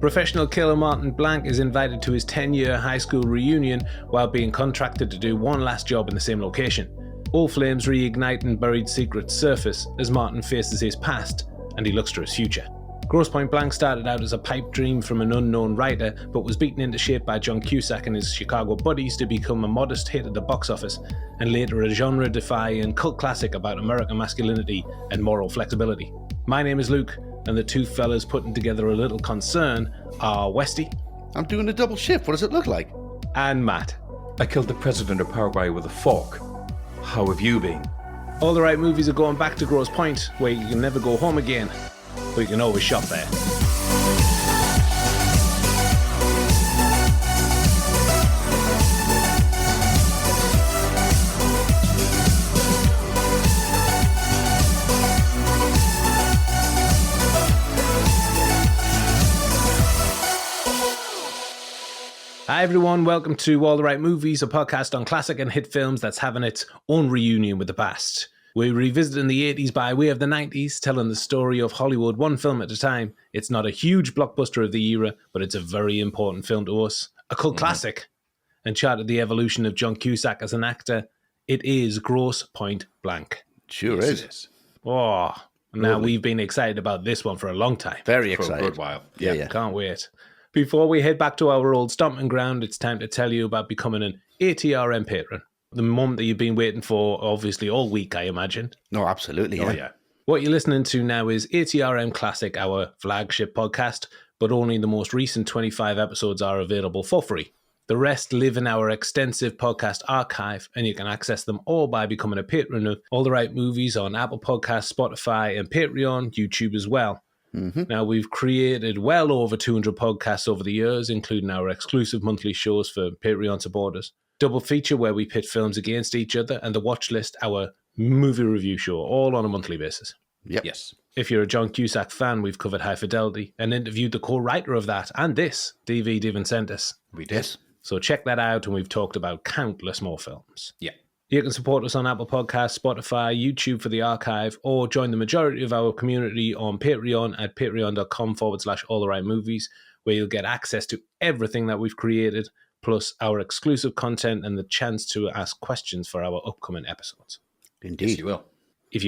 Professional killer Martin Blank is invited to his 10-year high school reunion while being contracted to do one last job in the same location. All flames reignite and buried secrets surface as Martin faces his past and he looks to his future. Grosse Pointe Blank started out as a pipe dream from an unknown writer, but was beaten into shape by John Cusack and his Chicago buddies to become a modest hit at the box office, and later a genre-defying cult classic about American masculinity and moral flexibility. My name is Luke, and the two fellas putting together a little concern are Westy. I'm doing a double shift. What does it look like? And Matt. I killed the president of Paraguay with a fork. How have you been? All the right movies are going back to Grosse Pointe, where you can never go home again, but you can always shop there. Hi everyone, welcome to All the Right Movies, a podcast on classic and hit films that's having its own reunion with the past. We're revisiting the 80s by way of the 90s, telling the story of Hollywood one film at a time. It's not a huge blockbuster of the era, but it's a very important film to us. A cult classic, and charted the evolution of John Cusack as an actor. It is Grosse Pointe Blank. Sure Yes, is. it is. Oh, now we've been excited about this one for a long time. Very For a excited. good while. Yeah. Can't wait. Before we head back to our old stomping ground, it's time to tell you about becoming an ATRM patron. The moment that you've been waiting for, obviously, all week, I imagine. No, absolutely. Oh, Yeah. yeah. What you're listening to now is ATRM Classic, our flagship podcast, but only the most recent 25 episodes are available for free. The rest live in our extensive podcast archive, and you can access them all by becoming a patron of All the Right Movies on Apple Podcasts, Spotify, and Patreon, YouTube as well. Now, we've created well over 200 podcasts over the years, including our exclusive monthly shows for Patreon supporters. Double feature where we pit films against each other, and the watch list, our movie review show, all on a monthly basis. Yep. Yes. If you're a John Cusack fan, we've covered High Fidelity and interviewed the co-writer of that and this, D.V. DiVincentis. We did. Yes. So check that out, and we've talked about countless more films. Yeah. You can support us on Apple Podcasts, Spotify, YouTube for the archive, or join the majority of our community on Patreon at patreon.com/alltherightmovies, where you'll get access to everything that we've created, plus our exclusive content and the chance to ask questions for our upcoming episodes. Indeed. Yes, you will. If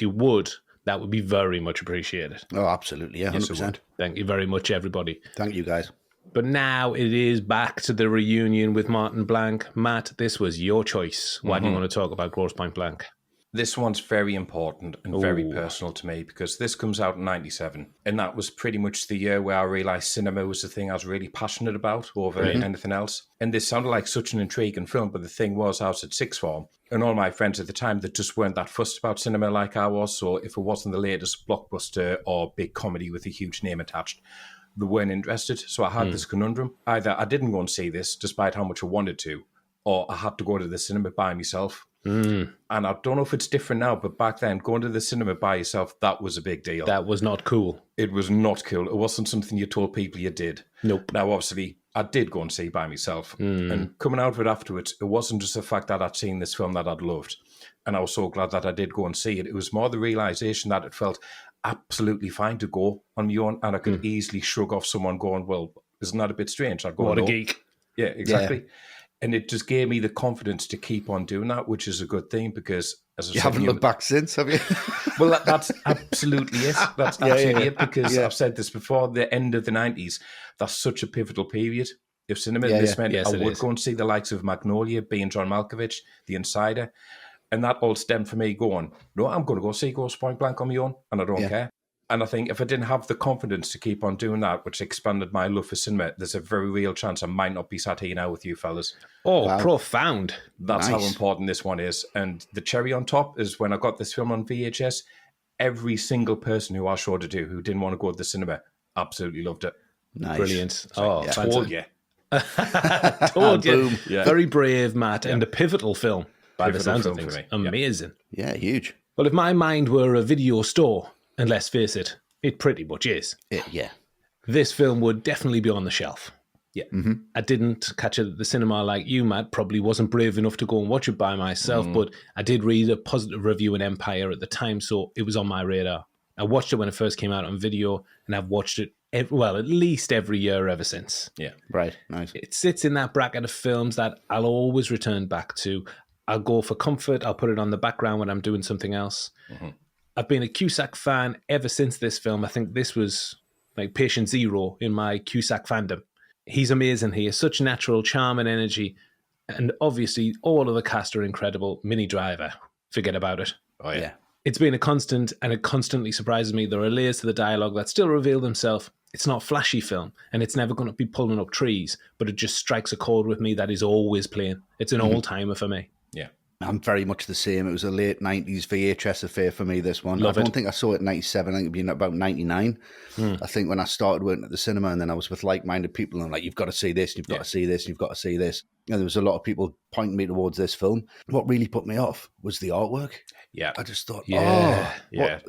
you would, that would be very much appreciated. Oh, absolutely. Yeah, 100%. Yes, it would. Thank you very much, everybody. Thank you, guys. But now it is back to the reunion with Martin Blank. Matt, this was your choice. Why do you want to talk about Grosse Pointe Blank? This one's very important and very Ooh. personal to me because this comes out in 97. And that was pretty much the year where I realised cinema was the thing I was really passionate about over anything else. And this sounded like such an intriguing film, but the thing was, I was at sixth form. And all my friends at the time that just weren't that fussed about cinema like I was. So if it wasn't the latest blockbuster or big comedy with a huge name attached, they weren't interested. So I had this conundrum. Either I didn't go and see this despite how much I wanted to, or I had to go to the cinema by myself. And I don't know if it's different now, but back then, going to the cinema by yourself, that was a big deal. That was not cool. It was not cool. It wasn't something you told people you did. Nope. Now, obviously, I did go and see by myself. And coming out of it afterwards, it wasn't just the fact that I'd seen this film that I'd loved. And I was so glad that I did go and see it. It was more the realization that it felt absolutely fine to go on my own, and I could easily shrug off someone going, well, isn't that a bit strange? I'd go, What a "No." geek. Yeah, exactly. And it just gave me the confidence to keep on doing that, which is a good thing because, as I You said, haven't looked back since, have you? well, that's absolutely it. That's absolutely yeah. it because Yeah. I've said this before, the end of the 90s, that's such a pivotal period of cinema. Yeah, This yeah. meant Yes, I it would is. go and see the likes of Magnolia, being John Malkovich, The Insider. And that all stemmed from me going, no, I'm going to go see Grosse Pointe Blank on my own, and I don't care. And I think if I didn't have the confidence to keep on doing that, which expanded my love for cinema, there's a very real chance I might not be sat here now with you fellas. Oh, Wow. profound. That's how Nice. important this one is. And the cherry on top is when I got this film on VHS, every single person who I showed it to who didn't want to go to the cinema absolutely loved it. Nice. Brilliant. Oh, yeah. Told fantastic. you. Told you. Boom. Yeah. Very brave, Matt, and a pivotal film by the Pivotal sounds of film for things. me. Yeah. Amazing. Yeah, huge. Well, if my mind were a video store, and let's face it, it pretty much is, Yeah. this film would definitely be on the shelf. Yeah. I didn't catch it at the cinema like you, Matt. Probably wasn't brave enough to go and watch it by myself, but I did read a positive review in Empire at the time, so it was on my radar. I watched it when it first came out on video, and I've watched it at least every year ever since. Yeah. Right. Nice. It sits in that bracket of films that I'll always return back to. I'll go for comfort. I'll put it on the background when I'm doing something else. Mm-hmm. I've been a Cusack fan ever since this film. I think this was like patient zero in my Cusack fandom. He's amazing. He has such natural charm and energy. And obviously, all of the cast are incredible. Minnie Driver, forget about it. Oh, yeah. It's been a constant, and it constantly surprises me. There are layers to the dialogue that still reveal themselves. It's not a flashy film, and it's never going to be pulling up trees, but it just strikes a chord with me that is always playing. It's an all-timer for me. Yeah. I'm very much the same. It was a late 90s VHS affair for me, this one. I don't think I saw it in 97. I think it'd been about 99. I think when I started working at the cinema, and then I was with like-minded people, and I'm like, you've got to see this, you've got to see this, you've got to see this. And there was a lot of people pointing me towards this film. What really put me off was the artwork. Yeah. I just thought, Yeah.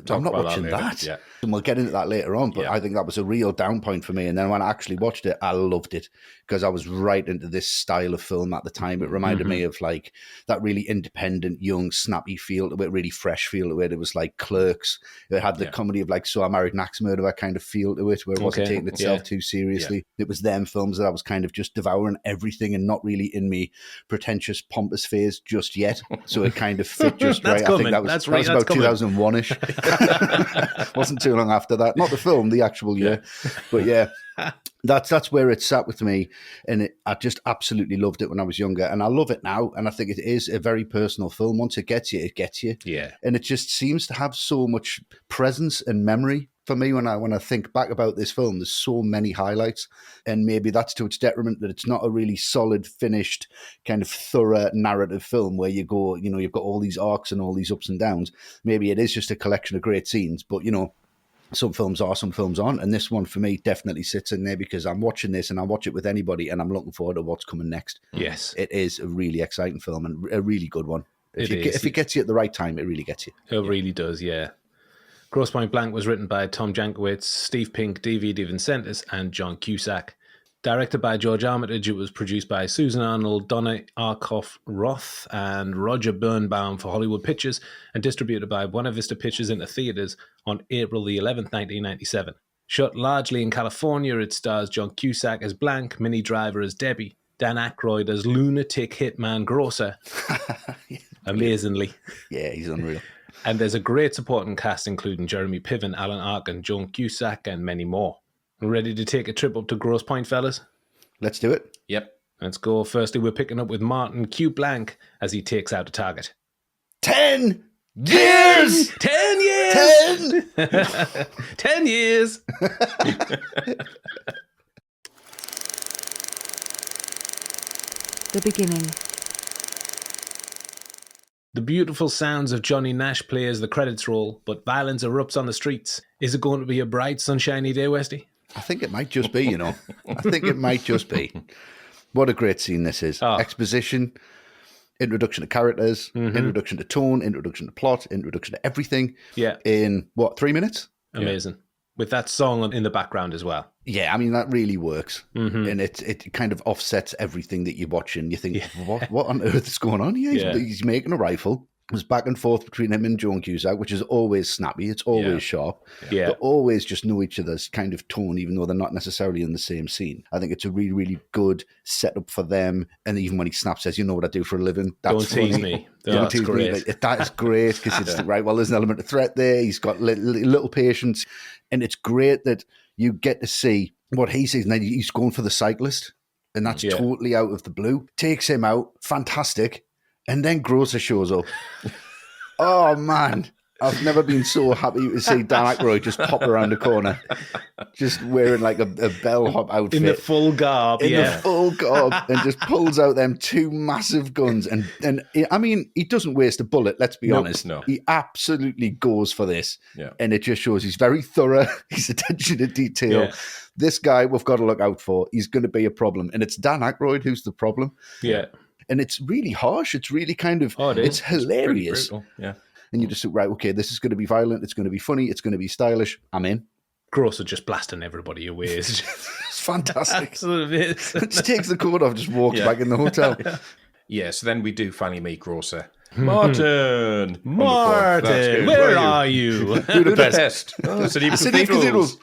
I'm not watching that. Yeah. And we'll get into that later on, but I think that was a real down point for me. And then when I actually watched it, I loved it because I was right into this style of film at the time. It reminded me of like that really independent, young, snappy feel to it, really fresh feel to it. It was like Clerks. It had the comedy of like So I Married an Axe Murderer kind of feel to it, where it wasn't taking itself too seriously. It was them films that I was kind of just devouring everything and not really in me pretentious, pompous phase just yet. So it kind of fit just right. I think that was about 2001-ish. Wasn't too long after that. Not the film, the actual year. But yeah, that's where it sat with me. And I just absolutely loved it when I was younger. And I love it now. And I think it is a very personal film. Once it gets you, it gets you. Yeah. And it just seems to have so much presence and memory. For me, when I think back about this film, there's so many highlights, and maybe that's to its detriment that it's not a really solid, finished, kind of thorough narrative film where you go, you've got all these arcs and all these ups and downs. Maybe it is just a collection of great scenes, but some films are, some films aren't, and this one for me definitely sits in there because I'm watching this and I watch it with anybody, and I'm looking forward to what's coming next. Yes, it is a really exciting film and a really good one. If it it gets you at the right time, it really gets you. It really does, yeah. Grosse Pointe Blank was written by Tom Jankiewicz, Steve Pink, D.V. DeVincentis, and John Cusack. Directed by George Armitage, it was produced by Susan Arnold, Donna Arkoff Roth, and Roger Birnbaum for Hollywood Pictures, and distributed by Buena Vista Pictures into theaters on April the 11th, 1997. Shot largely in California, it stars John Cusack as Blank, Minnie Driver as Debbie, Dan Aykroyd as lunatic hitman Grosse. Amazingly. Yeah, he's unreal. And there's a great supporting cast, including Jeremy Piven, Alan Arkin, John Cusack, and many more. Ready to take a trip up to Grosse Pointe, fellas? Let's do it. Yep. Let's go. Firstly, we're picking up with Martin Q. Blank as he takes out a target. 10 years! 10 years! 10! 10 years! The beginning. The beautiful sounds of Johnny Nash play as the credits roll, but violence erupts on the streets. Is it going to be a bright, sunshiny day, Westy? I think it might just be, I think it might just be. What a great scene this is. Oh. Exposition, introduction to characters, introduction to tone, introduction to plot, introduction to everything. Yeah. In, 3 minutes? Amazing. Yeah. With that song in the background as well. Yeah, I mean, that really works. And it kind of offsets everything that you're watching. You think, what on earth is going on here? He's making a rifle. There's back and forth between him and John Cusack, which is always snappy. It's always sharp. Yeah. They always just know each other's kind of tone, even though they're not necessarily in the same scene. I think it's a really, really good setup for them. And even when he snaps, says, "You know what I do for a living." That's Don't tease me. Don't tease me. That is great because it's right. Well, there's an element of threat there. He's got little patience. And it's great that you get to see what he sees. And then he's going for the cyclist. And that's totally out of the blue. Takes him out. Fantastic. And then Grosse shows up. Oh, man. I've never been so happy to see Dan Aykroyd just pop around the corner, just wearing like a bellhop outfit. In the full garb, In the full garb, and just pulls out them two massive guns. And I mean, he doesn't waste a bullet, let's be honest. No. He absolutely goes for this. Yeah. And it just shows he's very thorough. His attention to detail. Yeah. This guy we've got to look out for. He's going to be a problem. And it's Dan Aykroyd who's the problem. Yeah. And it's really harsh. It's really kind of, it's hilarious. It's brutal. Yeah. And you just think, right, okay, this is going to be violent. It's going to be funny. It's going to be stylish. I'm in. Grosse are just blasting everybody away. It's fantastic. Absolutely. Just takes the coat off, just walks back in the hotel. Yeah, so then we do finally meet Grosse. Martin! Where are you? Budapest. City Cathedrals.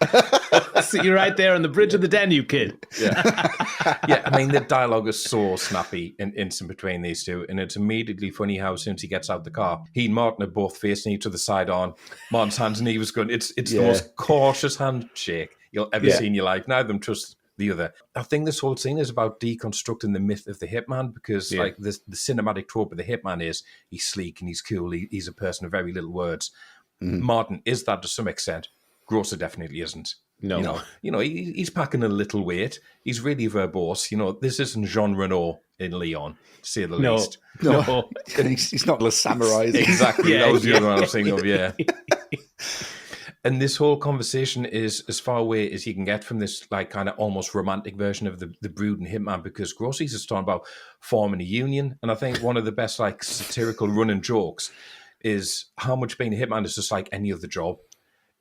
See you right there on the bridge of the Danube, kid. Yeah, I mean, the dialogue is so snappy and instant between these two, and it's immediately funny how as soon as he gets out the car, he and Martin are both facing each other side on. Martin's hands and he was going, it's the most cautious handshake you'll ever see in your life. Neither of them trust the other. I think this whole scene is about deconstructing the myth of the hitman, because like the cinematic trope of the hitman is he's sleek and he's cool, he's a person of very little words. Martin is that to some extent. Grosse definitely isn't. No. He's packing a little weight. He's really verbose. This isn't Jean Reno in Leon, to say the least. No. He's not the samurai. Exactly. That was the other one I was thinking of, yeah. And this whole conversation is as far away as you can get from this like kind of almost romantic version of the brooding hitman, because Grosse's is talking about forming a union. And I think one of the best like satirical running jokes is how much being a hitman is just like any other job.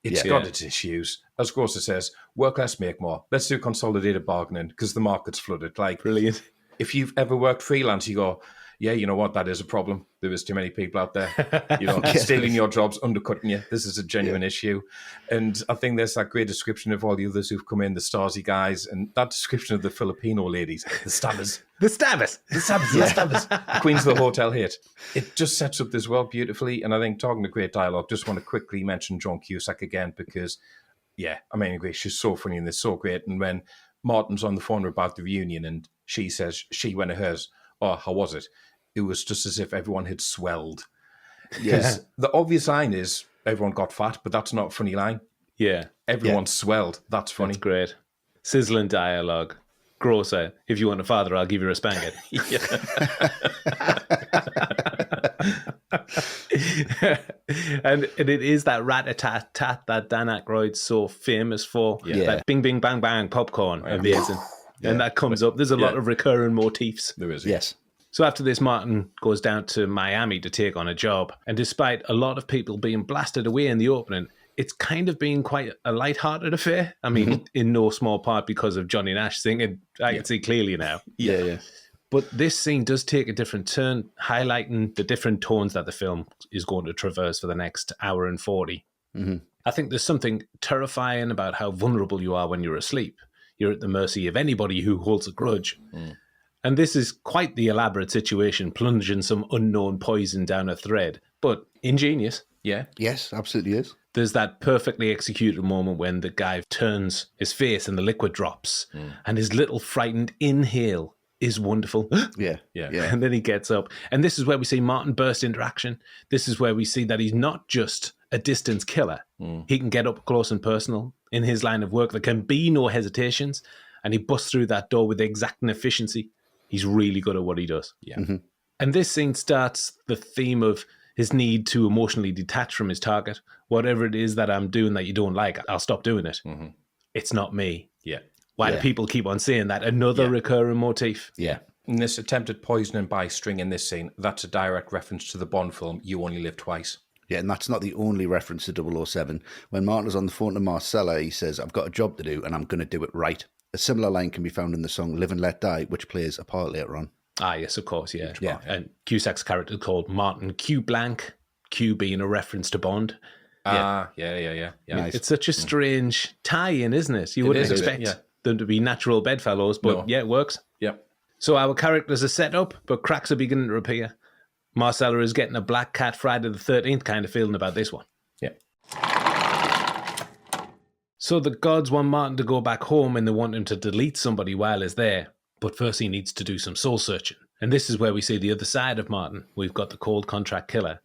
It's got its issues. As Grosse says, work less, make more. Let's do consolidated bargaining because the market's flooded. Like, brilliant. If you've ever worked freelance, you go, yeah, you know what? That is a problem. There is too many people out there, stealing your jobs, undercutting you. This is a genuine issue. And I think there's that great description of all the others who've come in, the Stasi guys, and that description of the Filipino ladies, the stabbers. The stabbers. The stabbers. Queens of the Hotel hit. It just sets up this world beautifully. And I think, talking to great dialogue, just want to quickly mention John Cusack again, because, she's so funny and it's so great. And when Martin's on the phone about the reunion and she says she went to hers, oh, how was it? It was just as if everyone had swelled. Because the obvious line is everyone got fat, but that's not a funny line. Yeah. Everyone swelled. That's funny. That's great. Sizzling dialogue. Grosse, if you want a father, I'll give you a spanking. And it is that rat-a-tat-tat that Dan Aykroyd's so famous for. That bing, bing, bang, bang popcorn. Amazing. And that comes up. There's a lot of recurring motifs. There is. Yes. So after this, Martin goes down to Miami to take on a job. And despite a lot of people being blasted away in the opening, it's kind of been quite a light-hearted affair. I mean, in no small part because of Johnny Nash singing. I can see clearly now. Yeah. But this scene does take a different turn, highlighting the different tones that the film is going to traverse for the next hour and 40. I think there's something terrifying about how vulnerable you are when you're asleep. You're at the mercy of anybody who holds a grudge. And this is quite the elaborate situation, plunging some unknown poison down a thread, but ingenious. Yeah. Yes, absolutely is. There's that perfectly executed moment when the guy turns his face and the liquid drops, and his little frightened inhale is wonderful. Yeah. And then he gets up. And this is where we see Martin burst into action. This is where we see that he's not just a distance killer. He can get up close and personal. In his line of work, there can be no hesitations, and he busts through that door with exacting efficiency. He's really good at what he does. And this scene starts the theme of his need to emotionally detach from his target. Whatever it is that I'm doing that you don't like, I'll stop doing it. It's not me. Why do people keep on saying that? Another recurring motif. And this attempted poisoning by string in this scene, that's a direct reference to the Bond film, You Only Live Twice. Yeah, and that's not the only reference to 007. When Martin is on the phone to Marcella, he says, I've got a job to do and I'm going to do it right. A similar line can be found in the song Live and Let Die, which plays a part later on. Ah, yes, of course, yeah. And Cusack's character is called Martin Q Blank, Q being a reference to Bond. Yeah. Nice. It's such a strange tie-in, isn't it? You wouldn't expect them to be natural bedfellows, but it works. So our characters are set up, but cracks are beginning to appear. Marcella is getting a Black Cat Friday the 13th kind of feeling about this one. So the gods want Martin to go back home and they want him to delete somebody while he's there. But first he needs to do some soul searching. And this is where we see the other side of Martin. We've got the cold contract killer.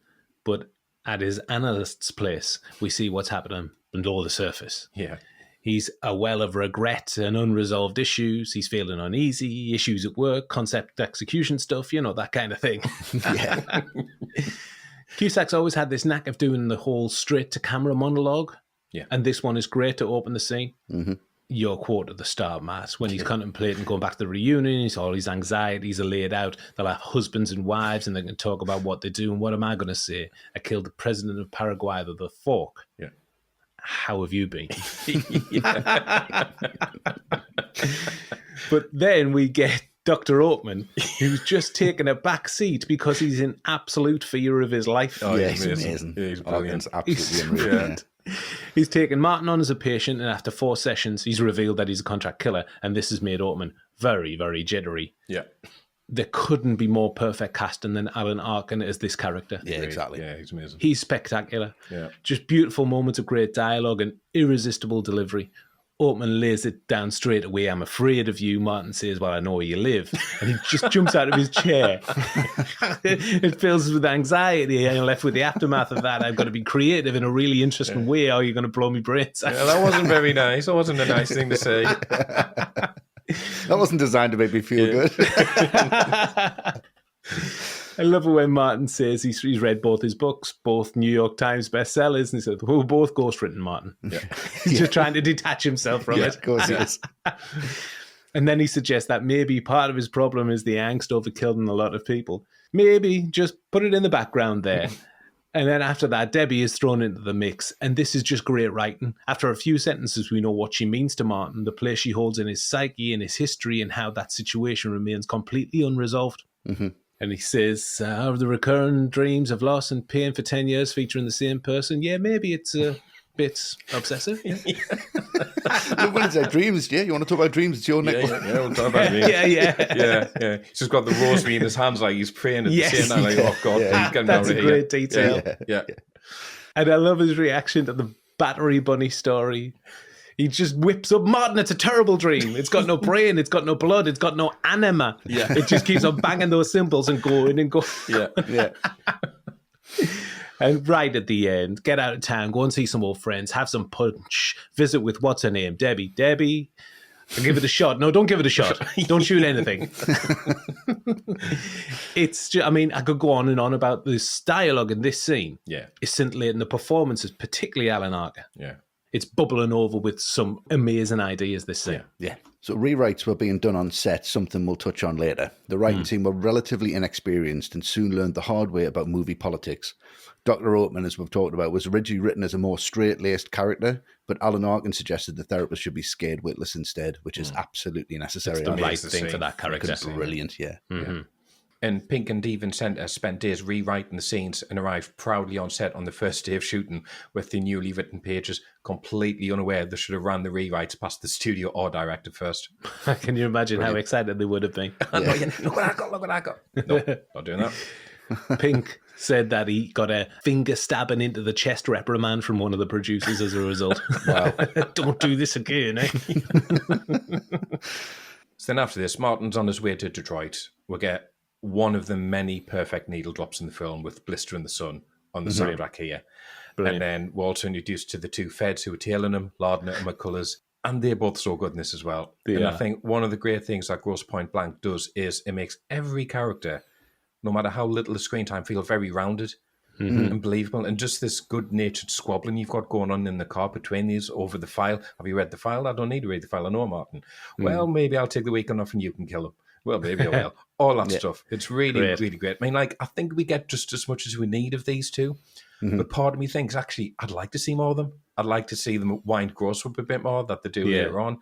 But at his analyst's place, we see what's happening below the surface. He's a well of regret and unresolved issues. He's feeling uneasy, issues at work, concept execution stuff, that kind of thing. Cusack's always had this knack of doing the whole straight-to-camera monologue. And this one is great to open the scene. Your quote at the start, Matt, when he's contemplating going back to the reunion, he's all his anxieties are laid out. They'll have husbands and wives and they can talk about what they do. And what am I going to say? I killed the president of Paraguay with a fork. How have you been? But then we get Dr. Oatman, who's just taken a back seat because he's in absolute fear of his life. He's amazing. He's brilliant. Absolutely unreal. He's taken Martin on as a patient, and after 4 sessions, he's revealed that he's a contract killer, and this has made Oatman very, very jittery. Yeah. There couldn't be more perfect casting than Alan Arkin as this character. Yeah, exactly. Yeah, he's amazing. He's spectacular. Yeah. Just beautiful moments of great dialogue and irresistible delivery. Oatman lays it down straight away. I'm afraid of you. Martin says, well, I know where you live. And he just jumps out of his chair. It fills us with anxiety. And left with the aftermath of that. I've got to be creative in a really interesting way. How are you going to blow me brains out? Yeah, that wasn't very nice. That wasn't a nice thing to say. That wasn't designed to make me feel good. I love it when Martin says he's read both his books, both New York Times bestsellers, and he said, we're both ghostwritten, Martin. Yeah. He's just trying to detach himself from it. Of course he is. And then he suggests that maybe part of his problem is the angst over killing a lot of people. Maybe just put it in the background there. And then after that, Debbie is thrown into the mix. And this is just great writing. After a few sentences, we know what she means to Martin, the place she holds in his psyche and his history, and how that situation remains completely unresolved. Mm-hmm. And he says, the recurrent dreams of loss and pain for 10 years featuring the same person. Yeah, maybe it's a bit obsessive. Look, when it's like dreams, yeah, you want to talk about dreams? It's your neck. Yeah, we'll talk about dreams. Yeah. He's just got the rosary in his hands like he's praying at the same time. Like, oh, God, please get me That's out a of great here. detail. Yeah. And I love his reaction to the battery bunny story. He just whips up, Martin, it's a terrible dream. It's got no brain, it's got no blood, it's got no anima. Yeah. It just keeps on banging those cymbals and going and going. Yeah. And right at the end, get out of town, go and see some old friends, have some punch, visit with, what's her name? Debbie. And give it a shot. No, don't give it a shot. Don't shoot anything. It's just, I mean, I could go on and on about this dialogue in this scene. Yeah. It's scintillating. The performances, particularly Alan Arkin. Yeah. It's bubbling over with some amazing ideas, this scene. Yeah. So rewrites were being done on set, something we'll touch on later. The writing team were relatively inexperienced and soon learned the hard way about movie politics. Dr. Oatman, as we've talked about, was originally written as a more straight-laced character, but Alan Arkin suggested the therapist should be scared witless instead, which is absolutely necessary. It's the right the thing scene. for that character. Brilliant, yeah. Mm-hmm. And Pink and Devon Center spent days rewriting the scenes and arrived proudly on set on the first day of shooting with the newly written pages, completely unaware they should have ran the rewrites past the studio or director first. Can you imagine how excited they would have been? Look what I got. No, not doing that. Pink said that he got a finger stabbing into the chest reprimand from one of the producers as a result. Wow. Don't do this again, eh? So then after this, Martin's on his way to Detroit. We'll get one of the many perfect needle drops in the film with Blister in the Sun on the soundtrack here. Brilliant. And then we're also introduced to the two feds who are tailing him, Lardner and McCullers. And they're both so good in this as well. And I think one of the great things that Grosse Pointe Blank does is it makes every character, no matter how little the screen time, feel very rounded and believable. And just this good-natured squabbling you've got going on in the car between these over the file. Have you read the file? I don't need to read the file. I know, Martin. Well, maybe I'll take the weekend off and you can kill him. Well, maybe I will. All that stuff. It's really, really great. I mean, like, I think we get just as much as we need of these two. But part of me thinks, actually, I'd like to see more of them. I'd like to see them wind Grosse up a bit more, that they do later on.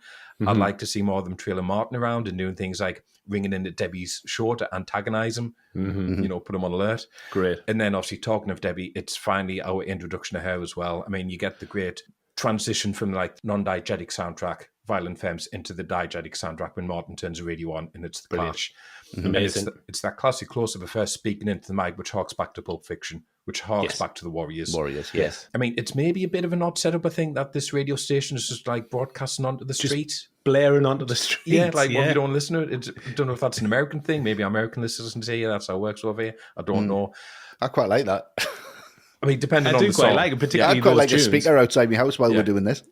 I'd like to see more of them trailing Martin around and doing things like ringing into Debbie's show to antagonize him, put him on alert. Great. And then, obviously, talking of Debbie, it's finally our introduction to her as well. I mean, you get the great transition from, like, non-diegetic soundtrack, Violent Femmes, into the diegetic soundtrack when Martin turns the radio on, and it's the Clash. Amazing. It's that classic close-up of her speaking into the mic, which harks back to Pulp Fiction, which harks back to the Warriors. Yes. I mean, it's maybe a bit of an odd setup, I think, that this radio station is just like broadcasting onto the street. Blaring onto the street. Yeah, like what, you don't listen to it. I don't know if that's an American thing. Maybe American listeners listen to it. That's how it works over here. I don't know. I quite like that. I mean, depending on the the song. I do quite like it, particularly I'd quite like tunes. a speaker outside my house while we're doing this.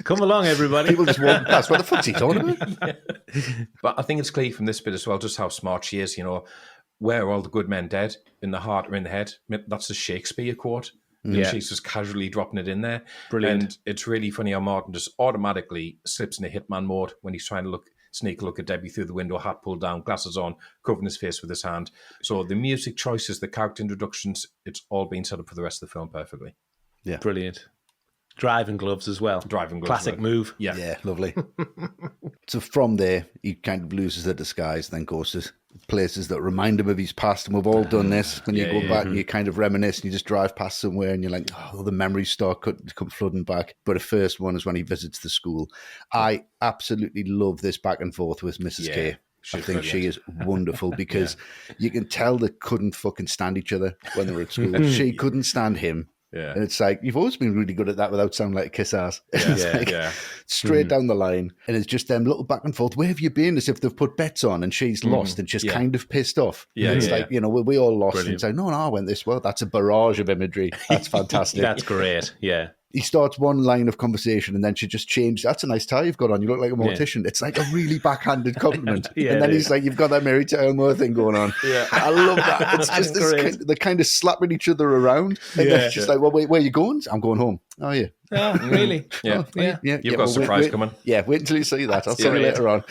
Come along, everybody. People just walking past. What the fuck's he talking about? But I think it's clear from this bit as well just how smart she is. Where are all the good men dead? In the heart or in the head? That's a Shakespeare quote. And she's just casually dropping it in there. Brilliant. And it's really funny how Martin just automatically slips into hitman mode when he's trying to sneak a look at Debbie through the window, hat pulled down, glasses on, covering his face with his hand. So the music choices, the character introductions, it's all been set up for the rest of the film perfectly. Yeah. Brilliant. Driving gloves as well. Driving gloves. Classic move. Yeah. Yeah, lovely. So from there, he kind of loses the disguise, then goes to places that remind him of his past. And we've all done this. When you go back and you kind of reminisce and you just drive past somewhere and you're like, oh, the memories start to come flooding back. But the first one is when he visits the school. I absolutely love this back and forth with Mrs. K. I think she is wonderful because you can tell they couldn't fucking stand each other when they were at school. She couldn't stand him. Yeah. And it's like, you've always been really good at that without sounding like a kiss ass. Straight down the line. And it's just them little back and forth. Where have you been? As if they've put bets on and she's lost and she's kind of pissed off. Yeah, it's like, we all lost. Brilliant. And say, no, I went this way. That's a barrage of imagery. That's fantastic. That's great. Yeah. He starts one line of conversation and then she just changed. That's a nice tie you've got on. You look like a mortician. It's like a really backhanded compliment. And then he's like, you've got that Mary Tyler Moore thing going on. Yeah. I love that. It's just this they're kind of slapping each other around. And then she's like, well, wait, where are you going? I'm going home. Oh, yeah. Oh, really? Yeah. You've got a surprise coming. Yeah, wait until you see that. I'll see you later on.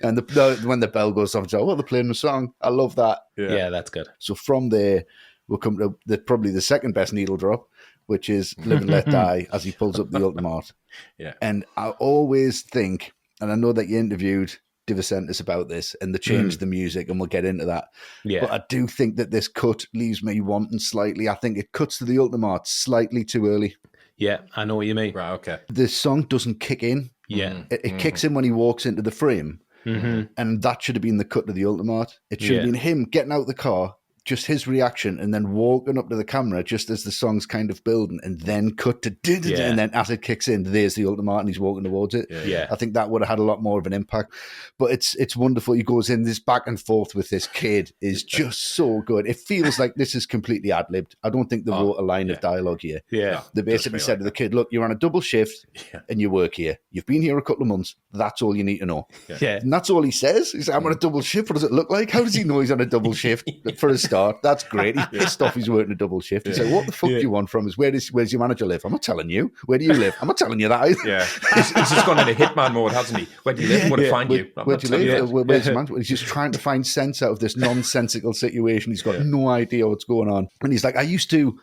And when the bell goes off, it's like, oh, they're playing the song. I love that. Yeah, that's good. So from there, we'll come to probably the second best needle drop, which is Live and Let Die, as he pulls up the ultimate. Yeah. And I always think, and I know that you interviewed Divicentis about this, and they changed the music, and we'll get into that. Yeah. But I do think that this cut leaves me wanting slightly. I think it cuts to the ultimate slightly too early. Yeah, I know what you mean. Right, okay. The song doesn't kick in. Yeah. It kicks in when he walks into the frame. And that should have been the cut to the ultimate. It should have been him getting out the car, just his reaction, and then walking up to the camera just as the song's kind of building, and then cut to and then as it kicks in, there's the ultimate and he's walking towards it. Yeah. I think that would have had a lot more of an impact. But it's wonderful. He goes in, this back and forth with this kid is just so good. It feels like this is completely ad-libbed. I don't think they wrote a line of dialogue here. Yeah. They basically said to the kid, look, you're on a double shift and you work here. You've been here a couple of months. That's all you need to know. Yeah. And that's all he says. He's like, I'm on a double shift. What does it look like? How does he know he's on a double shift? For a start, that's great. He's pissed off he's working a double shift. He's like, what the fuck do you want from us? Where's your manager live? I'm not telling you. Where do you live? I'm not telling you that either. Yeah. He's just gone into hitman mode, hasn't he? Where do you live? I'm going to find you. Where do you live? Where's your manager? He's just trying to find sense out of this nonsensical situation. He's got no idea what's going on. And he's like, I used to...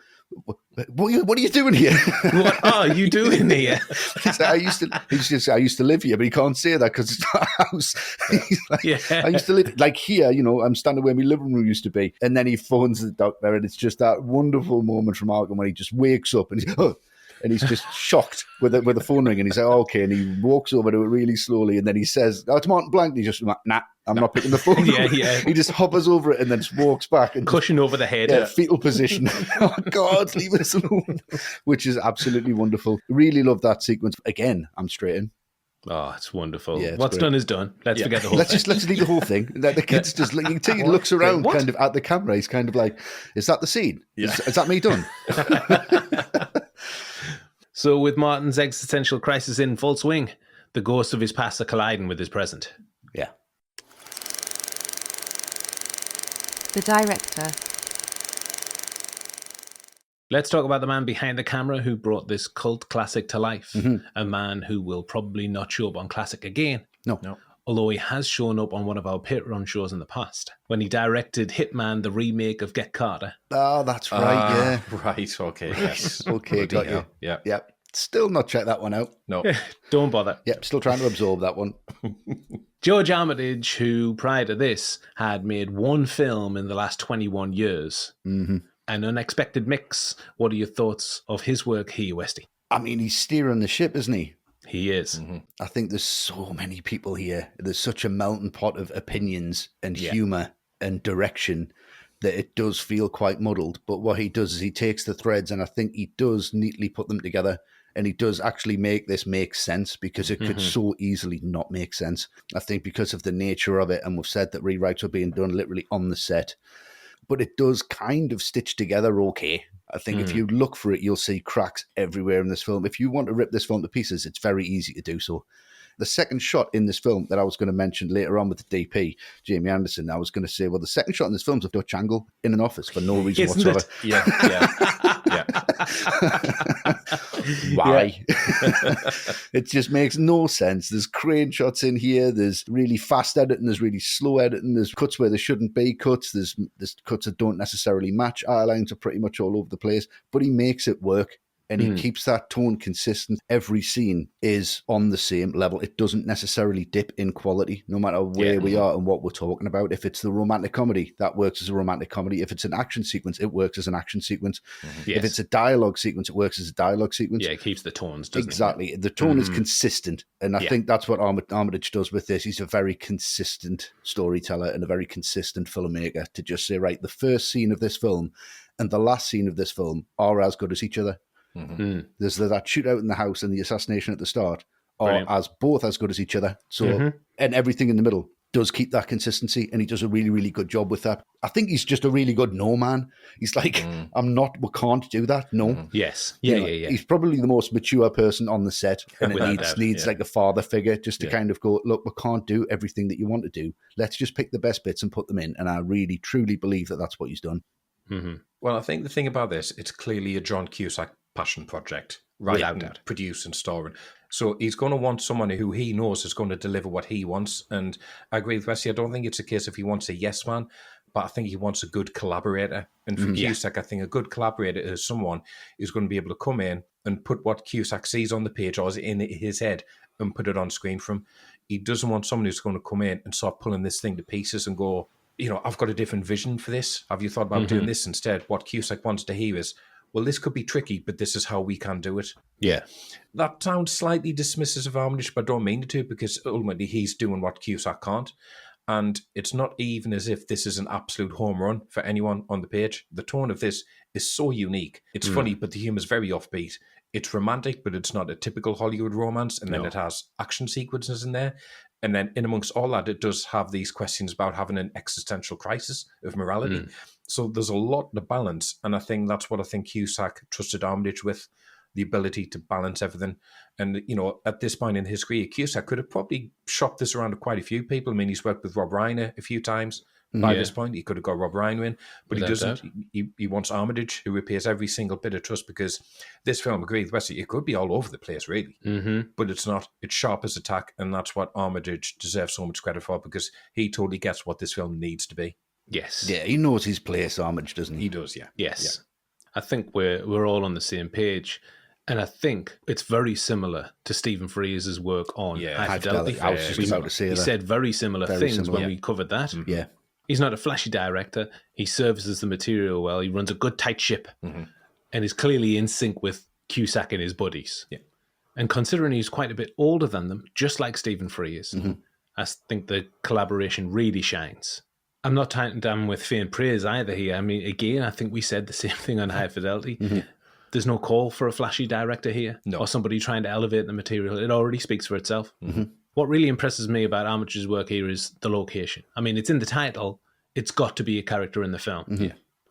What are you doing here? What are you doing here? I used to live here, but he can't say that because it's not a house. He's like, I used to live like here, I'm standing where my living room used to be. And then he phones the doctor, and it's just that wonderful moment from Malcolm when he just wakes up and he's just shocked with the phone ring, and he's like, oh, okay, and he walks over to it really slowly, and then he says, oh, it's Martin Blank, and he just, nah, I'm not picking the phone up. He just hovers over it and then just walks back. And cushion over the head. Yeah, fetal position. Oh, God, leave us alone. Which is absolutely wonderful. Really love that sequence. Again, I'm straight in. Oh, it's wonderful. Yeah, it's What's great. done is done. Let's forget the whole thing. Let's leave the whole thing. The kid's just, you can tell he looks around kind of at the camera. He's kind of like, is that the scene? Yeah. Is that me done? So with Martin's existential crisis in full swing, the ghosts of his past are colliding with his present. Yeah. The director. Let's talk about the man behind the camera who brought this cult classic to life. A man who will probably not show up on Classic again. No. Although he has shown up on one of our Patreon shows in the past, when he directed Hitman, the remake of Get Carter. Oh, that's right, yeah. Right, okay. Yes. Okay, got you. Yeah. Yep. Still not checked that one out. No. Don't bother. Yep, still trying to absorb that one. George Armitage, who prior to this had made one film in the last 21 years. An unexpected mix. What are your thoughts of his work here, Westy? I mean, he's steering the ship, isn't he? He is. I think there's so many people here. There's such a melting pot of opinions and humour and direction that it does feel quite muddled. But what he does is he takes the threads, and I think he does neatly put them together. And he does actually make this make sense, because it could so easily not make sense. I think because of the nature of it, and we've said that rewrites were being done literally on the set. But it does kind of stitch together okay. I think if you look for it, you'll see cracks everywhere in this film. If you want to rip this film to pieces, it's very easy to do so. The second shot in this film that I was going to mention later on with the DP, Jamie Anderson, I was going to say, well, the second shot in this film is a Dutch angle in an office for no reason whatsoever. Yeah. Why? It just makes no sense. There's crane shots in here. There's really fast editing. There's really slow editing. There's cuts where there shouldn't be cuts. There's cuts that don't necessarily match. Eye lines are pretty much all over the place. But he makes it work. and he keeps that tone consistent. Every scene is on the same level. It doesn't necessarily dip in quality, no matter where we are and what we're talking about. If it's the romantic comedy, that works as a romantic comedy. If it's an action sequence, it works as an action sequence. Yes. If it's a dialogue sequence, it works as a dialogue sequence. Yeah, it keeps the tones, doesn't Exactly. The tone is consistent. And I think that's what Armitage does with this. He's a very consistent storyteller and a very consistent filmmaker to just say, right, the first scene of this film and the last scene of this film are as good as each other. There's that shootout in the house and the assassination at the start are both as good as each other. So, and everything in the middle does keep that consistency, and he does a really, really good job with that. I think he's just a really good no man. He's like, we can't do that. No. Yes. You Yeah, know, yeah. He's probably the most mature person on the set, and Without it doubt, needs like a father figure just to kind of go, look, we can't do everything that you want to do. Let's just pick the best bits and put them in. And I really, truly believe that that's what he's done. Well, I think the thing about this, it's clearly a John Cusack passion project, right? And produce and starring. So he's going to want someone who he knows is going to deliver what he wants. And I agree with Westy. I don't think it's a case if he wants a yes man, but I think he wants a good collaborator. And for Cusack, I think a good collaborator is someone who's going to be able to come in and put what Cusack sees on the page or is in his head and put it on screen for him. He doesn't want someone who's going to come in and start pulling this thing to pieces and go, you know, I've got a different vision for this. Have you thought about doing this instead? What Cusack wants to hear is, well, this could be tricky, but this is how we can do it. Yeah. That sounds slightly dismissive of Armitage, but I don't mean it to, because ultimately he's doing what Cusack can't. And it's not even as if this is an absolute home run for anyone on the page. The tone of this is so unique. It's funny, but the humor is very offbeat. It's romantic, but it's not a typical Hollywood romance. And then it has action sequences in there. And then in amongst all that, it does have these questions about having an existential crisis of morality. So there's a lot to balance. And I think that's what I think Cusack trusted Armitage with, the ability to balance everything. And, you know, at this point in his career, Cusack could have probably shopped this around to quite a few people. I mean, he's worked with Rob Reiner a few times. By this point, he could have got Rob Reiner in, but he doesn't. He wants Armitage, who repays every single bit of trust, because this film, agree with Westy, it could be all over the place, really. But it's not. It's sharp as a tack, and that's what Armitage deserves so much credit for, because he totally gets what this film needs to be. Yes. Yeah, he knows his place, Armitage, doesn't he? He does, yeah. Yes. Yeah. I think we're all on the same page. And I think it's very similar to Stephen Frears' work on High Fidelity. I was just about to say that. He said very similar things when we covered that. Yeah. He's not a flashy director. He services the material well. He runs a good, tight ship and is clearly in sync with Cusack and his buddies. Yeah. And considering he's quite a bit older than them, just like Stephen Frears, I think the collaboration really shines. I'm not tying down with faint praise either here. I mean, again, I think we said the same thing on High Fidelity. There's no call for a flashy director here or somebody trying to elevate the material. It already speaks for itself. What really impresses me about Armitage's work here is the location. I mean, it's in the title. It's got to be a character in the film.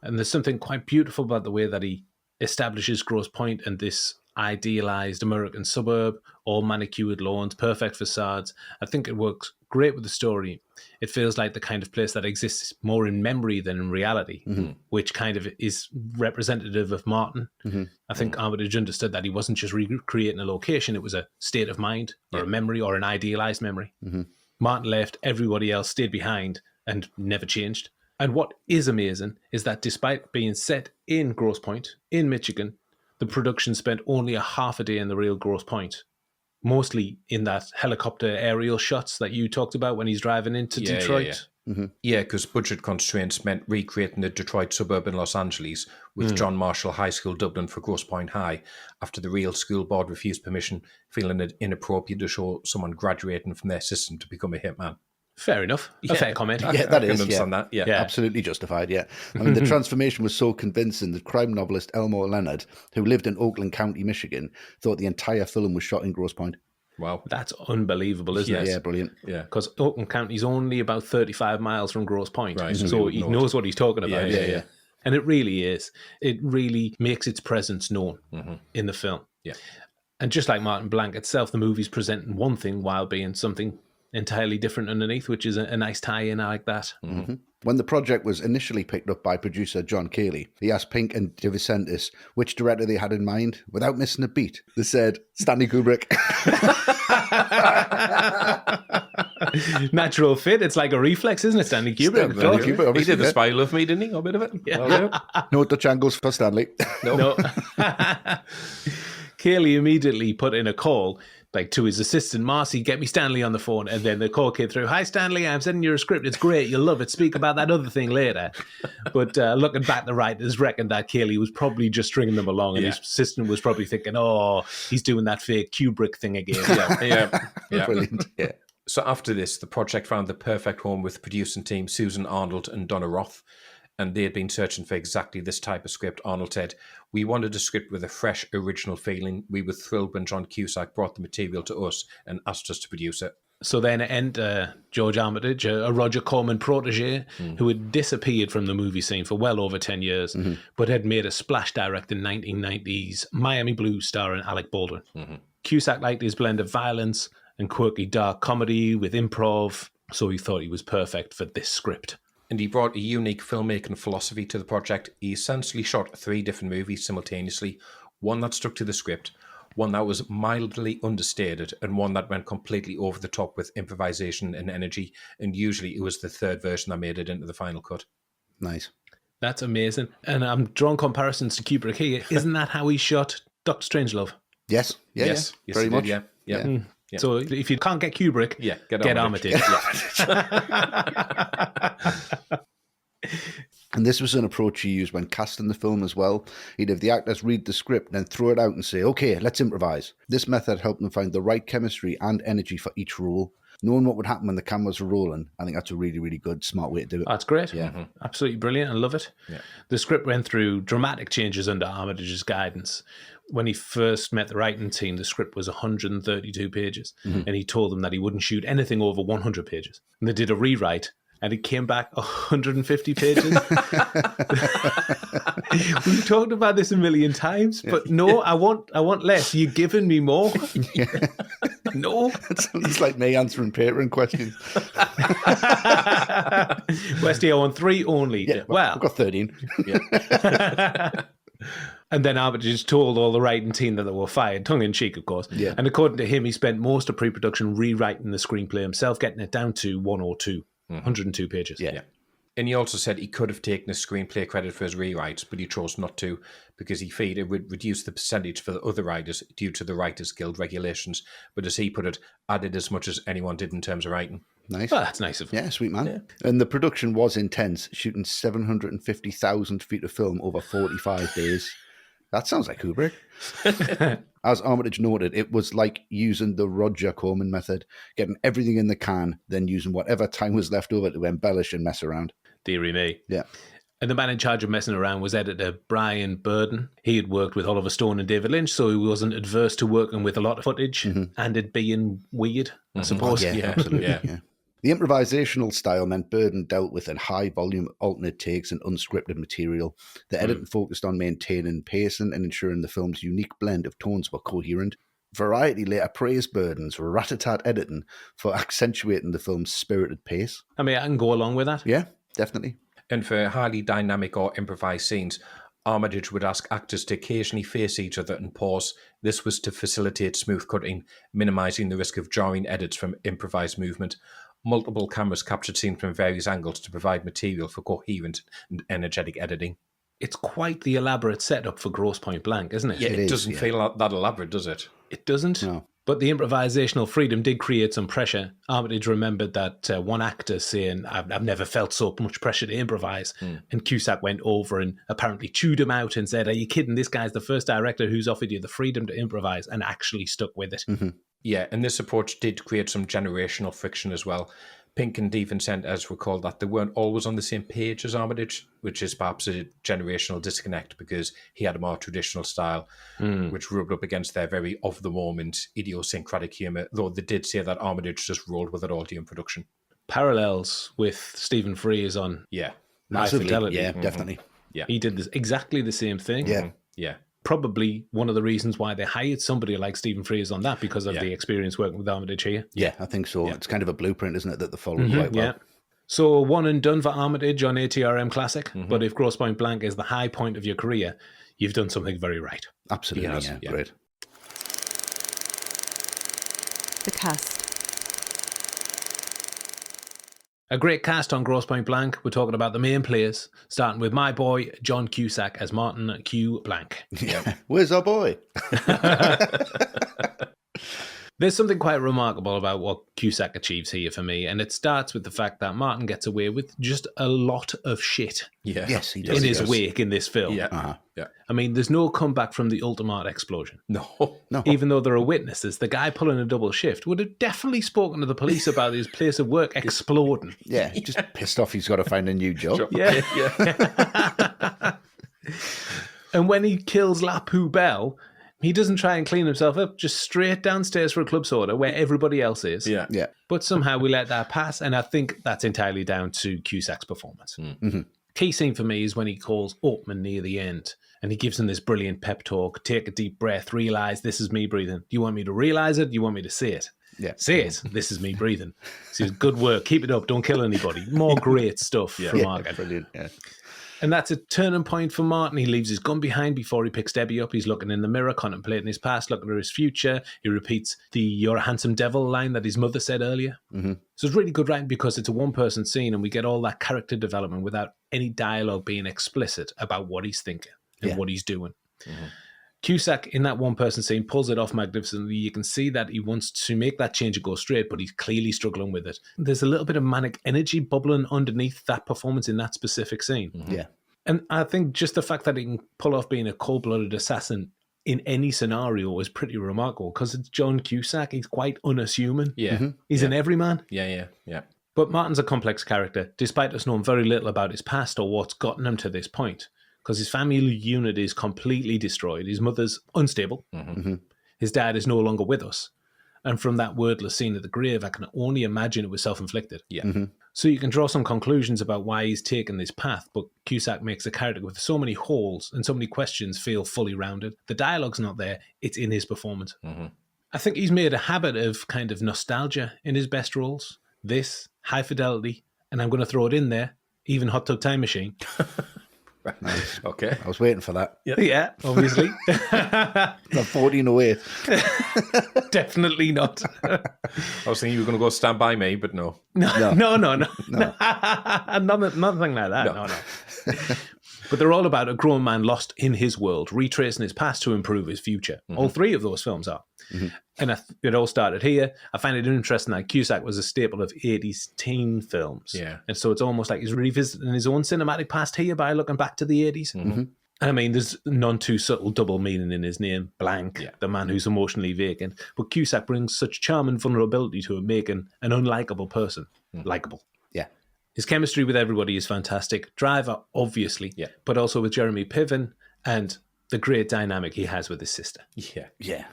And there's something quite beautiful about the way that he establishes Grosse Pointe and this idealized American suburb, all manicured lawns, perfect facades. I think it works great with the story. It feels like the kind of place that exists more in memory than in reality, which kind of is representative of Martin. I think Armitage understood that he wasn't just recreating a location, it was a state of mind or a memory or an idealized memory. Martin left, everybody else stayed behind and never changed. And what is amazing is that despite being set in Grosse Pointe, in Michigan, the production spent only a half a day in the real Grosse Pointe, mostly in that helicopter aerial shots that you talked about when he's driving into Detroit. Yeah, because budget constraints meant recreating the Detroit suburb in Los Angeles with John Marshall High School Dublin for Grosse Pointe High after the real school board refused permission, feeling it inappropriate to show someone graduating from their system to become a hitman. Fair enough. A fair comment. Yeah, that is. Understand that. Yeah, absolutely justified. Yeah, I mean the transformation was so convincing that crime novelist Elmore Leonard, who lived in Oakland County, Michigan, thought the entire film was shot in Grosse Pointe. Wow, that's unbelievable, isn't it? Yeah, brilliant. Yeah, because Oakland County is only about 35 miles from Grosse Pointe, right? So he knows what he's talking about. Yeah. And it really is. It really makes its presence known in the film. Yeah. And just like Martin Blank itself, the movie's presenting one thing while being something entirely different underneath, which is a nice tie-in. I like that. Mm-hmm. When the project was initially picked up by producer John Cayley, he asked Pink and DeVincentis which director they had in mind. Without missing a beat, they said Stanley Kubrick. Natural fit. It's like a reflex, isn't it? Stanley Kubrick. Stanley Kubrick, He did The Spy Who Loved Me, didn't he? A bit of it. Yeah. Well, No Dutch angles for Stanley. No. Cayley immediately put in a call to his assistant, Marcy, get me Stanley on the phone. And then the call came through. Hi, Stanley, I'm sending you a script. It's great. You'll love it. Speak about that other thing later. But looking back, the writers reckoned that Cayley was probably just stringing them along. And his assistant was probably thinking, oh, he's doing that fake Kubrick thing again. yeah. Brilliant. Yeah. So after this, the project found the perfect home with producing team Susan Arnold and Donna Roth. And they had been searching for exactly this type of script. Arnold said, we wanted a script with a fresh, original feeling. We were thrilled when John Cusack brought the material to us and asked us to produce it. So then enter George Armitage, a Roger Corman protege who had disappeared from the movie scene for well over 10 years, but had made a splash directing 1990s Miami Blues starring Alec Baldwin. Cusack liked his blend of violence and quirky dark comedy with improv, so he thought he was perfect for this script. And he brought a unique filmmaking philosophy to the project. He essentially shot 3 different movies simultaneously, one that stuck to the script, one that was mildly understated, and one that went completely over the top with improvisation and energy. And usually it was the third version that made it into the final cut. Nice. That's amazing. And I'm drawing comparisons to Kubrick here. Isn't that how he shot Dr. Strangelove? Yes. Yeah, Yes, very much. Yeah. Yeah. So if you can't get Kubrick, get Armitage. And this was an approach he used when casting the film as well. He'd have the actors read the script, then throw it out and say, okay, let's improvise. This method helped them find the right chemistry and energy for each role. Knowing what would happen when the cameras were rolling, I think that's a really, really good, smart way to do it. That's great. Yeah. Absolutely brilliant. I love it. Yeah. The script went through dramatic changes under Armitage's guidance. When he first met the writing team, the script was 132 pages, and he told them that he wouldn't shoot anything over 100 pages. And they did a rewrite, and it came back 150 pages. We've talked about this a million times, but no, I want less. You're giving me more. No. It's like me answering Patreon questions. Westy, I want 3 only. Yeah, well, I've got 13. And then Armitage told all the writing team that they were fired, tongue-in-cheek, of course. Yeah. And according to him, he spent most of pre-production rewriting the screenplay himself, getting it down to 102 pages. Yeah. And he also said he could have taken a screenplay credit for his rewrites, but he chose not to because he feared it would reduce the percentage for the other writers due to the Writers Guild regulations. But as he put it, added as much as anyone did in terms of writing. Nice. Well, that's nice of him. Yeah, sweet man. Yeah. And the production was intense, shooting 750,000 feet of film over 45 days. That sounds like Kubrick. As Armitage noted, it was like using the Roger Corman method, getting everything in the can, then using whatever time was left over to embellish and mess around. Dearie me. Yeah. And the man in charge of messing around was editor Brian Burden. He had worked with Oliver Stone and David Lynch, so he wasn't adverse to working with a lot of footage and it being weird, I suppose. Yeah, absolutely. Yeah. The improvisational style meant Burden dealt with in high-volume alternate takes and unscripted material. The editing focused on maintaining pacing and ensuring the film's unique blend of tones were coherent. Variety later praised Burden's rat-a-tat editing for accentuating the film's spirited pace. I mean, I can go along with that. Yeah, definitely. And for highly dynamic or improvised scenes, Armitage would ask actors to occasionally face each other and pause. This was to facilitate smooth cutting, minimising the risk of jarring edits from improvised movement. Multiple cameras captured scenes from various angles to provide material for coherent and energetic editing. It's quite the elaborate setup for Grosse Pointe Blank, isn't it? Yeah, it doesn't feel that elaborate, does it? It doesn't. No. But the improvisational freedom did create some pressure. Armitage remembered that one actor saying, I've never felt so much pressure to improvise. And Cusack went over and apparently chewed him out and said, are you kidding? This guy's the first director who's offered you the freedom to improvise, and actually stuck with it. Yeah, and this approach did create some generational friction as well. Pink and DeVincentis recalled that they weren't always on the same page as Armitage, which is perhaps a generational disconnect because he had a more traditional style, which rubbed up against their very of-the-moment idiosyncratic humour, though they did say that Armitage just rolled with it all during production. Parallels with Stephen Frears on Yeah. High Fidelity. Yeah, definitely. Yeah. He did exactly the same thing. Yeah. Yeah. probably one of the reasons why they hired somebody like Stephen Frears on that, because of the experience working with Armitage here. Yeah, I think so. It's kind of a blueprint, isn't it, that they followed quite well. Yeah. So one and done for Armitage on ATRM Classic, but if Grosse Pointe Blank is the high point of your career, you've done something very right. Absolutely, yeah. Great. The cast. A great cast on Grosse Pointe Blank. We're talking about the main players, starting with my boy, John Cusack as Martin Q. Blank. Yeah. Where's our boy? There's something quite remarkable about what Cusack achieves here for me, and it starts with the fact that Martin gets away with just a lot of shit Yes, he does. in his wake in this film. Yeah. I mean, there's no comeback from the Ultimate explosion. No. Even though there are witnesses, the guy pulling a double shift would have definitely spoken to the police about his place of work exploding. Yeah, he's just pissed off he's got to find a new job. Yeah. And when he kills La Poubelle, he doesn't try and clean himself up, just straight downstairs for a club soda where everybody else is. Yeah. But somehow we let that pass, and I think that's entirely down to Cusack's performance. Key scene for me is when he calls Oatman near the end, and he gives him this brilliant pep talk. Take a deep breath, realise this is me breathing. Do you want me to realise it? Do you want me to say it? Yeah. Say it. This is me breathing. He says, good work. Keep it up. Don't kill anybody. More great stuff from Martin. Brilliant. Yeah. And that's a turning point for Martin. He leaves his gun behind before he picks Debbie up. He's looking in the mirror, contemplating his past, looking at his future. He repeats the "you're a handsome devil" line that his mother said earlier. So it's really good writing because it's a one-person scene and we get all that character development without any dialogue being explicit about what he's thinking and what he's doing. Cusack, in that one-person scene, pulls it off magnificently. You can see that he wants to make that change and go straight, but he's clearly struggling with it. There's a little bit of manic energy bubbling underneath that performance in that specific scene. Yeah. And I think just the fact that he can pull off being a cold-blooded assassin in any scenario is pretty remarkable because it's John Cusack. He's quite unassuming. He's an everyman. Yeah. But Martin's a complex character, despite us knowing very little about his past or what's gotten him to this point. Because his family unit is completely destroyed. His mother's unstable. His dad is no longer with us. And from that wordless scene at the grave, I can only imagine it was self-inflicted. So you can draw some conclusions about why he's taken this path, but Cusack makes a character with so many holes and so many questions feel fully rounded. The dialogue's not there. It's in his performance. I think he's made a habit of kind of nostalgia in his best roles. This, High Fidelity, and I'm going to throw it in there, even Hot Tub Time Machine. Nice. Okay. I was waiting for that. Yeah, obviously. Not 14-08. Definitely not. I was thinking you were going to go Stand By Me, but no. No. Nothing like that. No. But they're all about a grown man lost in his world, retracing his past to improve his future. All three of those films are. And it all started here. I find it interesting that Cusack was a staple of 80s teen films. Yeah. And so it's almost like he's revisiting his own cinematic past here by looking back to the 80s. I mean, there's none too subtle double meaning in his name, Blank, the man who's emotionally vacant. But Cusack brings such charm and vulnerability to him, making an unlikable person likable. Yeah. His chemistry with everybody is fantastic. Driver, obviously, but also with Jeremy Piven and the great dynamic he has with his sister. Yeah.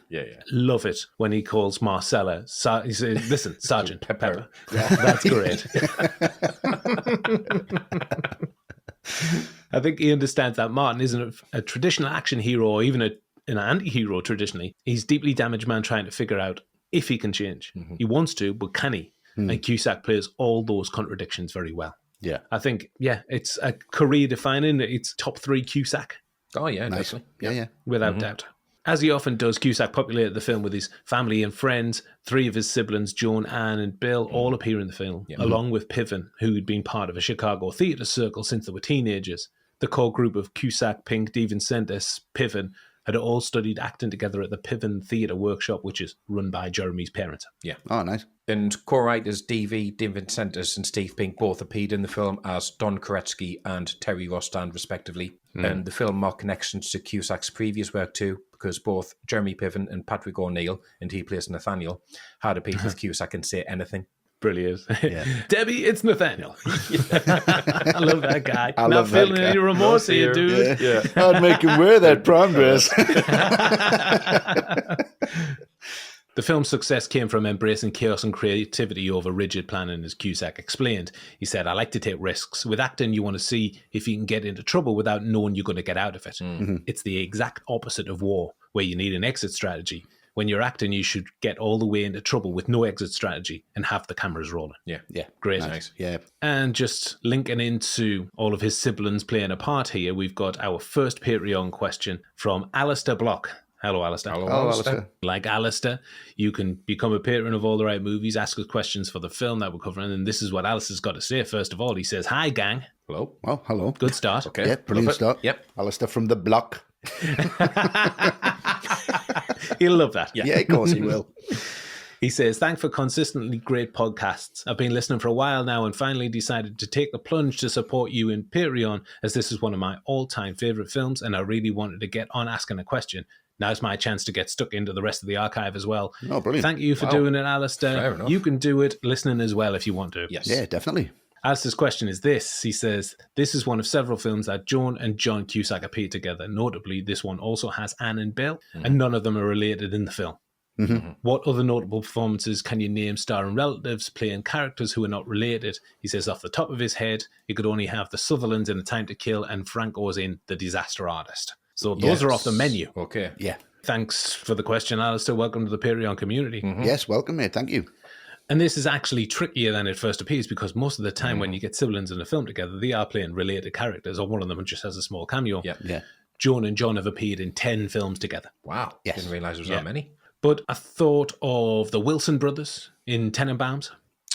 Love it when he calls Marcella. He says, listen, Sergeant Pepper. That's great. I think he understands that Martin isn't a traditional action hero or even an anti-hero traditionally. He's a deeply damaged man trying to figure out if he can change. He wants to, but can he? And Cusack plays all those contradictions very well. Yeah. I think, it's a career-defining. It's top 3 Cusack. Oh, yeah, Nice. definitely. Yeah. Without doubt. As he often does, Cusack populated the film with his family and friends. 3 of his siblings, Joan, Anne, and Bill, all appear in the film, along with Piven, who had been part of a Chicago theatre circle since they were teenagers. The core group of Cusack, Pink, DeVincentis, Piven had all studied acting together at the Piven Theatre Workshop, which is run by Jeremy's parents. Yeah. Oh, nice. And co-writers DeVincentis and Steve Pink both appeared in the film as Don Koretsky and Terry Rostand, respectively. And the film marked connections to Cusack's previous work too, because both Jeremy Piven and Patrick O'Neill, and he plays Nathaniel, had appeared with Cusack in Say Anything. Brilliant. Debbie, it's Nathaniel. I love that guy. Not feeling any remorse here, dude. Yeah. I'd make him wear that prom dress. The film's success came from embracing chaos and creativity over rigid planning, as Cusack explained. He said, I like to take risks. With acting, you want to see if you can get into trouble without knowing you're going to get out of it. Mm-hmm. It's the exact opposite of war, where you need an exit strategy. When you're acting, you should get all the way into trouble with no exit strategy and have the cameras rolling. Yeah. Great. Nice. Yeah. And just linking into all of his siblings playing a part here, we've got our first Patreon question from Alistair Block. Hello, Alistair. Hello, Oh, Alistair. Alistair. Like Alistair, you can become a patron of All the Right Movies, ask us questions for the film that we're covering, and this is what Alistair's got to say. First of all, he says, hi, gang. Hello. Well, hello. Good start. Okay. Yeah, brilliant Love it. start. Yep. Alistair from the block. He'll love that. Yeah, of course he will. He says, thanks for consistently great podcasts. I've been listening for a while now and finally decided to take the plunge to support you in Patreon, as this is one of my all-time favourite films and I really wanted to get on asking a question. Now's my chance to get stuck into the rest of the archive as well. Oh, brilliant. Thank you for doing it, Alistair. Fair enough. You can do it listening as well if you want to. Yes. Yeah, definitely. Alistair's question is this. He says, this is one of several films that Joan and John Cusack appeared together. Notably, this one also has Anne and Bill, and none of them are related in the film. Mm-hmm. What other notable performances can you name starring relatives playing characters who are not related? He says off the top of his head, he could only have the Sutherlands in A Time to Kill and Frank Oz in The Disaster Artist. So those are off the menu. Okay. Yeah. Thanks for the question, Alistair. Welcome to the Patreon community. Yes, welcome, mate. Thank you. And this is actually trickier than it first appears because most of the time when you get siblings in a film together, they are playing related characters, or one of them just has a small cameo. Yeah. Yeah. Joan and John have appeared in 10 films together. Wow. Yes. Didn't realise there was that many. But I thought of the Wilson brothers in Tenenbaums.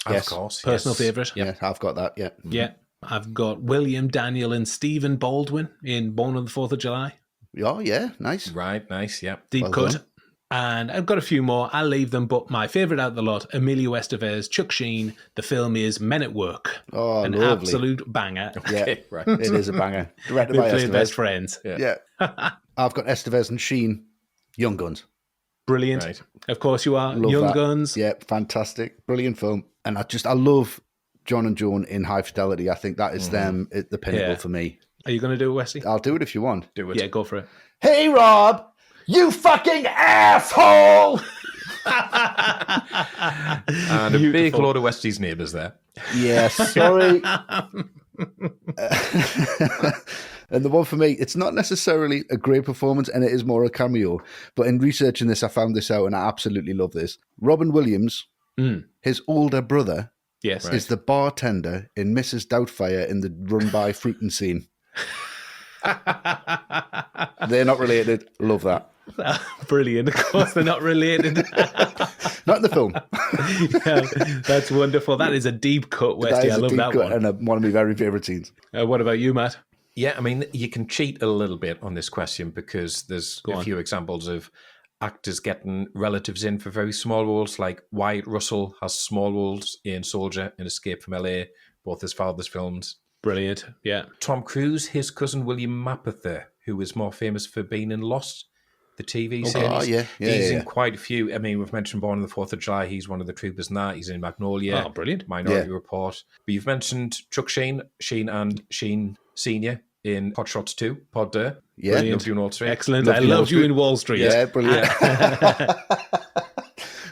Yes. Of course. Personal favourite. Yeah, I've got that. Yeah. Yeah. I've got William, Daniel, and Stephen Baldwin in Born on the 4th of July. Oh, yeah. Nice. Right. Nice. Yeah. Deep Well cut. done. And I've got a few more. I'll leave them, but my favourite out of the lot, Emilio Estevez, Chuck Sheen. The film is Men at Work. Oh, An lovely. absolute banger. Yeah. Okay. Right. It is a banger. Directed They by play best Estevez. friends. Yeah. I've got Estevez and Sheen. Young Guns. Brilliant. Right. Of course you are. Love Young that. Guns. Yeah, fantastic. Brilliant film. And I love John and Joan in High Fidelity. I think that is them at the pinnacle Yeah. for me. Are you going to do it, Wesley? I'll do it if you want. Do it. Yeah, go for it. Hey, Rob! You fucking asshole! And a big load of Westy's neighbours there. Yeah, sorry. And the one for me, it's not necessarily a great performance and it is more a cameo. But in researching this, I found this out and I absolutely love this. Robin Williams, his older brother, Yes. is the bartender in Mrs. Doubtfire in the run-by fruiting scene. They're not related. Love that. Brilliant. Of course, they're not related. Not in the film. Yeah, that's wonderful. That is a deep cut, That Westy. is I a love deep that cut one. and one of my very favourite scenes. What about you, Matt? Yeah, I mean, you can cheat a little bit on this question because there's Go a on. few examples of actors getting relatives in for very small roles, like Wyatt Russell has small roles in Soldier and Escape from LA, both his father's films. Brilliant. Yeah. Tom Cruise, his cousin William Mapother, who is more famous for being in Lost, the TV series. Oh, yeah. He's yeah. in quite a few. I mean, we've mentioned Born on the 4th of July. He's one of the troopers in that. He's in Magnolia. Oh, brilliant. Minority Yeah. Report. But you've mentioned Chuck Sheen, Sheen and Sheen Sr. in Hot Shots 2, Pod Deux. Yeah. Brilliant. Loved You in Wall Street. Excellent. Loved I you in Wall loved you Street. in Wall Street. Yeah, brilliant.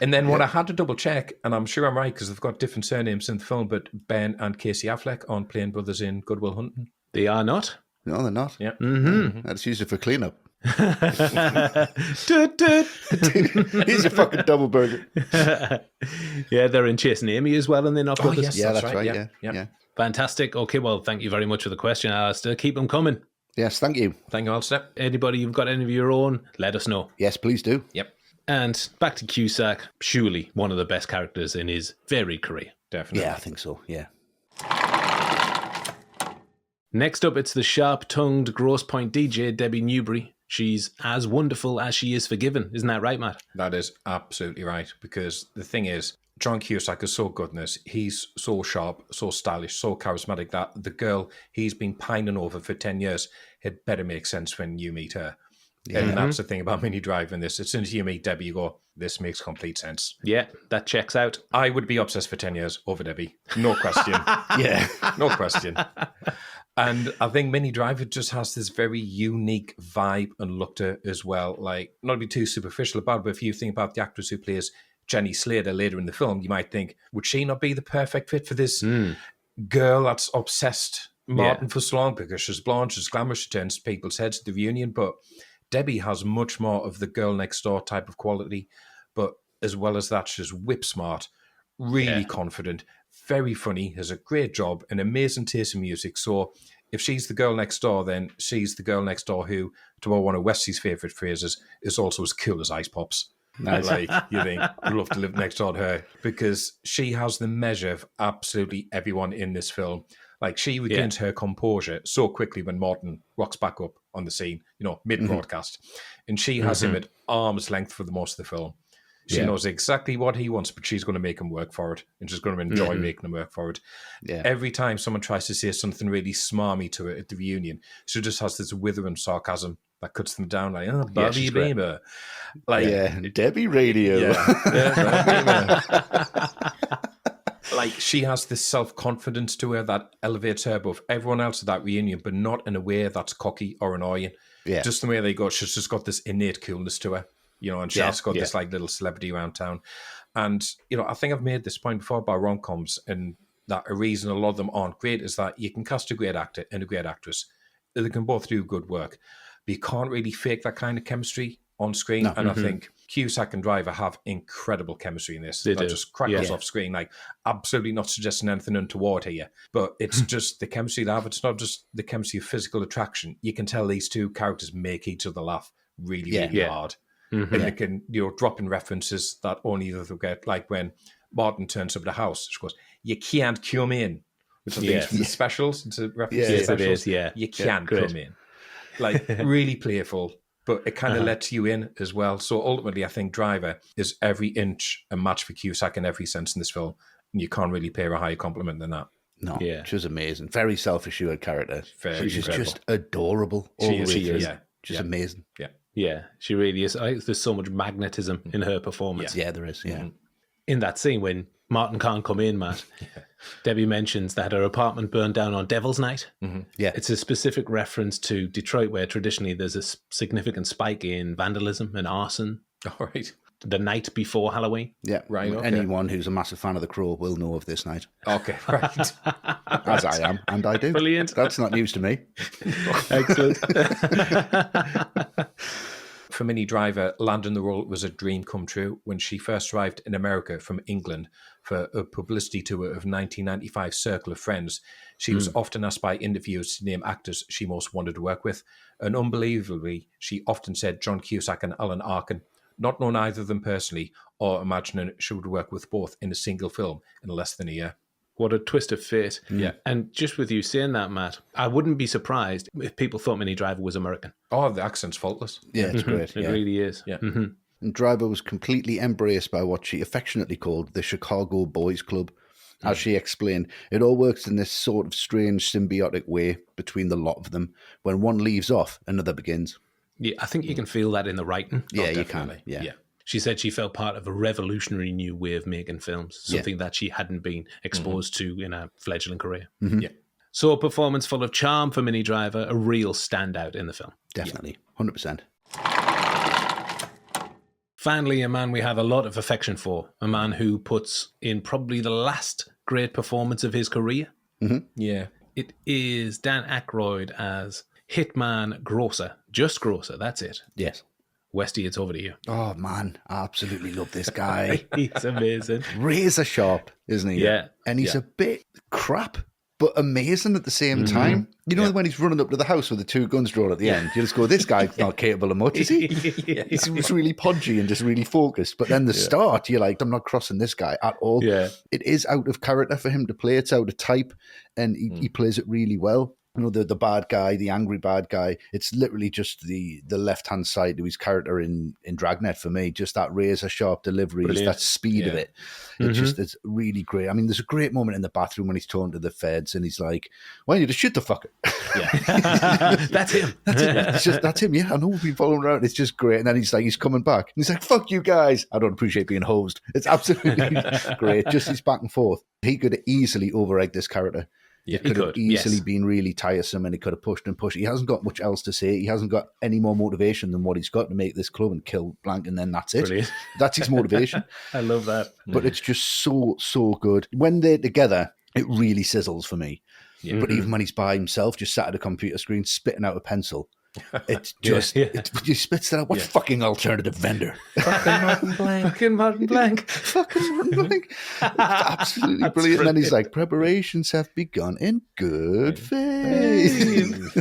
And then what I had to double check, and I'm sure I'm right because they've got different surnames in the film, but Ben and Casey Affleck aren't playing brothers in Good Will Hunting. They are not. No, they're not. Yeah. That's used it for cleanup. Toot, toot. He's a fucking double burger. Yeah, they're in Chasing Amy as well, and they're not Oh, brothers. yes. Yeah, That's that's right, right. yeah. Yeah. Fantastic. Okay, well, thank you very much for the question, Alistair. Keep them coming. Yes, thank you. Thank you, Alistair. Anybody you've got any of your own, let us know. Yes, please do. Yep, And back to Cusack, surely one of the best characters in his varied career. definitely. Yeah, I think so. Yeah. Next up, it's the sharp-tongued Grosse Pointe DJ, Debbie Newbury. She's as wonderful as she is forgiven. Isn't that right, Matt? That is absolutely right. Because the thing is, John Cusack is so good in this. He's so sharp, so stylish, so charismatic that the girl he's been pining over for 10 years, it better make sense when you meet her. And that's the thing about Minnie Driver in this. As soon as you meet Debbie, you go, this makes complete sense. Yeah, that checks out. I would be obsessed for 10 years over Debbie. No question. Yeah. No question. And I think Minnie Driver just has this very unique vibe and look to it as well. Like, not to be too superficial about it, but if you think about the actress who plays Jenny Slater later in the film, you might think, would she not be the perfect fit for this girl that's obsessed Martin for so long? Because she's blonde, she's glamorous, she turns people's heads at the reunion. But Debbie has much more of the girl next door type of quality. But as well as that, she's whip smart, really confident, very funny, has a great job, an amazing taste in music. So if she's the girl next door, then she's the girl next door who, to borrow one of Westy's favourite phrases, is also as cool as Ice Pops. Nice. Like, you think, I'd love to live next door to her, because she has the measure of absolutely everyone in this film. Like, she regains her composure so quickly when Martin rocks back up on the scene, mid-broadcast. And she has him at arm's length for the most of the film. She knows exactly what he wants, but she's going to make him work for it. And she's going to enjoy making him work for it. Yeah. Every time someone tries to say something really smarmy to her at the reunion, she just has this withering sarcasm that cuts them down, like, oh, Bobby Beamer. Like, Debbie Radio. Like, she has this self-confidence to her that elevates her above everyone else at that reunion, but not in a way that's cocky or annoying. Yeah. Just the way they go, she's just got this innate coolness to her. And she's got this like little celebrity around town. And, I think I've made this point before about rom-coms, and that a reason a lot of them aren't great is that you can cast a great actor and a great actress. They can both do good work, but you can't really fake that kind of chemistry on screen. No. And I think Cusack and Driver have incredible chemistry in this. They just crackles off screen. Like, absolutely not suggesting anything untoward here, but it's just the chemistry they have. It's not just the chemistry of physical attraction. You can tell these two characters make each other laugh really hard. And they can, drop in references that only they will get, like when Martin turns up at the house, she goes, "You can't come in," which I think is from the specials. It's a reference to the specials. You can't come in. Like, really playful, but it kind of lets you in as well. So ultimately, I think Driver is every inch a match for Cusack in every sense in this film, and you can't really pay her a higher compliment than that. No, she was amazing. Very self-assured character. She's just adorable. She is. Just amazing. Yeah, she really is. There's so much magnetism in her performance. Yeah, there is, In that scene when Martin can't come in, Matt, Debbie mentions that her apartment burned down on Devil's Night. Yeah. It's a specific reference to Detroit, where traditionally there's a significant spike in vandalism and arson. All right. The night before Halloween. Yeah, right. Okay. Anyone who's a massive fan of The Crow will know of this night. Okay, right. As I am, and I do. Brilliant. That's not news to me. Excellent. For Minnie Driver, landing the role was a dream come true. When she first arrived in America from England for a publicity tour of 1995 Circle of Friends, she was often asked by interviewers to name actors she most wanted to work with. And unbelievably, she often said John Cusack and Alan Arkin, not knowing either of them personally, or imagining she would work with both in a single film in less than a year. What a twist of fate. Yeah. And just with you saying that, Matt, I wouldn't be surprised if people thought Minnie Driver was American. Oh, the accent's faultless. Yeah, it's great. It really is. Yeah. And Driver was completely embraced by what she affectionately called the Chicago Boys Club. As she explained, it all works in this sort of strange symbiotic way between the lot of them. When one leaves off, another begins. Yeah, I think you can feel that in the writing. Yeah, you can. Yeah. She said she felt part of a revolutionary new way of making films, something that she hadn't been exposed to in a fledgling career. Yeah. So a performance full of charm for Minnie Driver, a real standout in the film. Definitely, 100%. Finally, a man we have a lot of affection for, a man who puts in probably the last great performance of his career. Yeah. It is Dan Aykroyd as hitman Grosse. Just Grosse, that's it. Yes. Westy, it's over to you. Oh, man, I absolutely love this guy. He's amazing. Razor sharp, isn't he? Yeah. And he's a bit crap, but amazing at the same time. You know when he's running up to the house with the two guns drawn at the end? You just go, this guy's not capable of much, is he? He's really podgy and just really focused. But then the start, you're like, I'm not crossing this guy at all. Yeah. It is out of character for him to play. It's out of type, and he plays it really well. you know, the bad guy, the angry bad guy. It's literally just the left-hand side of his character in Dragnet for me. Just that razor sharp delivery, just that speed of it. It's really great. I mean, there's a great moment in the bathroom when he's talking to the feds and he's like, "Why don't you just shoot the fucker?" Yeah, that's him. That's him. Yeah, I know we've been following around. It's just great. And then he's coming back. And he's like, "Fuck you guys. I don't appreciate being hosed." It's absolutely great. Just his back and forth. He could have easily overegged this character. Yeah, it could have easily been really tiresome, and he could have pushed and pushed. He hasn't got much else to say. He hasn't got any more motivation than what he's got to make this club and kill Blank, and then that's it. Brilliant. That's his motivation. I love that. But it's just so good. When they're together, it really sizzles for me. Yeah. But even when he's by himself, just sat at a computer screen, spitting out a pencil, it's just, he spits that out. What fucking alternative vendor? Fucking Martin Blank. Fucking Martin Blank. Fucking Martin Blank. It's absolutely brilliant. And then he's like, preparations have begun in good faith.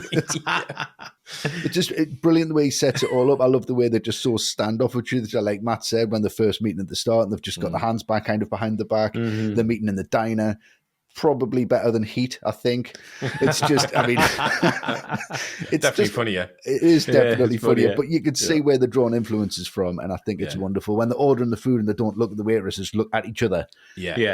It's brilliant the way he sets it all up. I love the way they're just so standoffish. Like Matt said, when they're first meeting at the start and they've just got their hands back, kind of behind the back. They're meeting in the diner. Probably better than Heat, I think. It's just, I mean, it's definitely just, funnier. It is definitely funnier, funnier. but you can see where they're drawing influences from, and I think it's wonderful. When they're ordering the food and they don't look at the waitresses, look at each other,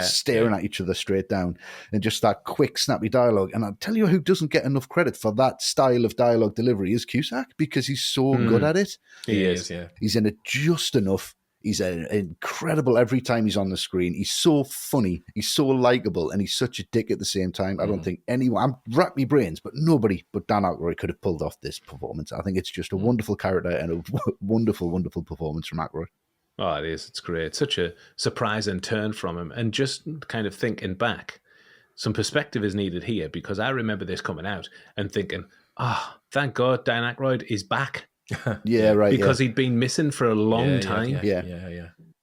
staring at each other straight down, and just that quick, snappy dialogue. And I'll tell you who doesn't get enough credit for that style of dialogue delivery is Cusack, because he's so good at it. He is. He's in it just enough. He's incredible every time he's on the screen. He's so funny. He's so likable, and he's such a dick at the same time. I don't think anyone, I'm rack my brains, but nobody but Dan Aykroyd could have pulled off this performance. I think it's just a wonderful character and a wonderful, wonderful performance from Aykroyd. Oh, it is. It's great. Such a surprise and turn from him. And just kind of thinking back, some perspective is needed here, because I remember this coming out and thinking, thank God Dan Aykroyd is back. Because he'd been missing for a long time.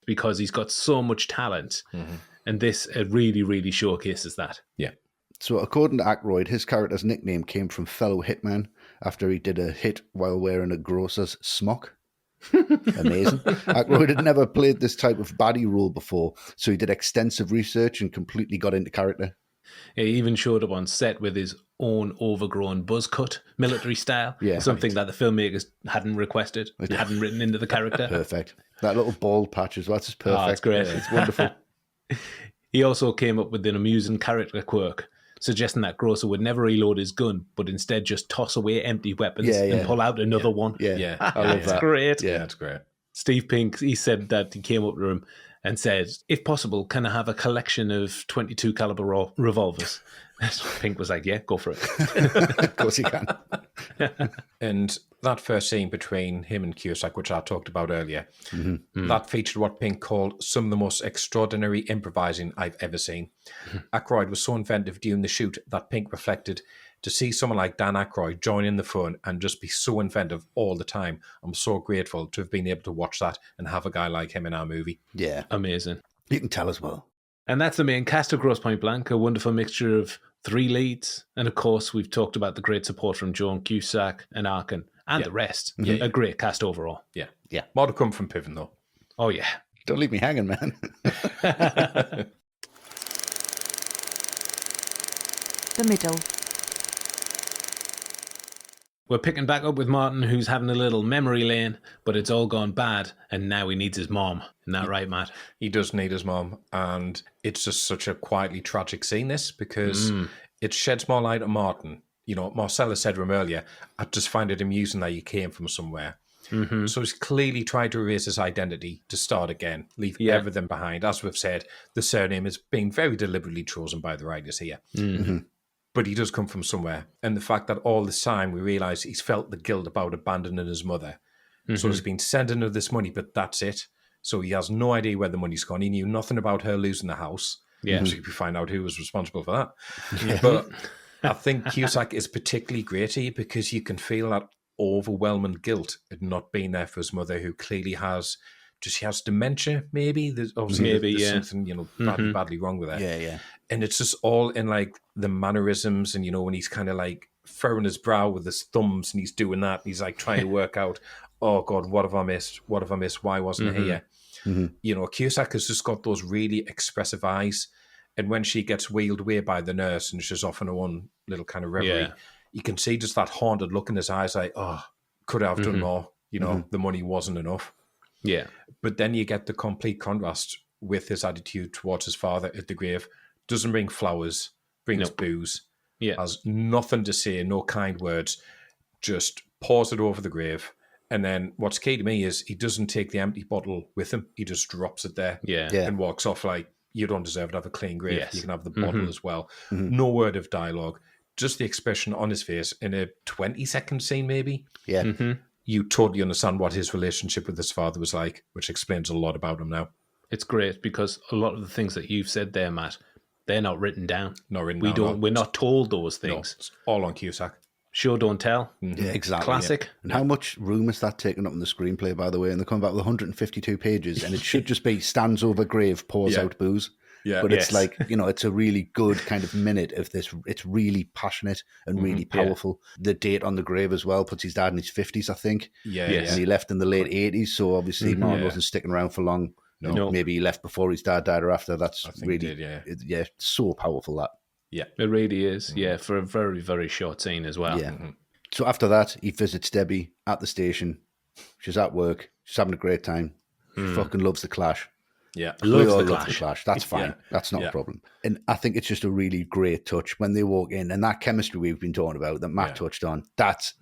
Because he's got so much talent, and this really, really showcases that. So according to Aykroyd, his character's nickname came from fellow hitman after he did a hit while wearing a grocer's smock. Amazing. Aykroyd had never played this type of baddie role before, so he did extensive research and completely got into character. He even showed up on set with his own overgrown buzz cut, military style, something that the filmmakers hadn't requested, hadn't written into the character. Perfect. That little bald patch as well, that's just perfect. Oh, it's great. It's wonderful. He also came up with an amusing character quirk, suggesting that Grosse would never reload his gun, but instead just toss away empty weapons and pull out another one. I love that. Great. Yeah, that's great. Steve Pink, he said that he came up to him and said, if possible, can I have a collection of 22 caliber revolvers? Pink was like, yeah, go for it. Of course you can. And that first scene between him and Cusack, which I talked about earlier, that featured what Pink called some of the most extraordinary improvising I've ever seen. Aykroyd was so inventive during the shoot that Pink reflected, to see someone like Dan Aykroyd join in the fun and just be so inventive all the time. I'm so grateful to have been able to watch that and have a guy like him in our movie. Yeah. Amazing. You can tell as well. And that's the main cast of Grosse Pointe Blank, a wonderful mixture of 3 leads. And of course, we've talked about the great support from John Cusack and Arkin and the rest. A great cast overall. Yeah. More to come from Piven, though. Oh, yeah. Don't leave me hanging, man. The middle. We're picking back up with Martin, who's having a little memory lane, but it's all gone bad, and now he needs his mom. Isn't that right, Matt? He does need his mom, and it's just such a quietly tragic scene, this, because it sheds more light on Martin. You know, Marcella said to him earlier, I just find it amusing that you came from somewhere. So he's clearly tried to erase his identity to start again, leave everything behind. As we've said, the surname is being very deliberately chosen by the writers here. But he does come from somewhere. And the fact that all this time we realise he's felt the guilt about abandoning his mother. So he's been sending her this money, but that's it. So he has no idea where the money's gone. He knew nothing about her losing the house. So we find out who was responsible for that. But I think Cusack is particularly great here because you can feel that overwhelming guilt at not being there for his mother, who clearly has... She has dementia, maybe. There's obviously there's something, badly wrong with her. Yeah. And it's just all in like the mannerisms, and when he's kind of like furrowing his brow with his thumbs, and he's doing that. And he's like trying to work out, oh God, what have I missed? What have I missed? Why wasn't I here? Cusack has just got those really expressive eyes, and when she gets wheeled away by the nurse and she's off on her own little kind of reverie, you can see just that haunted look in his eyes, like, oh, could I have done more? You know, the money wasn't enough. Yeah. But then you get the complete contrast with his attitude towards his father at the grave. Doesn't bring flowers, brings booze, has nothing to say, no kind words, just pours it over the grave. And then what's key to me is he doesn't take the empty bottle with him. He just drops it there and walks off like, you don't deserve to have a clean grave. Yes. You can have the bottle as well. No word of dialogue. Just the expression on his face in a 20-second scene, maybe. Yeah. You totally understand what his relationship with his father was like, which explains a lot about him now. It's great because a lot of the things that you've said there, Matt, they're not written down. Not written down. We're not told those things. No, it's all on Cusack. Show, don't tell. Yeah, exactly. Classic. Yeah. And how much room is that taken up in the screenplay, by the way? And they come back with 152 pages, and it should just be stands over grave, pours out booze. Yeah. But it's like, you know, it's a really good kind of minute of this. It's really passionate and really powerful. The date on the grave as well puts his dad in his 50s, I think. Yeah. And he left in the late 80s, so obviously Martin wasn't sticking around for long. No. Maybe he left before his dad died or after. That's really, so powerful, that. Yeah, it really is. Yeah, for a very, very short scene as well. Yeah. So after that, he visits Debbie at the station. She's at work. She's having a great time. She fucking loves the Clash. Yeah, we all love the Clash. That's fine. Yeah. That's not a problem. And I think it's just a really great touch when they walk in, and that chemistry we've been talking about that Matt touched on. That's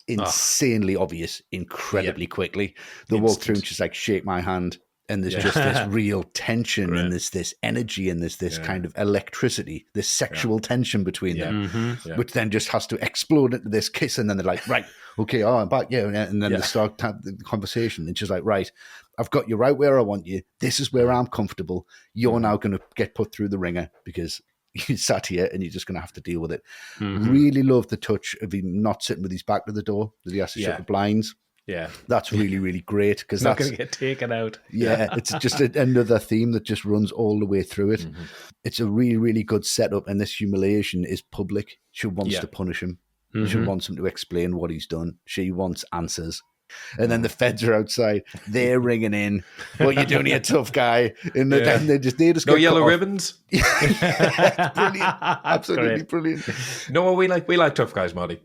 insanely obvious, incredibly quickly. They walk through and she's like, "Shake my hand." And there's just this real tension and there's this energy and there's this kind of electricity, this sexual tension between them, which then just has to explode into this kiss. And then they're like, right, okay, I'm back. Yeah. And then they start the conversation. And she's like, right, I've got you right where I want you. This is where I'm comfortable. You're now going to get put through the ringer because you sat here and you're just going to have to deal with it. Really love the touch of him not sitting with his back to the door, that he has to shut the blinds. Yeah, that's really, really great because that's not going to get taken out. Yeah, it's just another theme that just runs all the way through it. It's a really, really good setup, and this humiliation is public. She wants to punish him. She wants him to explain what he's done. She wants answers. And then the feds are outside. They're ringing in. What you doing here, tough guy? And then they just no yellow ribbons. Brilliant, absolutely brilliant. No, we like tough guys, Marty.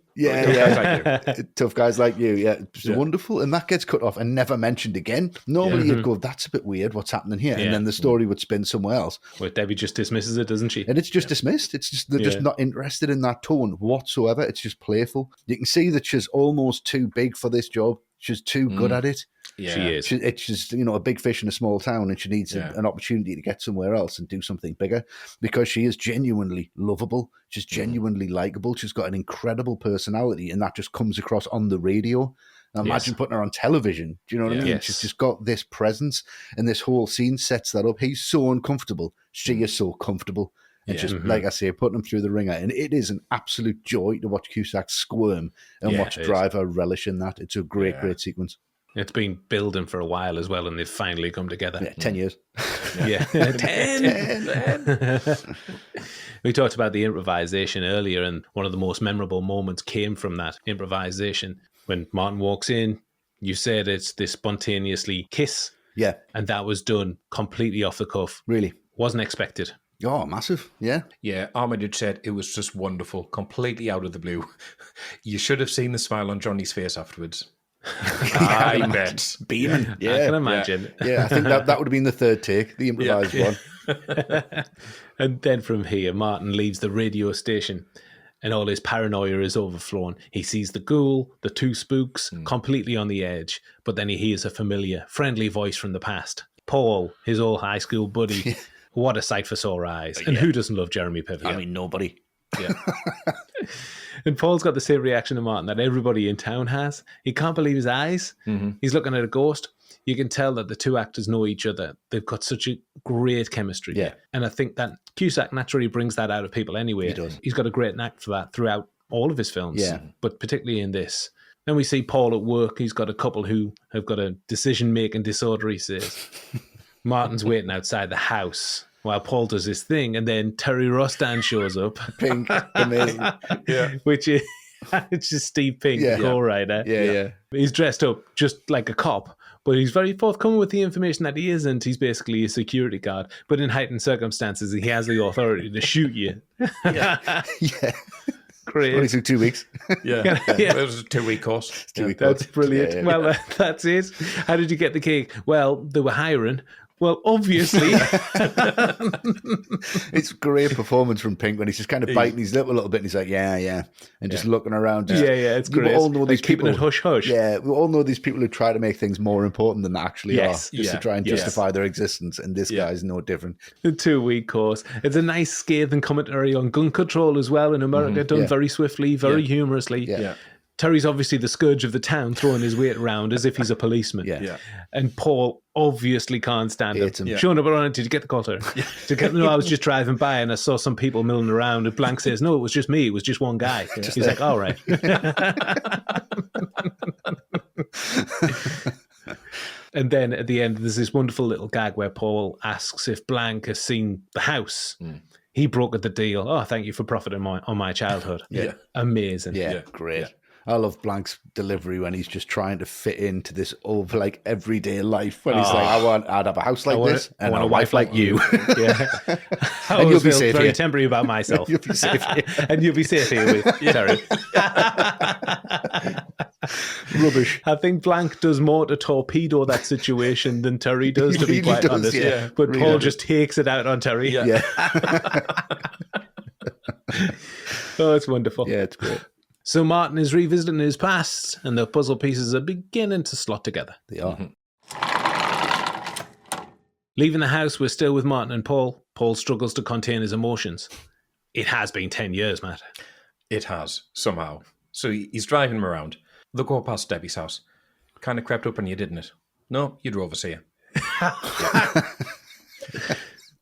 Tough guys like you. Yeah, it's wonderful. And that gets cut off and never mentioned again. Normally you'd go, that's a bit weird. What's happening here? And then the story would spin somewhere else. Well, Debbie just dismisses it, doesn't she? And it's just dismissed. It's just they're just not interested in that tone whatsoever. It's just playful. You can see that she's almost too big for this job. She's too good at it. Yeah. She is. It's just, a big fish in a small town, and she needs an opportunity to get somewhere else and do something bigger because she is genuinely lovable. She's genuinely likable. She's got an incredible personality, and that just comes across on the radio. Now, imagine putting her on television. Do you know what I mean? She's just got this presence, and this whole scene sets that up. He's so uncomfortable. She is so comfortable. And just, like I say, putting him through the ringer. And it is an absolute joy to watch Cusack squirm and watch Driver relish in that. It's a great, great sequence. It's been building for a while as well, and they've finally come together. Yeah, 10 years. 10. We talked about the improvisation earlier, and one of the most memorable moments came from that improvisation. When Martin walks in, you said it's this spontaneously kiss. Yeah. And that was done completely off the cuff. Really? Wasn't expected. Oh, massive. Yeah. Yeah, Armitage said it was just wonderful, completely out of the blue. You should have seen the smile on Johnny's face afterwards. I bet. Beaming. Yeah. I can imagine. Yeah, I think that would have been the third take, the improvised one. And then from here, Martin leaves the radio station and all his paranoia is overflowing. He sees the ghoul, the two spooks, completely on the edge, but then he hears a familiar, friendly voice from the past. Paul, his old high school buddy. What a sight for sore eyes. And who doesn't love Jeremy Piven? I mean, nobody. Yeah. And Paul's got the same reaction to Martin that everybody in town has. He can't believe his eyes. He's looking at a ghost. You can tell that the two actors know each other. They've got such a great chemistry. Yeah. And I think that Cusack naturally brings that out of people anyway. He does. He's got a great knack for that throughout all of his films. Yeah. But particularly in this. Then we see Paul at work. He's got a couple who have got a decision-making disorder, he says. Martin's waiting outside the house while Paul does his thing, and then Terry Rostan shows up. Pink, amazing. Which is it's just Steve Pink, the co-writer. Yeah. He's dressed up just like a cop, but he's very forthcoming with the information that he isn't. He's basically a security guard, but in heightened circumstances, he has the authority to shoot you. Yeah. great. Only took 2 weeks. Yeah. Yeah. It was a 2-week course. That's brilliant. Well, that's it. How did you get the gig? Well, they were hiring. Well, obviously. It's great performance from Pink when he's just kind of biting his lip a little bit and he's like, yeah. And just looking around. Just, it's great. We all know these keeping people. it hush-hush. Yeah, we all know these people who try to make things more important than they actually are. Just to try and justify their existence. And this guy's no different. The 2-week course. It's a nice scathing commentary on gun control as well in America, done very swiftly, very humorously. Yeah. Terry's obviously the scourge of the town, throwing his weight around as if he's a policeman. Yeah. And Paul obviously can't stand Hates him. him. Showing up around, did you get the call, Terry? No, I was just driving by and I saw some people milling around. And Blank says, no, it was just me. It was just one guy. He's like, all right. And then at the end, there's this wonderful little gag where Paul asks if Blank has seen the house. He brokered the deal. Oh, thank you for profiting on my childhood. Yeah. Amazing. Yeah, great. I love Blank's delivery when he's just trying to fit into this like everyday life. When he's like, I'd have a house like this and I want a wife like you. Yeah. I And always you'll be feel safe very here. temporary about myself. You'll be safe here. And you'll be safe here with Terry. Rubbish. I think Blank does more to torpedo that situation than Terry does, to be He really quite does, honest. yeah. But Really Paul does. just takes it out on Terry. Yeah. Oh, it's wonderful. Yeah, it's great. So Martin is revisiting his past, and the puzzle pieces are beginning to slot together. They are. Leaving the house, we're still with Martin and Paul. Paul struggles to contain his emotions. It has been 10 years, Matt. It has, somehow. So he's driving him around. They go past Debbie's house. Kind of crept up on you, didn't it? No, you drove us here.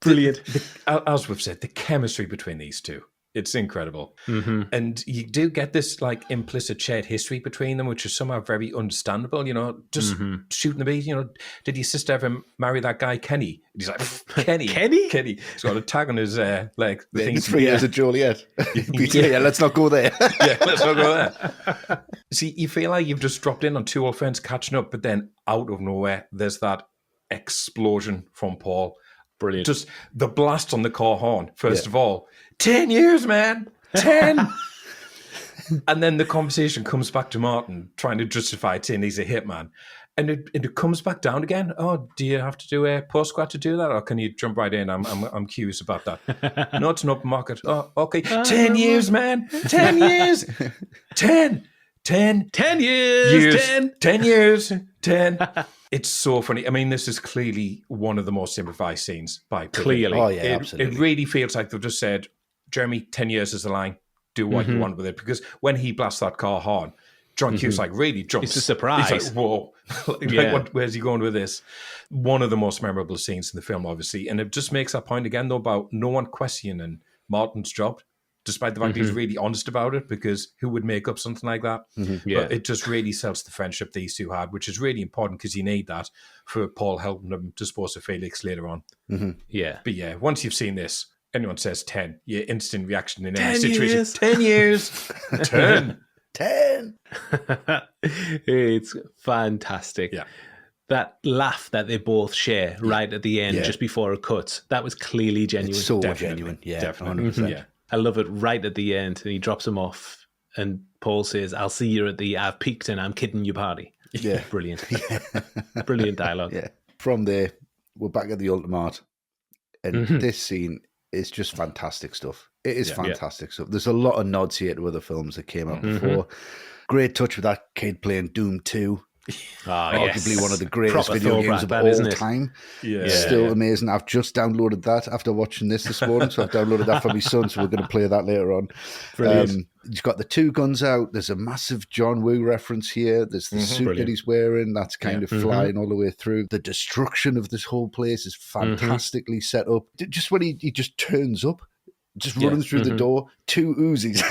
Brilliant. As we've said, the chemistry between these two, it's incredible. And you do get this like implicit shared history between them, which is somehow very understandable, just shooting the beat, did your sister ever marry that guy Kenny? And he's like, Kenny? Kenny. He's got a tag on his leg. It's 3 years of Joliet. Yeah, let's not go there. Yeah, let's not go there. See, you feel like you've just dropped in on two old friends catching up, but then out of nowhere, there's that explosion from Paul. Brilliant. Just the blast on the car horn, first of all. 10 years, man. 10. And then the conversation comes back to Martin trying to justify it, saying he's a hitman. And it comes back down again. Oh, do you have to do a post-grad to do that? Or can you jump right in? I'm curious about that. No, it's an open market. Oh, okay. 10 years, man. 10 years. 10 years. 10 years. 10. It's so funny. I mean, this is clearly one of the most improvised scenes by Pickett. Clearly. Oh, yeah, absolutely. It really feels like they've just said, Jeremy, 10 years is the line. Do what you want with it. Because when he blasts that car horn, John Cusack really jumps. It's a surprise. He's like, whoa. Where's he going with this? One of the most memorable scenes in the film, obviously. And it just makes that point again, though, about no one questioning Martin's job, despite the fact he's really honest about it, because who would make up something like that? Yeah. But it just really sells the friendship these two had, which is really important because you need that for Paul helping them dispose of Felix later on. Yeah. But yeah, once you've seen this, anyone says 10, your instant reaction in 10 any situation. years. 10 years. 10. 10. It's fantastic. Yeah. That laugh that they both share right at the end, just before it cuts, that was clearly genuine. It's so Definitely. genuine. Yeah, Definitely. 100%. Yeah. I love it right at the end. And he drops him off. And Paul says, I'll see you at the I've peaked and I'm kidding you party. Yeah. Brilliant. Brilliant dialogue. Yeah. From there, we're back at the Ultimate. And this scene is just fantastic stuff. It is fantastic stuff. There's a lot of nods here to other films that came out before. Great touch with that kid playing Doom 2. Arguably one of the greatest Proper video throwback, games of that, all isn't it? time. Yeah. Still amazing. I've just downloaded that after watching this morning. So I've downloaded that for my son. So we're going to play that later on. Brilliant. He's got the two guns out. There's a massive John Woo reference here. There's the suit that he's wearing. That's kind of flying all the way through. The destruction of this whole place is fantastically set up. Just when he just turns up, just running through the door, two Uzis.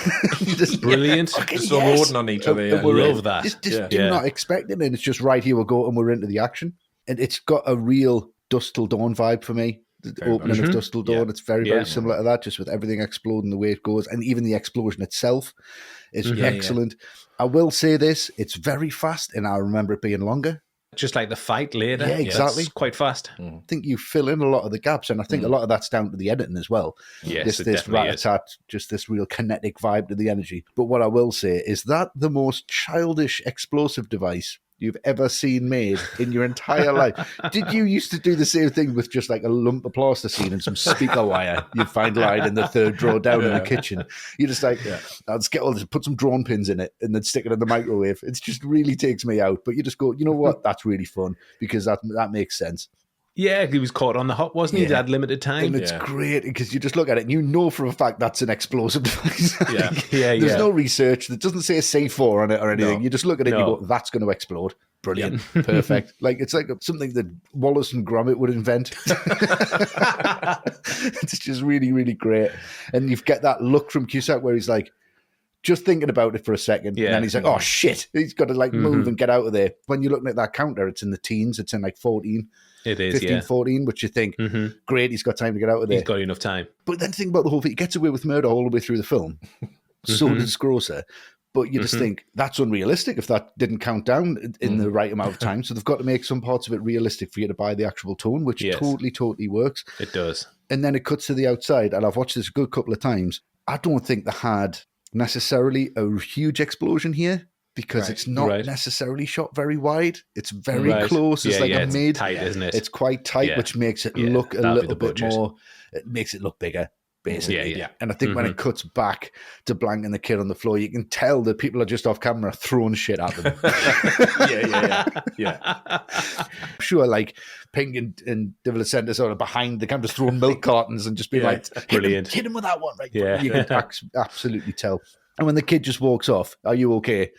Just, Brilliant. Just loading on each other. Yeah. Love that. Just do not expect it. And it's just right, here we go, and we're into the action. And it's got a real Dusk Till Dawn vibe for me. The opening of Dusk Till Dawn, it's very, very similar to that, just with everything exploding the way it goes. And even the explosion itself is excellent. I will say this, it's very fast, and I remember it being longer. Just like the fight later. Yeah, exactly. That's quite fast. I think you fill in a lot of the gaps, and I think a lot of that's down to the editing as well. Yes, it this definitely rat-a-tat, just this real kinetic vibe to the energy. But what I will say is that the most childish explosive device you've ever seen made in your entire life. Did you used to do the same thing with just like a lump of plasticine and some speaker wire you'd find lying in the third drawer down in the kitchen? You're just like, let's get all this, put some drawn pins in it and then stick it in the microwave. It just really takes me out. But you just go, you know what? That's really fun because that makes sense. Yeah, he was caught on the hop, wasn't he? He had limited time. And it's great because you just look at it and you know for a fact that's an explosive device. There's no research. It doesn't say C4 on it or anything. You just look at it and you go, that's going to explode. Brilliant. Perfect. Like it's like something that Wallace and Gromit would invent. It's just really, really great. And you get that look from Cusack where he's like, just thinking about it for a second. And then he's like, oh shit. He's got to like move and get out of there. When you're looking at that counter, it's in the teens. It's in like 14. It is, 15, 14, which you think, great, he's got time to get out of there. He's got enough time. But then think about the whole thing. He gets away with murder all the way through the film. So does Grosse. But you just think, that's unrealistic if that didn't count down in the right amount of time. So they've got to make some parts of it realistic for you to buy the actual tone, which totally works. It does. And then it cuts to the outside, and I've watched this a good couple of times. I don't think they had necessarily a huge explosion here, because it's not necessarily shot very wide. It's very close. It's it's mid. tight, isn't it? It's quite tight, which makes it look a little bit more. It makes it look bigger, basically. And I think when it cuts back to Blank and the kid on the floor, you can tell that people are just off camera throwing shit at them. Sure, like Pink and Devil Center sort of behind the camera, throwing milk cartons and just being like, brilliant. Hit him with that one. Right? You can absolutely tell. And when the kid just walks off, are you okay?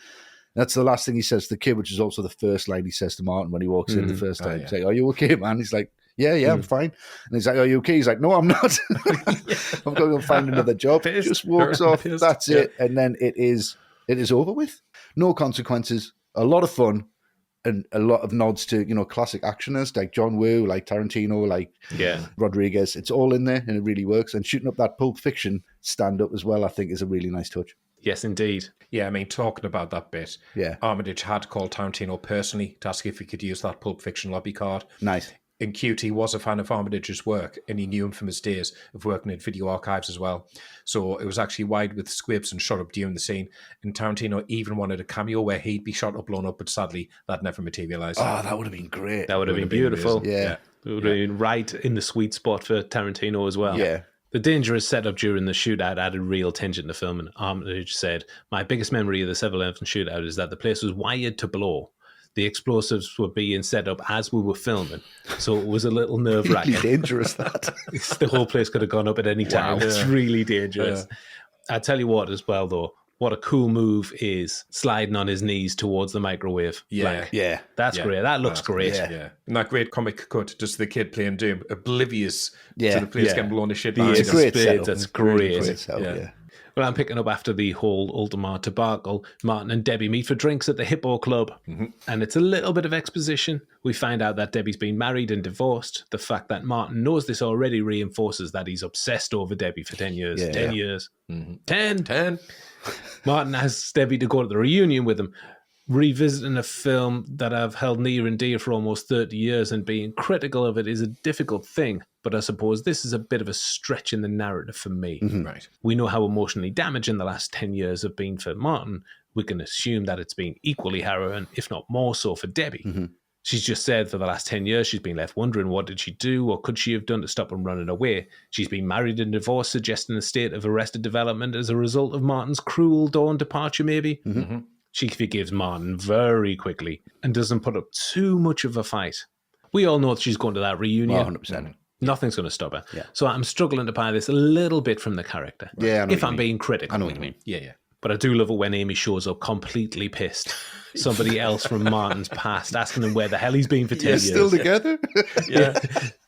That's the last thing he says to the kid, which is also the first line he says to Martin when he walks in the first time. He's like, are you okay, man? He's like, yeah, I'm fine. And he's like, are you okay? He's like, no, I'm not. I'm going to go find another job. Just walks off. That's it. And then it is over with. No consequences. A lot of fun. And a lot of nods to, classic actioners like John Woo, like Tarantino, like Rodriguez. It's all in there and it really works. And shooting up that Pulp Fiction stand-up as well, I think, is a really nice touch. Yes, indeed. Yeah, I mean, talking about that bit, Armitage had called Tarantino personally to ask if he could use that Pulp Fiction lobby card. Nice. And QT was a fan of Armitage's work, and he knew him from his days of working in video archives as well. So it was actually wide with squibs and shot up during the scene. And Tarantino even wanted a cameo where he'd be shot up, blown up, but sadly, that never materialized. Oh, that would have been great. That would have been beautiful. Yeah. It would have been right in the sweet spot for Tarantino as well. Yeah. The dangerous setup during the shootout added real tension to the film, and Armitage said, "My biggest memory of the 7/11 shootout is that the place was wired to blow. The explosives were being set up as we were filming, so it was a little nerve-wracking." Really dangerous, that. The whole place could have gone up at any time. Wow. It's really dangerous. I tell you what as well, though, what a cool move is sliding on his knees towards the microwave. Yeah. That's great. That looks great. Yeah. And that great comic cut, just the kid playing Doom, oblivious to the place getting blown to shit. It's a great setup. That's great. Setup, Well, I'm picking up after the whole Ultima debacle. Martin and Debbie meet for drinks at the Hippo Club. And it's a little bit of exposition. We find out that Debbie's been married and divorced. The fact that Martin knows this already reinforces that he's obsessed over Debbie for 10 years. 10 years. 10. Martin asks Debbie to go to the reunion with him, revisiting a film that I've held near and dear for almost 30 years, and being critical of it is a difficult thing. But I suppose this is a bit of a stretch in the narrative for me. Right. We know how emotionally damaging the last 10 years have been for Martin. We can assume that it's been equally harrowing, if not more so, for Debbie. She's just said for the last 10 years, she's been left wondering, what did she do or could she have done to stop him running away? She's been married and divorced, suggesting a state of arrested development as a result of Martin's cruel dawn departure, maybe. She forgives Martin very quickly and doesn't put up too much of a fight. We all know that she's going to that reunion. 100%. Nothing's going to stop her. So I'm struggling to buy this a little bit from the character. If I'm being critical. I know what you mean. Yeah. But I do love it when Amy shows up completely pissed. Somebody else from Martin's past asking him where the hell he's been for 10 years. Still together?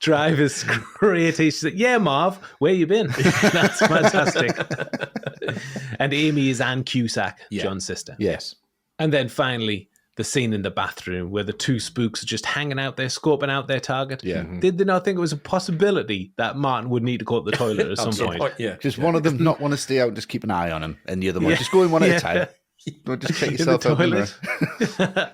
Drive is great. She's like, yeah, Marv, where you been? That's fantastic. And Amy is Ann Cusack, John's sister. Yes. And then finally, the scene in the bathroom where the two spooks are just hanging out there, scoping out their target. Did they not think it was a possibility that Martin would need to go to the toilet at some point? Just one of them not want to stay out and just keep an eye on him, and the other one just go in one at a time. Don't just check in the yourself out. toilet.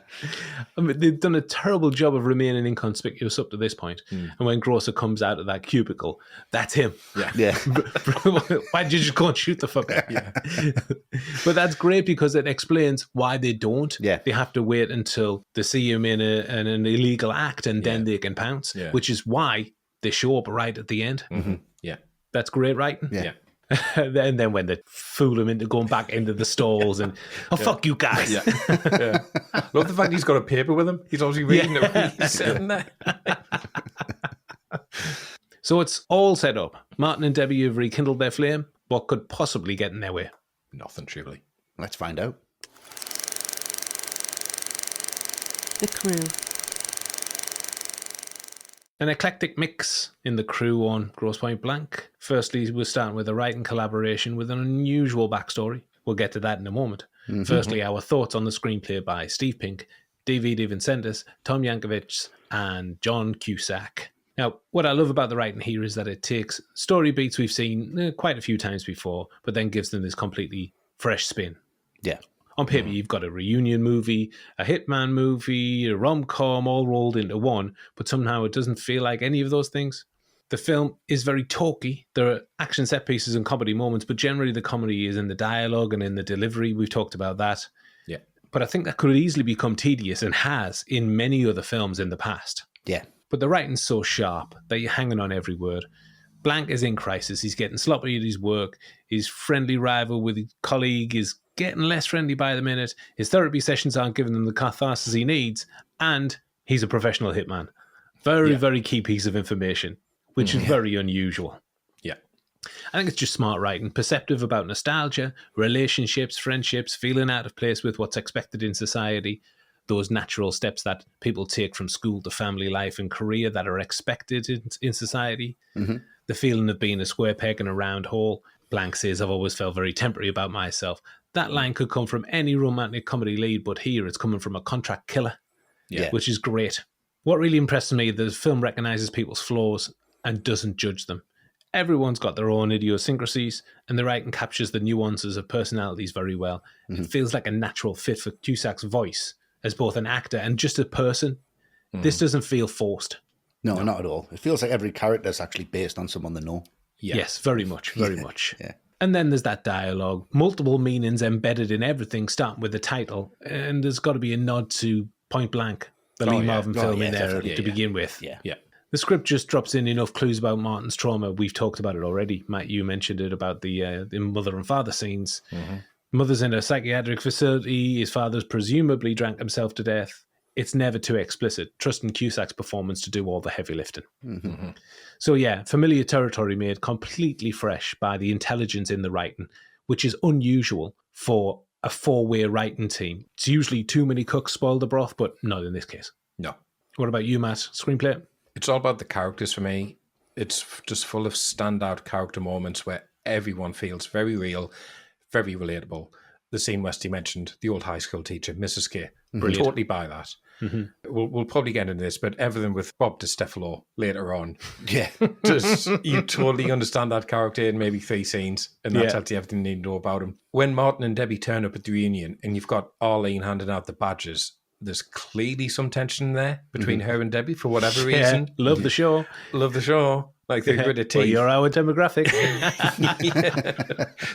I mean, they've done a terrible job of remaining inconspicuous up to this point. And when Grosse comes out of that cubicle, that's him. Yeah. Why'd you just go and shoot the fucker? Yeah. But that's great because it explains why they don't. Yeah. They have to wait until they see him in an illegal act and then they can pounce, which is why they show up right at the end. Mm-hmm. Yeah. That's great writing. Yeah. And then when they fool him into going back into the stalls and, fuck you guys. Yeah. Love the fact he's got a paper with him. He's obviously reading it when he's sitting there. So it's all set up. Martin and Debbie have rekindled their flame. What could possibly get in their way? Nothing, truly. Let's find out. The crew. An eclectic mix in the crew on Grosse Pointe Blank. Firstly, we're starting with a writing collaboration with an unusual backstory. We'll get to that in a moment. Mm-hmm. Firstly, our thoughts on the screenplay by Steve Pink, D.V. DeVincentis, Tom Yankovic, and John Cusack. Now, what I love about the writing here is that it takes story beats we've seen quite a few times before, but then gives them this completely fresh spin. Yeah. On paper, you've got a reunion movie, a hitman movie, a rom-com all rolled into one, but somehow it doesn't feel like any of those things. The film is very talky. There are action set pieces and comedy moments, but generally the comedy is in the dialogue and in the delivery. We've talked about that. Yeah. But I think that could easily become tedious and has in many other films in the past. Yeah. But the writing's so sharp that you're hanging on every word. Blank is in crisis. He's getting sloppy at his work. His friendly rival with his colleague is getting less friendly by the minute. His therapy sessions aren't giving him the catharsis he needs. And he's a professional hitman. Very key piece of information, which is very unusual. Yeah. I think it's just smart writing, perceptive about nostalgia, relationships, friendships, feeling out of place with what's expected in society, those natural steps that people take from school to family life and career that are expected in society. Mm-hmm. The feeling of being a square peg in a round hole. Blank says, I've always felt very temporary about myself. That line could come from any romantic comedy lead, but here it's coming from a contract killer, which is great. What really impressed me, the film recognises people's flaws and doesn't judge them. Everyone's got their own idiosyncrasies, and the writing captures the nuances of personalities very well. Mm-hmm. It feels like a natural fit for Cusack's voice as both an actor and just a person. Mm. This doesn't feel forced. No, not at all. It feels like every character is actually based on someone they know. Yeah. Yes, very much, very much. Yeah. And then there's that dialogue, multiple meanings embedded in everything, starting with the title. And there's got to be a nod to Point Blank, the Lee Marvin film in there to begin with. Yeah. The script just drops in enough clues about Martin's trauma. We've talked about it already. Matt, you mentioned it about the mother and father scenes. Mm-hmm. Mother's in a psychiatric facility. His father's presumably drank himself to death. It's never too explicit. Trusting Cusack's performance to do all the heavy lifting. Mm-hmm. So yeah, familiar territory made completely fresh by the intelligence in the writing, which is unusual for a four-way writing team. It's usually too many cooks spoil the broth, but not in this case. No. What about you, Matt? Screenplay? It's all about the characters for me. It's just full of standout character moments where everyone feels very real, very relatable. The scene Westy mentioned, the old high school teacher, Mrs. K. Brilliant. Totally buy that. Mm-hmm. We'll probably get into this, but everything with Bob DiStefano later on. Yeah. Just, you totally understand that character in maybe 3 scenes, and that tells you everything you need to know about him. When Martin and Debbie turn up at the reunion, and you've got Arlene handing out the badges, there's clearly some tension there between her and Debbie for whatever reason. Love the show. Love the show. Like they're good at tea. Well, you're our demographic.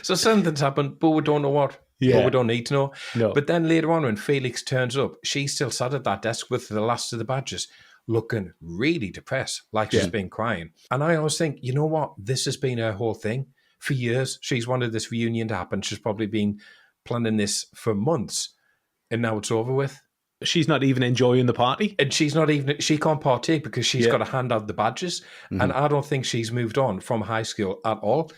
So something's happened, but we don't know what. Yeah. But we don't need to know. No. But then later on when Felix turns up, she's still sat at that desk with the last of the badges, looking really depressed, like she's been crying. And I always think, you know what? This has been her whole thing. For years, she's wanted this reunion to happen. She's probably been planning this for months. And now it's over with. She's not even enjoying the party. And she can't partake because she's got to hand out the badges. Mm-hmm. And I don't think she's moved on from high school at all.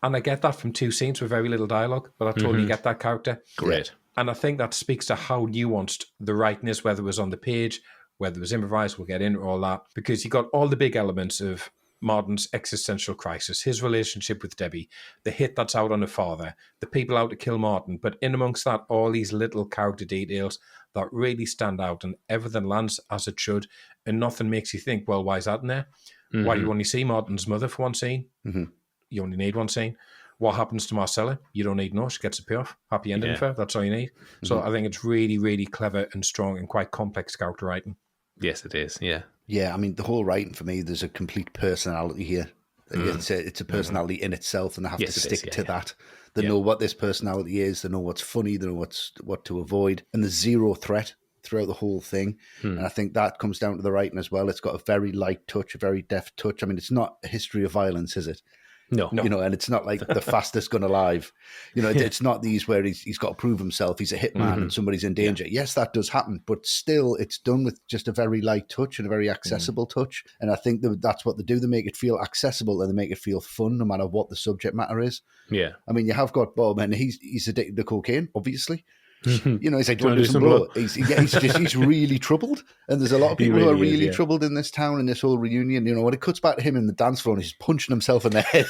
And I get that from 2 scenes with very little dialogue, but I totally get that character. Great. And I think that speaks to how nuanced the writing is, whether it was on the page, whether it was improvised, we'll get into all that. Because you got all the big elements of Martin's existential crisis, his relationship with Debbie, the hit that's out on the father, the people out to kill Martin. But in amongst that, all these little character details that really stand out, and everything lands as it should, and nothing makes you think, well, why is that in there? Mm-hmm. Why do you only see Martin's mother for one scene? Mm-hmm. You only need one scene. What happens to Marcella? You don't need no. She gets a payoff. Happy ending for her. That's all you need. So I think it's really, really clever and strong and quite complex character writing. Yes, it is. Yeah. Yeah, I mean, the whole writing for me, there's a complete personality here. It's a personality in itself, and they have to stick to that. They know what this personality is. They know what's funny. They know what to avoid. And there's zero threat throughout the whole thing. And I think that comes down to the writing as well. It's got a very light touch, a very deft touch. I mean, it's not a history of violence, is it? No. You know, and it's not like the fastest gun alive. You know, it's not these where he's got to prove himself. He's a hitman and somebody's in danger. Yes, that does happen, but still, it's done with just a very light touch and a very accessible touch. And I think that's what they do. They make it feel accessible and they make it feel fun, no matter what the subject matter is. Yeah. I mean, you have got Bob, and he's addicted to cocaine, obviously. You know, he's like, do you want to do some blow? He's really troubled. And there's a lot of people who are really troubled in this town, in this whole reunion. You know, when it cuts back to him in the dance floor and he's punching himself in the head,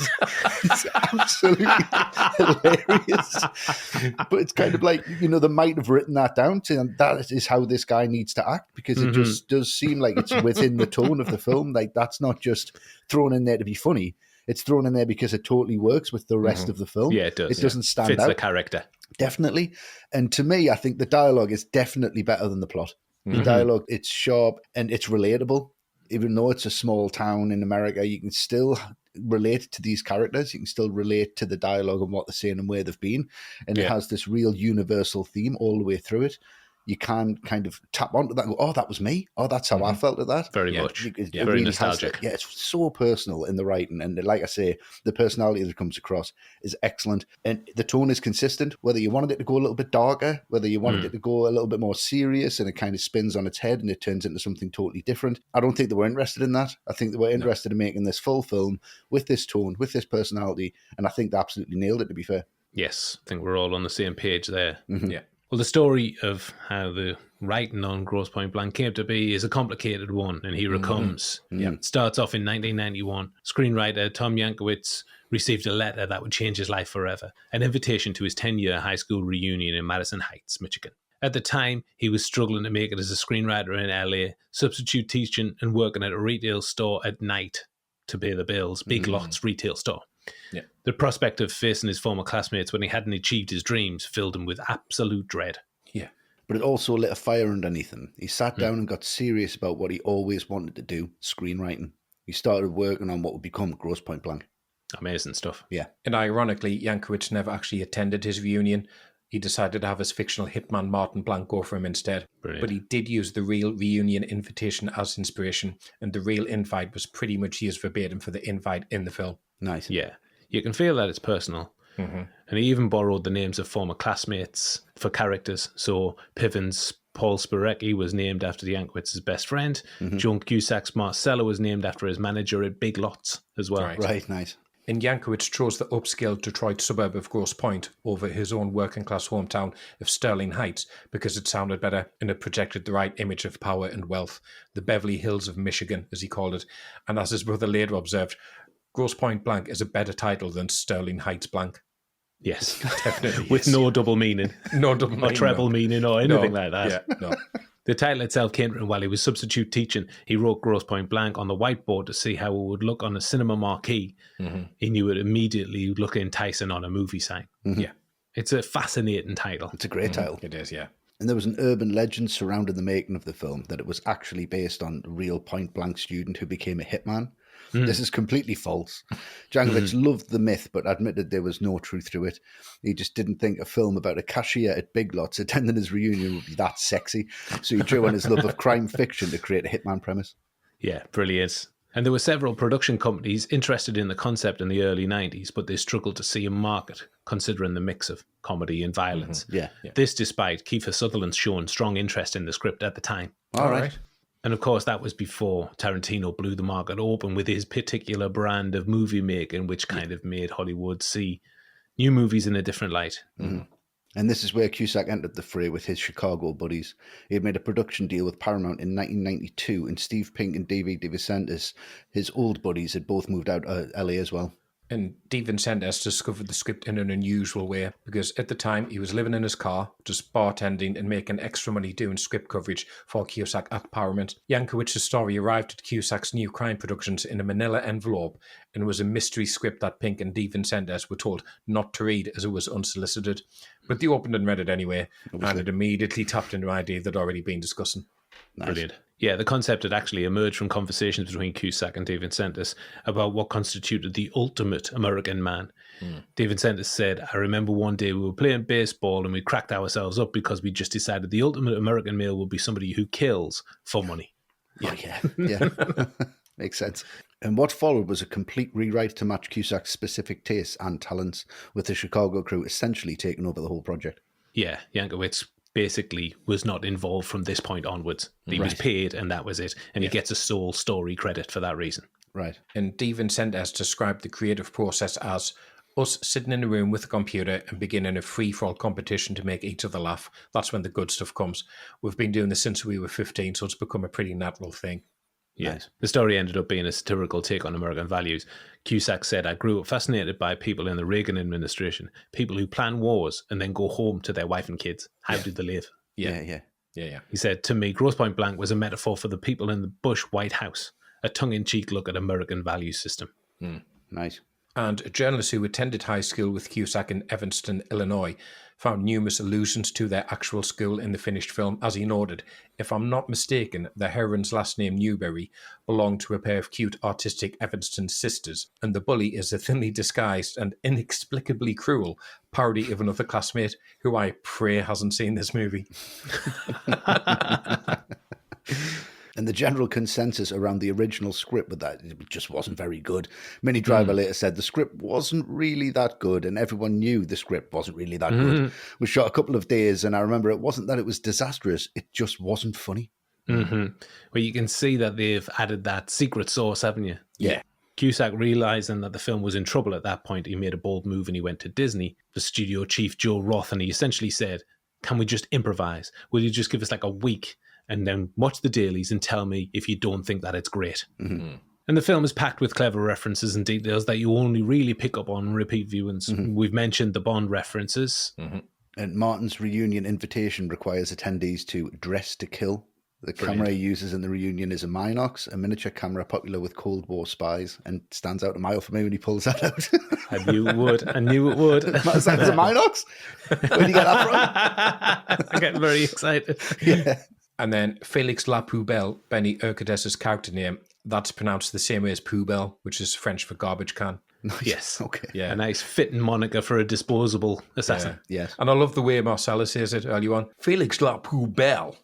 it's absolutely hilarious. But it's kind of like, you know, they might have written that down to, and that is how this guy needs to act, because it just does seem like it's within the tone of the film. Like, that's not just thrown in there to be funny. It's thrown in there because it totally works with the rest of the film. Yeah, it does. It doesn't stand Fits out. the character. Definitely. And to me, I think the dialogue is definitely better than the plot. The dialogue, it's sharp and it's relatable. Even though it's a small town in America, you can still relate to these characters. You can still relate to the dialogue and what they're saying and where they've been. And it has this real universal theme all the way through it. You can kind of tap onto that and go, oh, that was me. Oh, that's how I felt at that. Very much. It very really nostalgic. it's so personal in the writing. And like I say, the personality that comes across is excellent. And the tone is consistent, whether you wanted it to go a little bit darker, whether you wanted it to go a little bit more serious, and it kind of spins on its head and it turns into something totally different. I don't think they were interested in that. I think they were interested in making this full film with this tone, with this personality. And I think they absolutely nailed it, to be fair. Yes, I think we're all on the same page there. Yeah. Well, the story of how the writing on Grosse Pointe Blank came to be is a complicated one, and here it comes. It starts off in 1991. Screenwriter Tom Yankovic received a letter that would change his life forever, an invitation to his 10-year high school reunion in Madison Heights, Michigan. At the time, he was struggling to make it as a screenwriter in LA, substitute teaching and working at a retail store at night to pay the bills, Big Lots retail store. Yeah. The prospect of facing his former classmates when he hadn't achieved his dreams filled him with absolute dread. Yeah. But it also lit a fire underneath him. He sat down and got serious about what he always wanted to do, screenwriting. He started working on what would become Grosse Pointe Blank. Amazing stuff. Yeah. And ironically, Yankovic never actually attended his reunion. He decided to have his fictional hitman Martin Blanc go for him instead. Brilliant. But he did use the real reunion invitation as inspiration, and the real invite was pretty much used verbatim for the invite in the film. Nice. Yeah. You can feel that it's personal. And he even borrowed the names of former classmates for characters. So Piven's Paul Spirecki was named after the Yankovic's best friend. John Cusack's Marcella was named after his manager at Big Lots as well. Right, nice. And Yankovic chose the upscale Detroit suburb of Grosse Pointe over his own working-class hometown of Sterling Heights because it sounded better and it projected the right image of power and wealth. The Beverly Hills of Michigan, as he called it. And as his brother later observed, Grosse Pointe Blank is a better title than Sterling Heights Blank. Yes. Definitely. With no double meaning. No double meaning. Or treble meaning or anything like that. Yeah, no. The title itself came to him while he was substitute teaching. He wrote Grosse Pointe Blank on the whiteboard to see how it would look on a cinema marquee. He knew it immediately would look enticing on a movie sign. Yeah. It's a fascinating title. It's a great title. It is, yeah. And there was an urban legend surrounding the making of the film that it was actually based on a real point blank student who became a hitman. This is completely false. Jankovic loved the myth, but admitted there was no truth to it. He just didn't think a film about a cashier at Big Lots attending his reunion would be that sexy. So he drew on his love of crime fiction to create a hitman premise. Yeah, brilliant. And there were several production companies interested in the concept in the early 90s, but they struggled to see a market, considering the mix of comedy and violence. Yeah. This despite Kiefer Sutherland showing strong interest in the script at the time. All right. And of course, that was before Tarantino blew the market open with his particular brand of movie making, which kind of made Hollywood see new movies in a different light. And this is where Cusack entered the fray with his Chicago buddies. He had made a production deal with Paramount in 1992, and Steve Pink and David DeVincentis, his old buddies, had both moved out to LA as well. And DeVincent has discovered the script in an unusual way because at the time he was living in his car, just bartending and making extra money doing script coverage for Cusack at Paramount. Yankovic's story arrived at Cusack's new crime productions in a manila envelope and was a mystery script that Pink and DeVincent were told not to read as it was unsolicited. But they opened and read it anyway, and it immediately tapped into an idea they'd already been discussing. Nice. Brilliant. Yeah, the concept had actually emerged from conversations between Cusack and DeVincent about what constituted the ultimate American man. DeVincent said, I remember one day we were playing baseball and we cracked ourselves up because we just decided the ultimate American male will be somebody who kills for money. Yeah, yeah. Makes sense. And what followed was a complete rewrite to match Cusack's specific tastes and talents, with the Chicago crew essentially taking over the whole project. Yeah, Yankovic basically was not involved from this point onwards. He was paid and that was it. And he gets a sole story credit for that reason. Right. And DeVincent has described the creative process as us sitting in a room with a computer and beginning a free-for-all competition to make each other laugh. That's when the good stuff comes. We've been doing this since we were 15, so it's become a pretty natural thing. Yeah. Nice. The story ended up being a satirical take on American values. Cusack said, I grew up fascinated by people in the Reagan administration, people who plan wars and then go home to their wife and kids. How did they live? Yeah. He said, to me, Grosse Pointe Blank was a metaphor for the people in the Bush White House, a tongue-in-cheek look at American value system. Nice. And journalists who attended high school with Cusack in Evanston, Illinois, found numerous allusions to their actual school in the finished film. As he noted, if I'm not mistaken, the heroine's last name, Newberry, belonged to a pair of cute, artistic Evanston sisters, and the bully is a thinly disguised and inexplicably cruel parody of another classmate who I pray hasn't seen this movie. And the general consensus around the original script with that, it just wasn't very good. Minnie Driver later said the script wasn't really that good, and everyone knew the script wasn't really that good. We shot a couple of days, and I remember it wasn't that it was disastrous, it just wasn't funny. Well, you can see that they've added that secret sauce, haven't you? Yeah. Cusack, realising that the film was in trouble at that point, he made a bold move and he went to Disney, the studio chief, Joe Roth, and he essentially said, can we just improvise? Will you just give us like a week and then watch the dailies and tell me if you don't think that it's great? And the film is packed with clever references and details that you only really pick up on repeat viewings. We've mentioned the Bond references. And Martin's reunion invitation requires attendees to dress to kill. The camera he uses in the reunion is a Minox, a miniature camera popular with Cold War spies, and stands out a mile for me when he pulls that out. I knew it would. I knew it would. It's a Minox? Where do you get that from? I'm getting very excited. Yeah. And then Felix La Poubelle, Benny Urquidez's character name, that's pronounced the same way as Poubelle, which is French for garbage can. Nice. Yes. Okay. Yeah. A nice fitting moniker for a disposable assassin. Yes. And I love the way Marcella says it early on. Felix La Poubelle.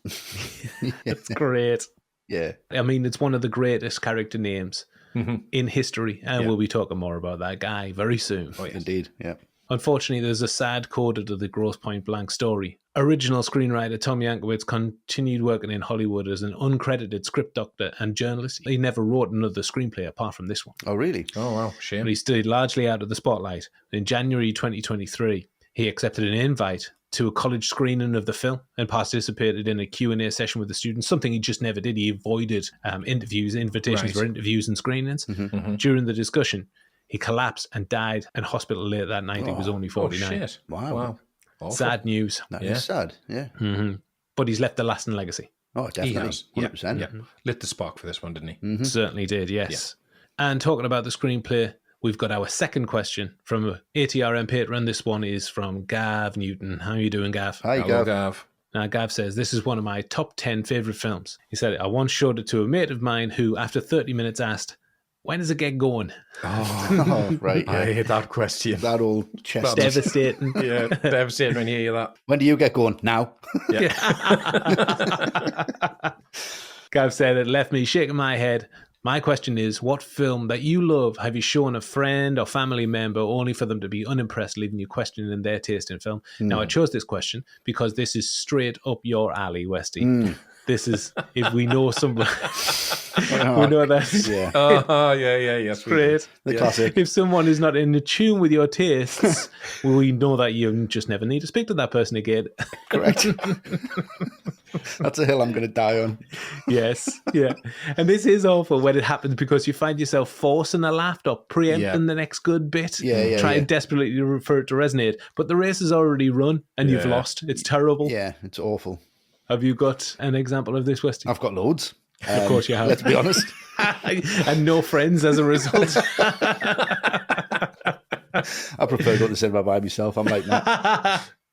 It's great. Yeah. I mean, it's one of the greatest character names in history, and we'll be talking more about that guy very soon. Oh, yes. Indeed. Yeah. Unfortunately, there's a sad coda to the Grosse Pointe Blank story. Original screenwriter Tom Yankovic continued working in Hollywood as an uncredited script doctor and journalist. He never wrote another screenplay apart from this one. Oh, really? Oh, wow. Shame. But he stayed largely out of the spotlight. In January 2023, he accepted an invite to a college screening of the film and participated in a Q&A session with the students, something he just never did. He avoided invitations for interviews and screenings. During the discussion, he collapsed and died in hospital late that night. He was only 49. Oh, shit. Wow. Awful. Sad news. That is sad. Yeah. But he's left a lasting legacy. Oh, definitely. He has. 100%. Yeah. Lit the spark for this one, didn't he? Certainly did, yes. And talking about the screenplay, we've got our second question from ATRM patron. This one is from Gav Newton. How are you doing, Gav? Hi, Hello, Gav. Gav. Now, Gav says, this is one of my top 10 favourite films. He said, I once showed it to a mate of mine who, after 30 minutes, asked, when does it get going? Oh, right. I Yeah. hate that question. That old chest. Devastating. Yeah, devastating when you hear that. When do you get going? Now. Gav said, it left me shaking my head. My question is, what film that you love have you shown a friend or family member only for them to be unimpressed, leaving you questioning their taste in film? Now, I chose this question because this is straight up your alley, Westy. This is, if we know somebody, we know that. Yeah. Yes. Great. The classic. If someone is not in tune with your tastes, we know that you just never need to speak to that person again. Correct. That's a hill I'm going to die on. Yes, yeah. And this is awful when it happens because you find yourself forcing a laugh or preempting the next good bit, trying desperately for it to resonate. But the race is already run and you've lost. It's terrible. Yeah, it's awful. Have you got an example of this, Westy? I've got loads. Of course you have. Let's be honest. And no friends as a result. I prefer going to cinema by myself. I'm like, no.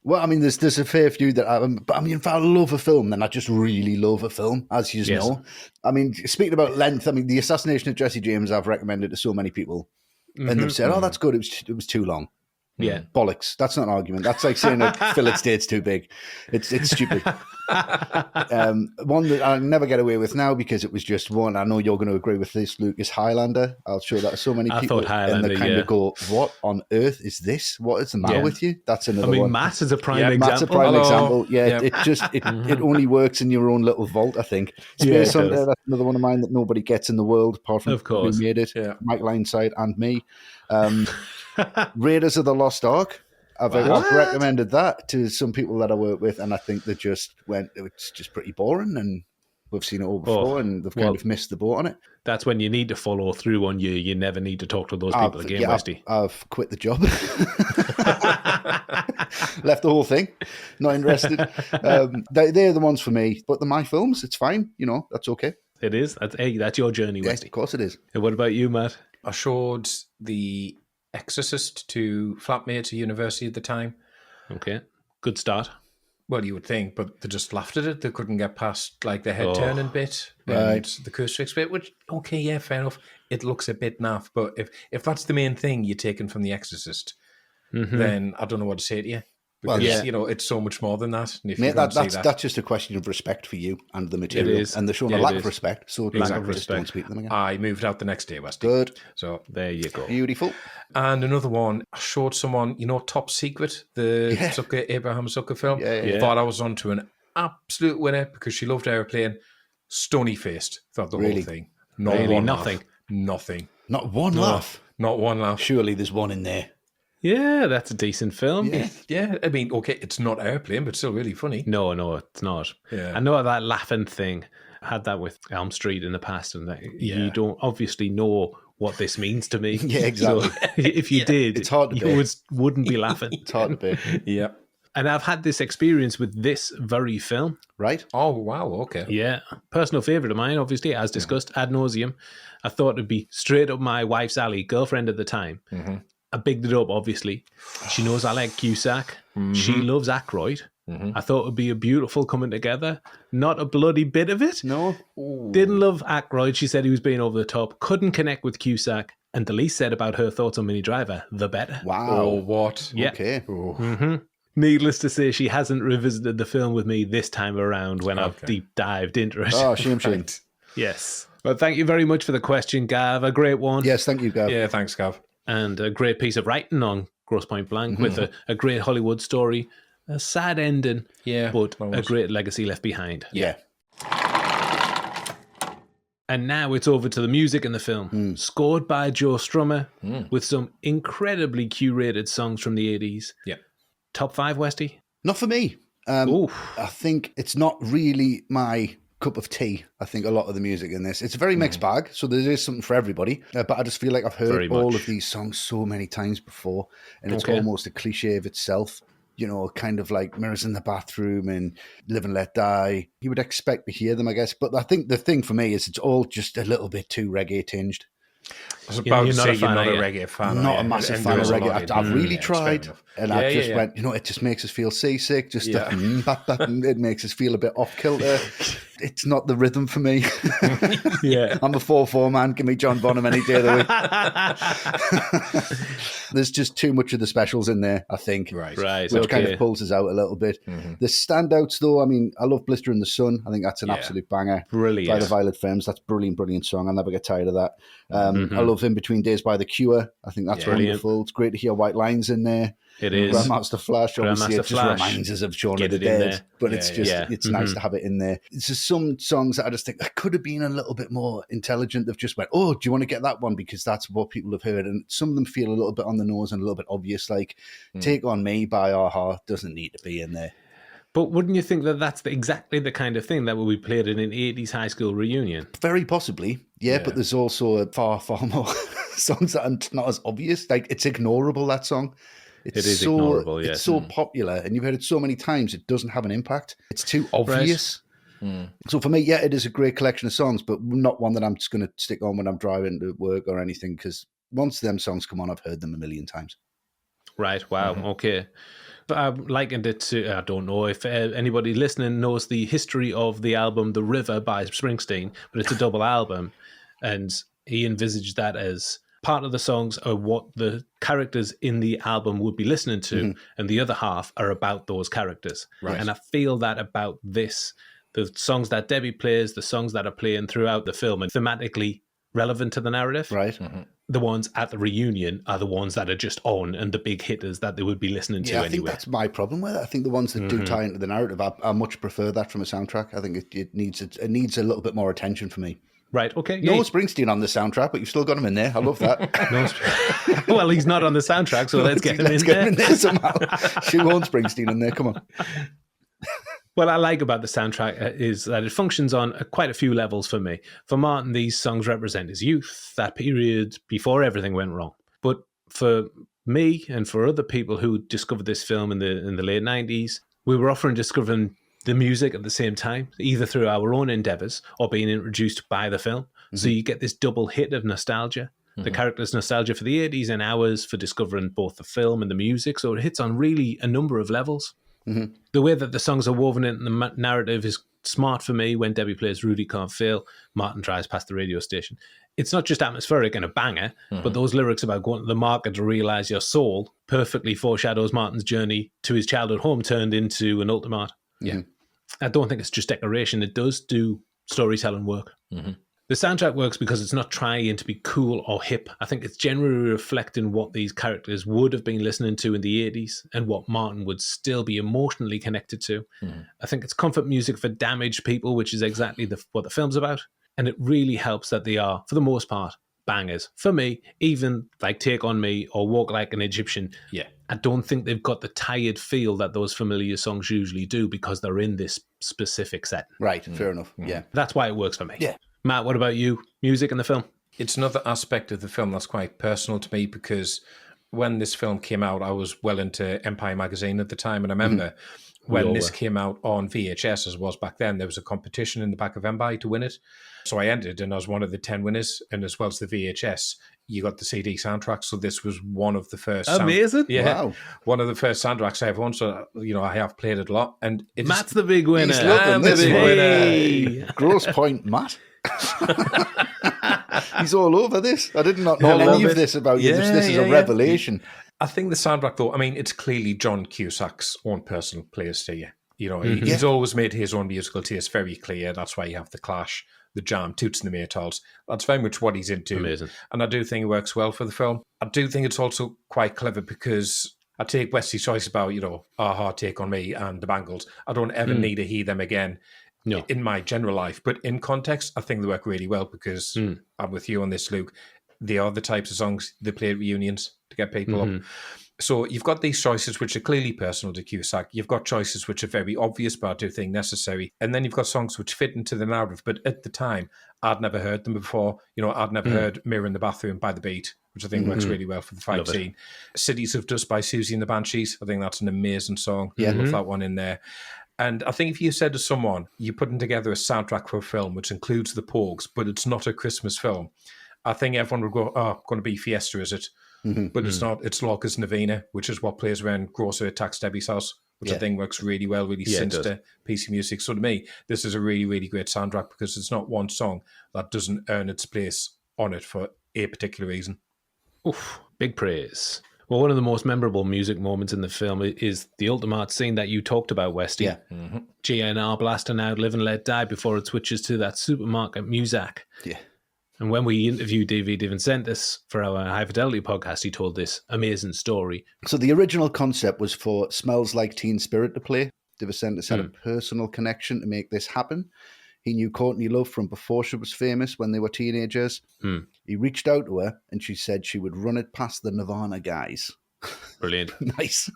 Well, I mean, there's a fair few that but I mean, if I love a film, then I just really love a film, as you know. I mean, speaking about length, I mean, The Assassination of Jesse James, I've recommended to so many people, and they've said, "Oh, that's good. It was too long." Yeah, bollocks. That's not an argument. That's like saying a fillet steak's too big. It's stupid. One that I never get away with now because it was just one. I know you're going to agree with this, Luke. Is Highlander. I'll show that to so many people, and they kind of go, "What on earth is this? What is the matter with you?" That's another one. I mean, Matt is a prime example. Matt's a prime example. Yeah, it only works in your own little vault. I think. Space Hunter. That's another one of mine that nobody gets in the world apart from who made it. Yeah. Mike Lineside and me. Raiders of the Lost Ark. I've recommended that to some people that I work with, and I think they just went, it's just pretty boring, and we've seen it all before, and they've kind of missed the boat on it. That's when you need to follow through on you never need to talk to those people again, Westy. I've quit the job. Left the whole thing. Not interested. They're the ones for me, but they're my films. It's fine. That's okay. It is. That's your journey, Westy. Of course it is. And what about you, Matt? I showed The Exorcist to flatmates at university at the time. Okay, good start. Well, you would think, but they just laughed at it. They couldn't get past like the head turning bit and the crucifix bit. Which, okay, yeah, fair enough. It looks a bit naff, but if that's the main thing you're taking from The Exorcist, then I don't know what to say to you. Because, it's so much more than that. And if Mate, that's just a question of respect for you and the material. It is. And they're showing a lack of respect. So lack of respect. Don't speak to them again. I moved out the next day, Westy. Good. So there you go. Beautiful. And another one, I showed someone, Top Secret, the Abraham Zucker film. Yeah. Thought I was onto an absolute winner because she loved Airplane. Stony-faced throughout the whole thing. Nothing. Not one laugh. Not one laugh. Surely there's one in there. Yeah, that's a decent film. Yeah. I mean, okay, it's not Airplane, but still really funny. No, it's not. Yeah. I know that laughing thing. I had that with Elm Street in the past, and you don't obviously know what this means to me. Yeah, exactly. So if you did, it's hard to you wouldn't be laughing. It's hard to be. Yeah. And I've had this experience with this very film. Right. Oh, wow. Okay. Yeah. Personal favourite of mine, obviously, as discussed, ad nauseum. I thought it'd be straight up my wife's alley, girlfriend at the time. Mm-hmm. I bigged it up, obviously. She knows I like Cusack. Mm-hmm. She loves Aykroyd. Mm-hmm. I thought it would be a beautiful coming together. Not a bloody bit of it. No. Ooh. Didn't love Aykroyd. She said he was being over the top. Couldn't connect with Cusack. And the least said about her thoughts on Minnie Driver, the better. Wow. Oh, what? Yeah. Okay. Mm-hmm. Needless to say, she hasn't revisited the film with me this time around when I've deep dived into it. Oh, shame. Yes. Well, thank you very much for the question, Gav. A great one. Yes, thank you, Gav. Yeah, thanks, Gav. And a great piece of writing on Grosse Pointe Blank with a great Hollywood story, a sad ending, but a great legacy left behind. Yeah. And now it's over to the music in the film, scored by Joe Strummer with some incredibly curated songs from the 80s. Yeah. Top 5, Westy? Not for me. I think it's not really my cup of tea. I think a lot of the music in this, it's a very mixed bag, so there is something for everybody, but I just feel like I've heard all of these songs so many times before, and it's almost a cliche of itself, kind of like Mirrors in the Bathroom and Live and Let Die. You would expect to hear them, I guess, but I think the thing for me is it's all just a little bit too reggae tinged. I was about to say you're not a reggae fan. I'm not a massive fan of reggae. I've really tried, and I just went, it just makes us feel seasick. Just it makes us feel a bit off kilter. It's not the rhythm for me. I'm a 4/4 man. Give me John Bonham any day of the week. There's just too much of the specials in there, I think. Right. Which kind of pulls us out a little bit. Mm-hmm. The standouts, though, I mean, I love Blister in the Sun. I think that's an absolute banger. Brilliant. By the Violet Femmes. That's brilliant song. I'll never get tired of that. I love In Between Days by The Cure. I think that's wonderful. It's great to hear White Lines in there. It is. Grandmaster Flash, obviously, it just reminds us of Shaun of the Dead. But it's just, it's nice to have it in there. It's just some songs that I just think that could have been a little bit more intelligent. They've just went, do you want to get that one? Because that's what people have heard. And some of them feel a little bit on the nose and a little bit obvious. Like Take On Me by a-ha doesn't need to be in there. But wouldn't you think that that's exactly the kind of thing that would be played in an 80s high school reunion? Very possibly, yeah. But there's also far more songs that are not as obvious. Like, it's ignorable, that song. It is ignorable, yes. It's so popular, and you've heard it so many times, it doesn't have an impact. It's too obvious. Right. So for me, yeah, it is a great collection of songs, but not one that I'm just going to stick on when I'm driving to work or anything, because once them songs come on, I've heard them a million times. Right, wow, okay. I likened it to, I don't know if anybody listening knows the history of the album The River by Springsteen, but it's a double album, and he envisaged that as part of the songs are what the characters in the album would be listening to, and the other half are about those characters. Right. And I feel that about this. The songs that Debbie plays, the songs that are playing throughout the film and thematically relevant to the narrative. Right. The ones at the reunion are the ones that are just on and the big hitters that they would be listening to anyway. I think that's my problem with it. I think the ones that do tie into the narrative, I much prefer that from a soundtrack. I think it needs a little bit more attention for me. Right, okay. No Springsteen on the soundtrack, but you've still got him in there. I love that. Well, he's not on the soundtrack, so let's get him in there somehow. Shoehorn Springsteen in there, come on. What I like about the soundtrack is that it functions on quite a few levels for me. For Martin, these songs represent his youth, that period before everything went wrong. But for me and for other people who discovered this film in the late 90s, we were often discovering the music at the same time, either through our own endeavours or being introduced by the film. So you get this double hit of nostalgia. The character's nostalgia for the 80s and ours for discovering both the film and the music. So it hits on really a number of levels. The way that the songs are woven in the narrative is smart for me. When Debbie plays Rudy Can't Fail, Martin drives past the radio station. It's not just atmospheric and a banger, but those lyrics about going to the market to realise your soul perfectly foreshadows Martin's journey to his childhood home turned into an ultimate. Yeah. I don't think it's just decoration. It does do storytelling work. The soundtrack works because it's not trying to be cool or hip. I think it's generally reflecting what these characters would have been listening to in the 80s and what Martin would still be emotionally connected to. I think it's comfort music for damaged people, which is exactly what the film's about. And it really helps that they are, for the most part, bangers. For me, even like Take On Me or Walk Like an Egyptian, I don't think they've got the tired feel that those familiar songs usually do because they're in this specific setting. Right, fair enough. Yeah. That's why it works for me. Yeah. Matt, what about you? Music in the film? It's another aspect of the film that's quite personal to me because when this film came out, I was well into Empire magazine at the time. And I remember when this came out on VHS, as it was back then, there was a competition in the back of Empire to win it. So I entered and I was one of the 10 winners. And as well as the VHS, you got the CD soundtrack. So this was one of the first. Amazing. Wow. One of the first soundtracks I ever owned. So, I have played it a lot. And Matt's the big winner. He's loving this winner. Grosse Pointe Matt. He's all over this. I did not know any of this about you. This is a revelation. I think the soundtrack, though, it's clearly John Cusack's own personal place to you. He's always made his own musical taste very clear. That's why you have the Clash, the Jam, Toots and the Maytals. That's very much what he's into. Amazing. And I do think it works well for the film. I do think it's also quite clever because I take Westy's choice about, Aha, Take On Me and the Bangles. I don't ever need to hear them again. No. In my general life, but in context, I think they work really well because I'm with you on this, Luke. They are the types of songs they play at reunions to get people up. So you've got these choices which are clearly personal to Cusack. You've got choices which are very obvious, but I do think necessary. And then you've got songs which fit into the narrative. But at the time, I'd never heard them before. I'd never heard Mirror in the Bathroom by The Beat, which I think works really well for the fight scene. Cities of Dust by Susie and the Banshees. I think that's an amazing song. I love that one in there. And I think if you said to someone, you're putting together a soundtrack for a film which includes the Pogues, but it's not a Christmas film, I think everyone would go, going to be Fiesta, is it? But it's not. It's Lorca's Novena, which is what plays when Grosse attacks Debbie's house, which I think works really well, really sinister piece of music. So to me, this is a really, really great soundtrack because it's not one song that doesn't earn its place on it for a particular reason. Oof, big praise. Well, one of the most memorable music moments in the film is the ultimate scene that you talked about, Westy. Yeah. GNR blasting out Live and Let Die before it switches to that supermarket music. Yeah. And when we interviewed Davey Vincentes for our High Fidelity podcast, he told this amazing story. So the original concept was for Smells Like Teen Spirit to play. Vincentes had a personal connection to make this happen. He knew Courtney Love from before she was famous when they were teenagers. He reached out to her and she said she would run it past the Nirvana guys. Brilliant. Nice.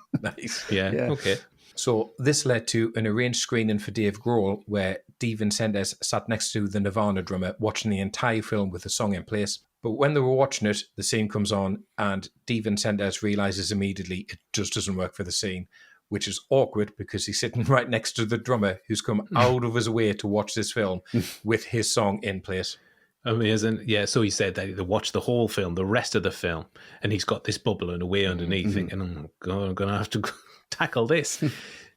Yeah, okay. So this led to an arranged screening for Dave Grohl where Dee Vincentes sat next to the Nirvana drummer watching the entire film with the song in place. But when they were watching it, the scene comes on and Dee Vincentes realizes immediately it just doesn't work for the scene, which is awkward because he's sitting right next to the drummer who's come out of his way to watch this film with his song in place. Amazing. Yeah, so he said that he watched the whole film, the rest of the film, and he's got this bubbling away underneath thinking, oh, God, I'm going to have to tackle this.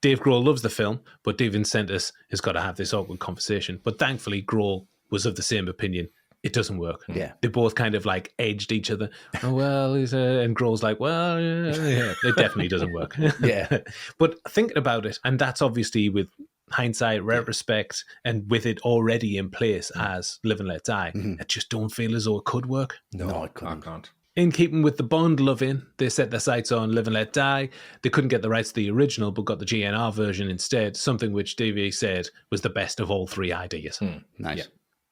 Dave Grohl loves the film, but Dave Vincentes has got to have this awkward conversation. But thankfully, Grohl was of the same opinion. It doesn't work. Yeah. They both kind of like edged each other. Oh, well, and Grohl's like, well, yeah, it definitely doesn't work. Yeah. But thinking about it, and that's obviously with hindsight, retrospect, and with it already in place as Live and Let Die, I just don't feel as though it could work. No, I couldn't. I can't. In keeping with the Bond loving, they set their sights on Live and Let Die. They couldn't get the rights to the original, but got the GNR version instead, something which DV said was the best of all three ideas. Nice. Yeah.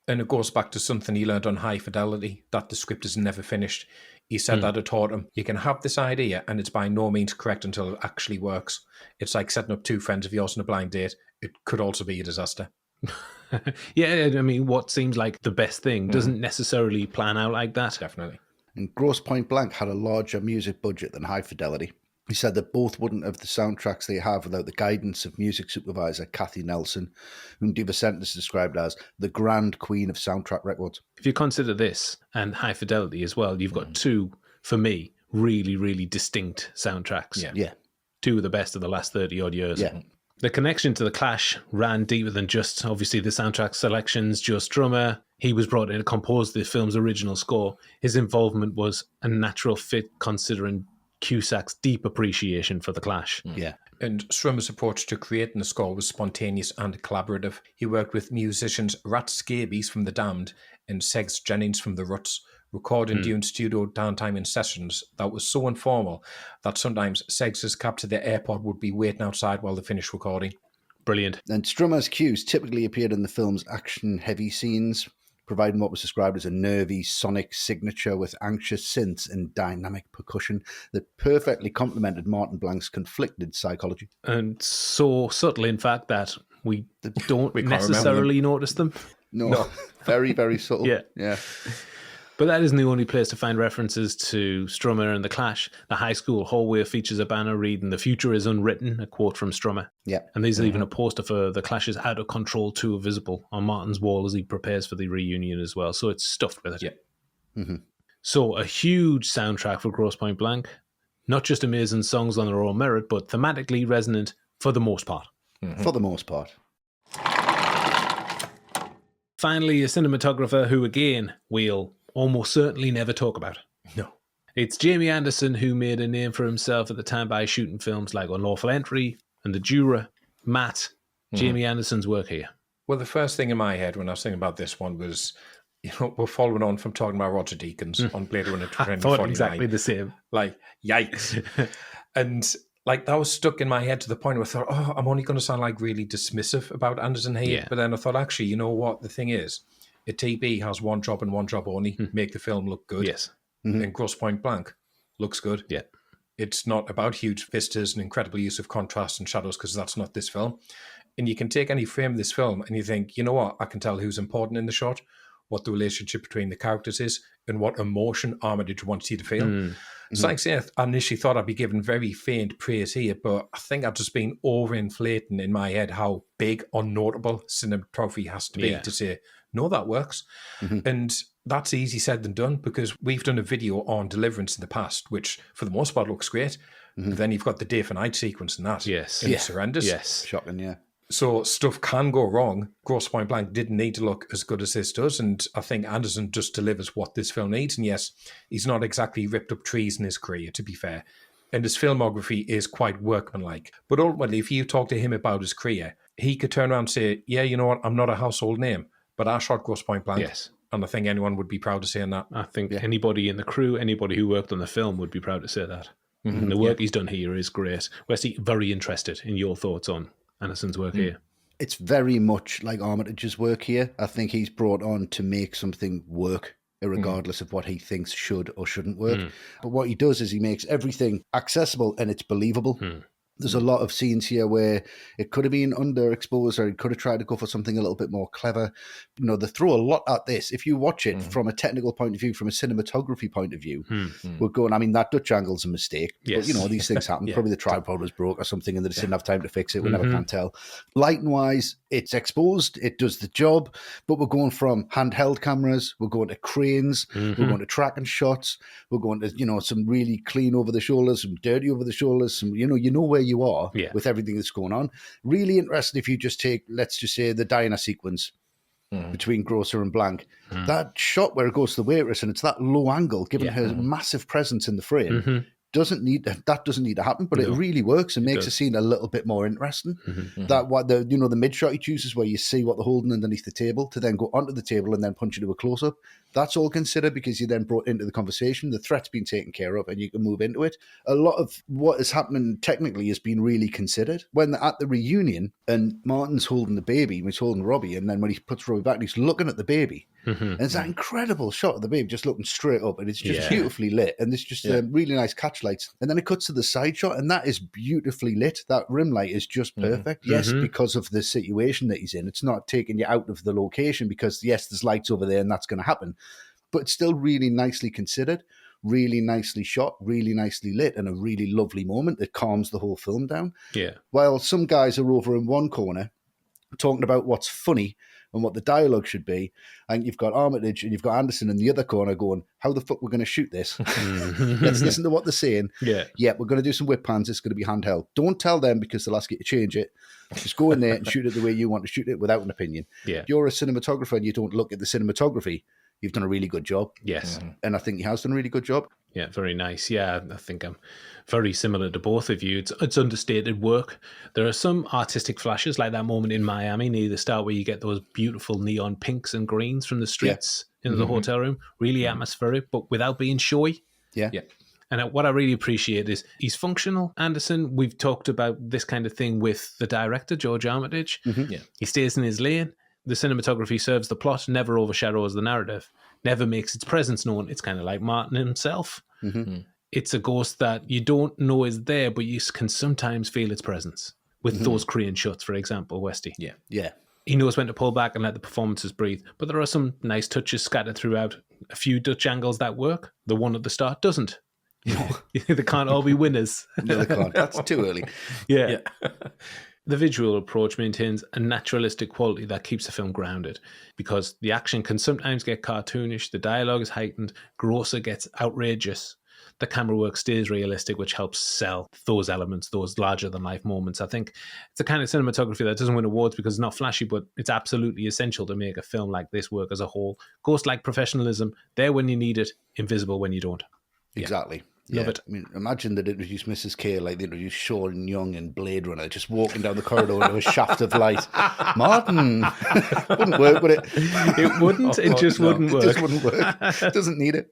And it goes back to something he learned on High Fidelity, that the script is never finished. He said that it taught him, you can have this idea and it's by no means correct until it actually works. It's like setting up two friends of yours on a blind date. It could also be a disaster. Yeah, I mean, what seems like the best thing doesn't necessarily plan out like that. Definitely. And Grosse Pointe Blank had a larger music budget than High Fidelity. He said that both wouldn't have the soundtracks they have without the guidance of music supervisor Kathy Nelson, whom Dee Vincentes described as the grand queen of soundtrack records. If you consider this and High Fidelity as well, you've got two, for me, really, really distinct soundtracks. Yeah. Two of the best of the last 30-odd years. Yeah. The connection to The Clash ran deeper than just, obviously, the soundtrack selections, just drummer. He was brought in to compose the film's original score. His involvement was a natural fit considering Cusack's deep appreciation for The Clash. Yeah. And Strummer's approach to creating the score was spontaneous and collaborative. He worked with musicians Rat Scabies from The Damned and Segs Jennings from The Ruts, recording during studio downtime and sessions that was so informal that sometimes Segs' cab to the airport would be waiting outside while they finished recording. Brilliant. And Strummer's cues typically appeared in the film's action-heavy scenes, providing what was described as a nervy sonic signature with anxious synths and dynamic percussion that perfectly complemented Martin Blank's conflicted psychology. And so subtle, in fact, that we don't can't necessarily notice them. No. Very, very subtle. Yeah. But that isn't the only place to find references to Strummer and The Clash. The high school hallway features a banner reading, "The future is unwritten," a quote from Strummer. Yeah. And there's even a poster for The Clash's Out of Control tour visible on Martin's wall as he prepares for the reunion as well. So it's stuffed with it. Yeah. So a huge soundtrack for Grosse Pointe Blank. Not just amazing songs on their own merit, but thematically resonant for the most part. For the most part. Finally, a cinematographer who, again, we'll almost certainly never talk about. No. It's Jamie Anderson, who made a name for himself at the time by shooting films like Unlawful Entry and The Juror. Matt, Jamie Anderson's work here. Well, the first thing in my head when I was thinking about this one was, we're following on from talking about Roger Deakins on Blade Runner 2049. I thought exactly the same. Like, yikes. And like that was stuck in my head to the point where I thought, oh, I'm only going to sound like really dismissive about Anderson here. Yeah. But then I thought, actually, you know what? The thing is, a TB has one job and one job only, make the film look good. Yes. And Grosse Pointe Blank looks good. Yeah. It's not about huge vistas and incredible use of contrast and shadows because that's not this film. And you can take any frame of this film and you think, you know what? I can tell who's important in the shot, what the relationship between the characters is, and what emotion Armitage wants you to feel. It's like saying, I initially thought I'd be given very faint praise here, but I think I've just been overinflating in my head how big or notable cinematography has to be to say, no, that works. And that's easy said than done because we've done a video on Deliverance in the past, which for the most part looks great. But then you've got the day for night sequence in that. Yes. And it's horrendous. Yes. Shocking, yeah. So stuff can go wrong. Grosse Pointe Blank didn't need to look as good as this does. And I think Anderson just delivers what this film needs. And yes, he's not exactly ripped up trees in his career, to be fair. And his filmography is quite workmanlike. But ultimately, if you talk to him about his career, he could turn around and say, yeah, you know what? I'm not a household name, but I shot Grosse Pointe Blank. Yes. And I think anyone would be proud to say that. I think anybody in the crew, anybody who worked on the film would be proud to say that. And the work he's done here is great. Westy, very interested in your thoughts on Anderson's work here. It's very much like Armitage's work here. I think he's brought on to make something work, regardless of what he thinks should or shouldn't work. But what he does is he makes everything accessible and it's believable. There's a lot of scenes here where it could have been underexposed, or it could have tried to go for something a little bit more clever. You know, they throw a lot at this. If you watch it from a technical point of view, from a cinematography point of view, we're going, I mean, that Dutch angle's a mistake. Yes. But, you know, these things happen. Yeah. Probably the tripod was broke or something and they just didn't have time to fix it. We never can tell. Lighting-wise, it's exposed. It does the job. But we're going from handheld cameras. We're going to cranes. We're going to tracking shots. We're going to, you know, some really clean over the shoulders, some dirty over the shoulders, some, you know where you are with everything that's going on. Really interesting if you just take, let's just say, the diner sequence between Grosse and Blank. That shot where it goes to the waitress and it's that low angle, giving her massive presence in the frame. Doesn't need to happen, but it really works and makes the scene a little bit more interesting. That what the mid shot he chooses where you see what they're holding underneath the table to then go onto the table and then punch into a close up. That's all considered because you're then brought into the conversation. The threat's been taken care of and you can move into it. A lot of what is happening technically has been really considered. When they're at the reunion and Martin's holding the baby, he's holding Robbie, and then when he puts Robbie back, he's looking at the baby. And it's that incredible shot of the baby just looking straight up, and it's just beautifully lit, and it's just really nice catch lights. And then it cuts to the side shot, and that is beautifully lit. That rim light is just perfect. Yes, because of the situation that he's in. It's not taking you out of the location because, yes, there's lights over there and that's going to happen. But it's still really nicely considered, really nicely shot, really nicely lit, and a really lovely moment that calms the whole film down. Yeah. While some guys are over in one corner talking about what's funny and what the dialogue should be, and you've got Armitage and you've got Anderson in the other corner going, how the fuck we're going to shoot this? Let's listen to what they're saying. Yeah, we're going to do some whip pans. It's going to be handheld. Don't tell them because they'll ask you to change it. Just go in there and shoot it the way you want to shoot it without an opinion. If you're a cinematographer and you don't look at the cinematography, you've done a really good job. Yes. And I think he has done a really good job. Yeah, very nice. Yeah, I think I'm very similar to both of you. It's understated work. There are some artistic flashes, like that moment in Miami near the start where you get those beautiful neon pinks and greens from the streets into the hotel room. Really atmospheric, but without being showy. Yeah. And what I really appreciate is he's functional, Anderson. We've talked about this kind of thing with the director, George Armitage. He stays in his lane. The cinematography serves the plot, never overshadows the narrative, never makes its presence known. It's kind of like Martin himself. It's a ghost that you don't know is there, but you can sometimes feel its presence. With those crane shots, for example, Westy. Yeah. He knows when to pull back and let the performances breathe. But there are some nice touches scattered throughout. A few Dutch angles that work. The one at the start doesn't. They can't all be winners. No, they can't. That's too early. Yeah. The visual approach maintains a naturalistic quality that keeps the film grounded, because the action can sometimes get cartoonish, the dialogue is heightened, Grosse gets outrageous, the camera work stays realistic, which helps sell those elements, those larger-than-life moments. I think it's the kind of cinematography that doesn't win awards because it's not flashy, but it's absolutely essential to make a film like this work as a whole. Ghost-like professionalism, there when you need it, invisible when you don't. Exactly. Love it. I mean, imagine they'd introduce Mrs. K like they introduced Sean Young in Blade Runner, just walking down the corridor into a shaft of light. Martin! Wouldn't work, would it? It wouldn't. It just wouldn't work. It just wouldn't work. Doesn't need it.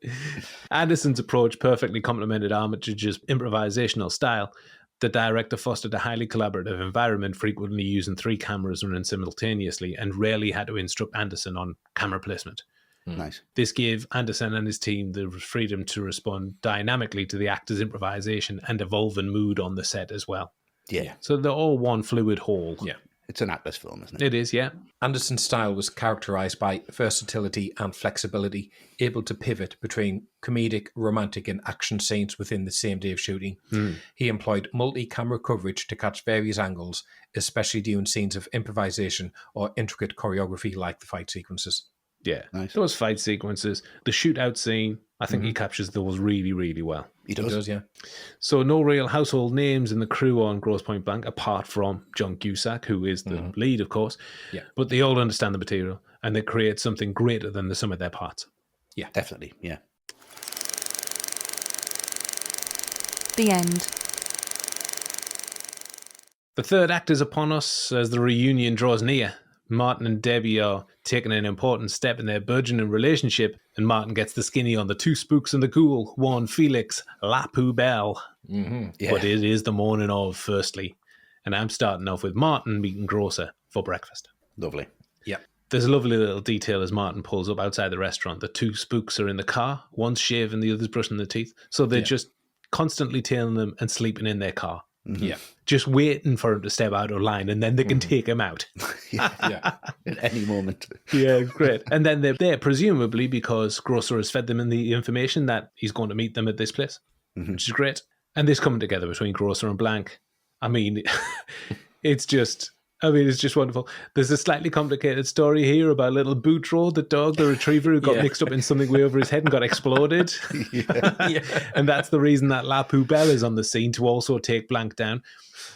Anderson's approach perfectly complemented Armitage's improvisational style. The director fostered a highly collaborative environment, frequently using 3 cameras running simultaneously, and rarely had to instruct Anderson on camera placement. Nice. This gave Anderson and his team the freedom to respond dynamically to the actor's improvisation and evolving mood on the set as well. Yeah. So they're all one fluid whole. Yeah. It's an actor's film, isn't it? It is, yeah. Anderson's style was characterized by versatility and flexibility, able to pivot between comedic, romantic, and action scenes within the same day of shooting. He employed multi-camera coverage to catch various angles, especially during scenes of improvisation or intricate choreography like the fight sequences. Yeah, nice. Those fight sequences, the shootout scene, I think he captures those really, really well. He does, yeah. So no real household names in the crew on Grosse Pointe Blank, apart from John Cusack, who is the lead, of course. Yeah. But they all understand the material, and they create something greater than the sum of their parts. Yeah. Definitely, yeah. The end. The third act is upon us as the reunion draws near. Martin and Debbie are taking an important step in their burgeoning relationship, and Martin gets the skinny on the 2 spooks and the ghoul, Juan Felix, La Poubelle. Yeah. But it is the morning of, firstly. And I'm starting off with Martin meeting Grosse for breakfast. Lovely. Yeah. There's a lovely little detail as Martin pulls up outside the restaurant. The 2 spooks are in the car, one's shaving, the other's brushing their teeth. So they're just constantly tailing them and sleeping in their car. Yeah. Just waiting for him to step out of line, and then they can take him out. Yeah. At any moment. Yeah, great. And then they're there, presumably because Grosse has fed them in the information that he's going to meet them at this place, which is great. And this coming together between Grosse and Blank, I mean, it's just wonderful. There's a slightly complicated story here about little Boutro, the dog, the retriever, who got mixed up in something way over his head and got exploded. And that's the reason that La Poubelle is on the scene, to also take Blank down.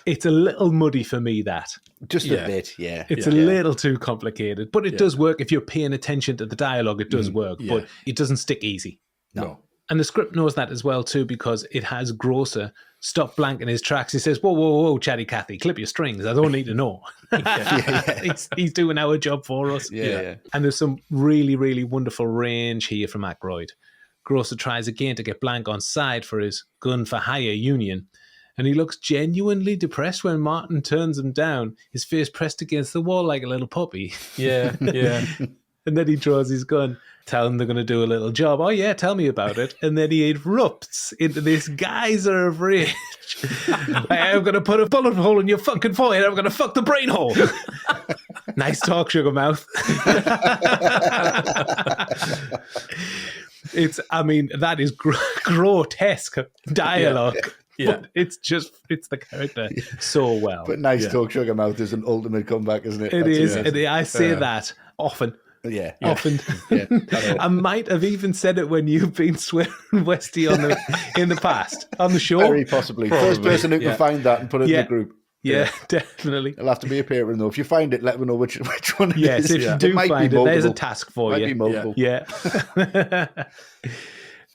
It's a little muddy for me, that. Just a bit, yeah. It's a little too complicated, but it does work. If you're paying attention to the dialogue, it does work, but it doesn't stick easy. No. And the script knows that as well, too, because it has Grosse stop Blank in his tracks. He says, whoa, Chatty Cathy, clip your strings. I don't need to know. He's doing our job for us. Yeah. And there's some really, really wonderful range here from Aykroyd. Grosse tries again to get Blank on side for his gun for hire union, and he looks genuinely depressed when Martin turns him down, his face pressed against the wall like a little puppy. Yeah. And then he draws his gun, tell him they're going to do a little job. Oh, yeah, tell me about it. And then he erupts into this geyser of rage. I'm going to put a bullet hole in your fucking forehead. I'm going to fuck the brain hole. Nice talk, Sugar Mouth. That is grotesque dialogue. Yeah. But it's the character so well. But nice talk, Sugar Mouth is an ultimate comeback, isn't it? It is. I say that often. Yeah. Often. I might have even said it when you've been swearing Westy in the past on the show. Very possibly. Probably. First person who can find that and put it in the group. Yeah, definitely. It'll have to be a patron, though. If you find it, let me know which one it is. Yes, if you do find it, there's a task for Might you. be multiple. Yeah.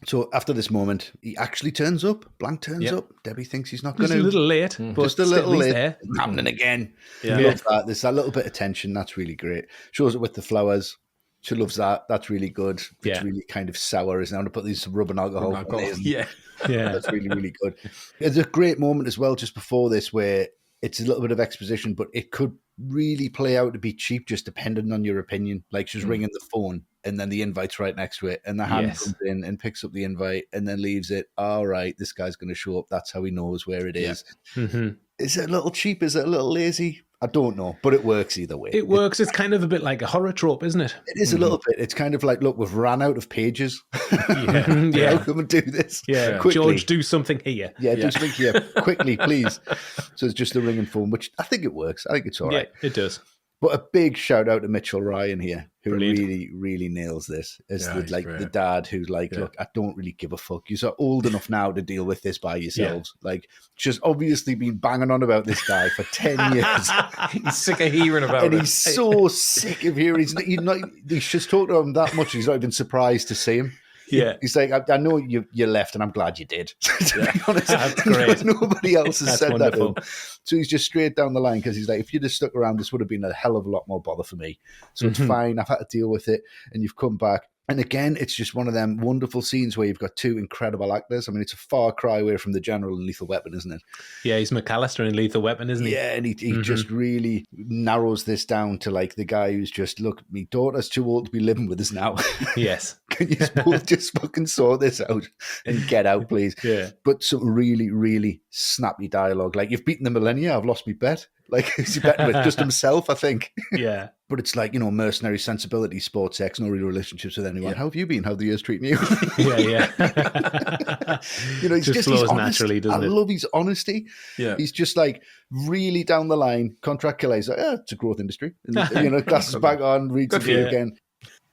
So after this moment, he actually turns up. Blank turns up. Debbie thinks he's not going Just to. a little late, but Just a little late. there. It's happening again. Yeah. Love that. There's that little bit of tension. That's really great. Shows it with the flowers. She loves that. That's really good. It's really kind of sour. Isn't it? I'm going to put these rubbing alcohol. Yeah. That's really, really good. There's a great moment as well just before this where it's a little bit of exposition, but it could really play out to be cheap just depending on your opinion. Like she's ringing the phone and then the invite's right next to it and the hand comes in and picks up the invite and then leaves it. All right, this guy's going to show up. That's how he knows where it is. Is it a little cheap? Is it a little lazy? I don't know, but it works either way. It works. It's kind of a bit like a horror trope, isn't it? It is a little bit. It's kind of like, look, we've ran out of pages. Yeah. Come and do this. Yeah. Quickly. George, do something here. Yeah, do something here. Quickly, please. So it's just the ringing phone, which I think it works. I think it's all right. Yeah, it does. But a big shout out to Mitchell Ryan here, who Brilliant. really, really nails this. As Yeah, he's the great. dad who's like, look, I don't really give a fuck. You're old enough now to deal with this by yourselves. Like, just obviously been banging on about this guy for 10 years. He's sick of hearing about And it. he's so sick of hearing. He's just talked to him that much. He's not even surprised to see him. Yeah. He's like, I know you left and I'm glad you did. To be honest, That's great. Nobody else has That's said wonderful. that to him. So he's just straight down the line because he's like, if you'd have stuck around, this would have been a hell of a lot more bother for me. So it's fine. I've had to deal with it. And you've come back. And again, it's just one of them wonderful scenes where you've got two incredible actors. I mean, it's a far cry away from the general in Lethal Weapon, isn't it? Yeah, he's McAllister in Lethal Weapon, isn't he? Yeah, and he just really narrows this down to like the guy who's just, look, me daughter's too old to be living with us now. Yes. Can you both just fucking sort this out and get out, please? Yeah. But some really, really snappy dialogue. Like, you've beaten the millennia, I've lost my bet. Like, is he betting with just himself, I think. Yeah. But it's like, mercenary sensibility, sports sex, no real relationships with anyone. How have you been? How have the years treating you? Yeah. He's just flows he's honest. naturally, doesn't I it? love his honesty. Yeah. He's just like really down the line. Contract killer. He's like, it's a growth industry. And, glasses back on, reads it you. again.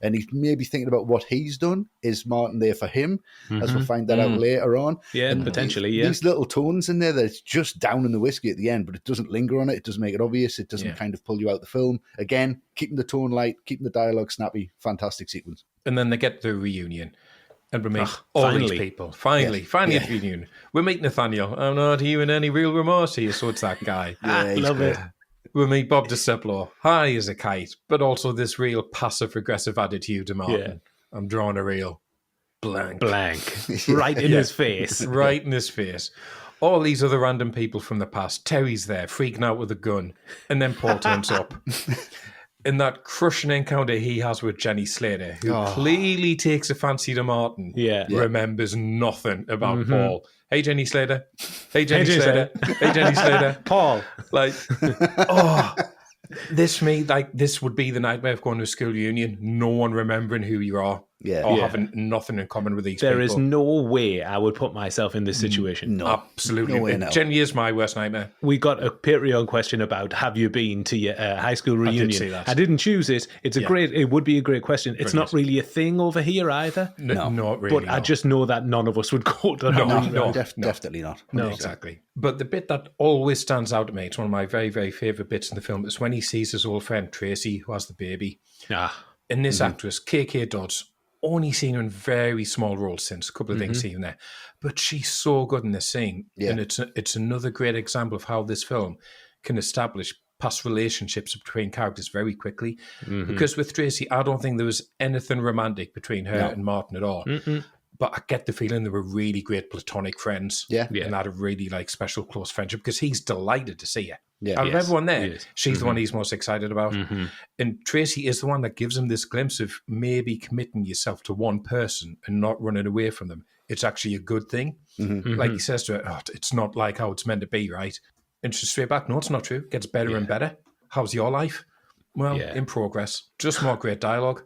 And he's maybe thinking about what he's done. Is Martin there for him? As we'll find that out later on. Yeah, And potentially, yeah. These little tones in there that's just down in the whiskey at the end, but it doesn't linger on it. It doesn't make it obvious. It doesn't kind of pull you out the film. Again, keeping the tone light, keeping the dialogue snappy. Fantastic sequence. And then they get the reunion. And we meet all finally. these people. Finally the reunion. We meet Nathaniel. I'm not hearing any real remorse here, so it's that guy. Yeah, he's Love great. it. We meet Bob DeCeplo, high as a kite, but also this real passive-aggressive attitude to Martin. Yeah. I'm drawing a real blank. Right in his face. Right in his face. All these other random people from the past. Terry's there, freaking out with a gun. And then Paul turns up. in that crushing encounter he has with Jenny Slater, who clearly takes a fancy to Martin, remembers nothing about Paul. Hey, Jenny Slater. Hey, Jenny Slater. Hey, Jenny Slater. Paul. Like, this would be the nightmare of going to a school reunion. No one remembering who you are. Or having nothing in common with these people. There is no way I would put myself in this situation. No. Absolutely. No way, no. Jenny is my worst nightmare. We got a Patreon question about have you been to your high school reunion? I did see that. I didn't choose it. It would be a great question. It's not really a thing over here either. No, not really. But I just know that none of us would go to that. Definitely not. No, exactly. But the bit that always stands out to me, it's one of my very, very favourite bits in the film, is when he sees his old friend Tracy, who has the baby. And this actress, KK Dodds, only seen her in very small roles since, a couple of things seen there. But she's so good in this scene. Yeah. And it's another great example of how this film can establish past relationships between characters very quickly. Because with Tracy, I don't think there was anything romantic between her and Martin at all. But I get the feeling they were really great platonic friends. And had a really special close friendship because he's delighted to see her. Out of everyone there, she's the one he's most excited about. And Tracy is the one that gives him this glimpse of maybe committing yourself to one person and not running away from them. It's actually a good thing. Like he says to her, it's not like how it's meant to be, right? And she's straight back, no, it's not true. It gets better and better. How's your life? Well, in progress. Just more great dialogue.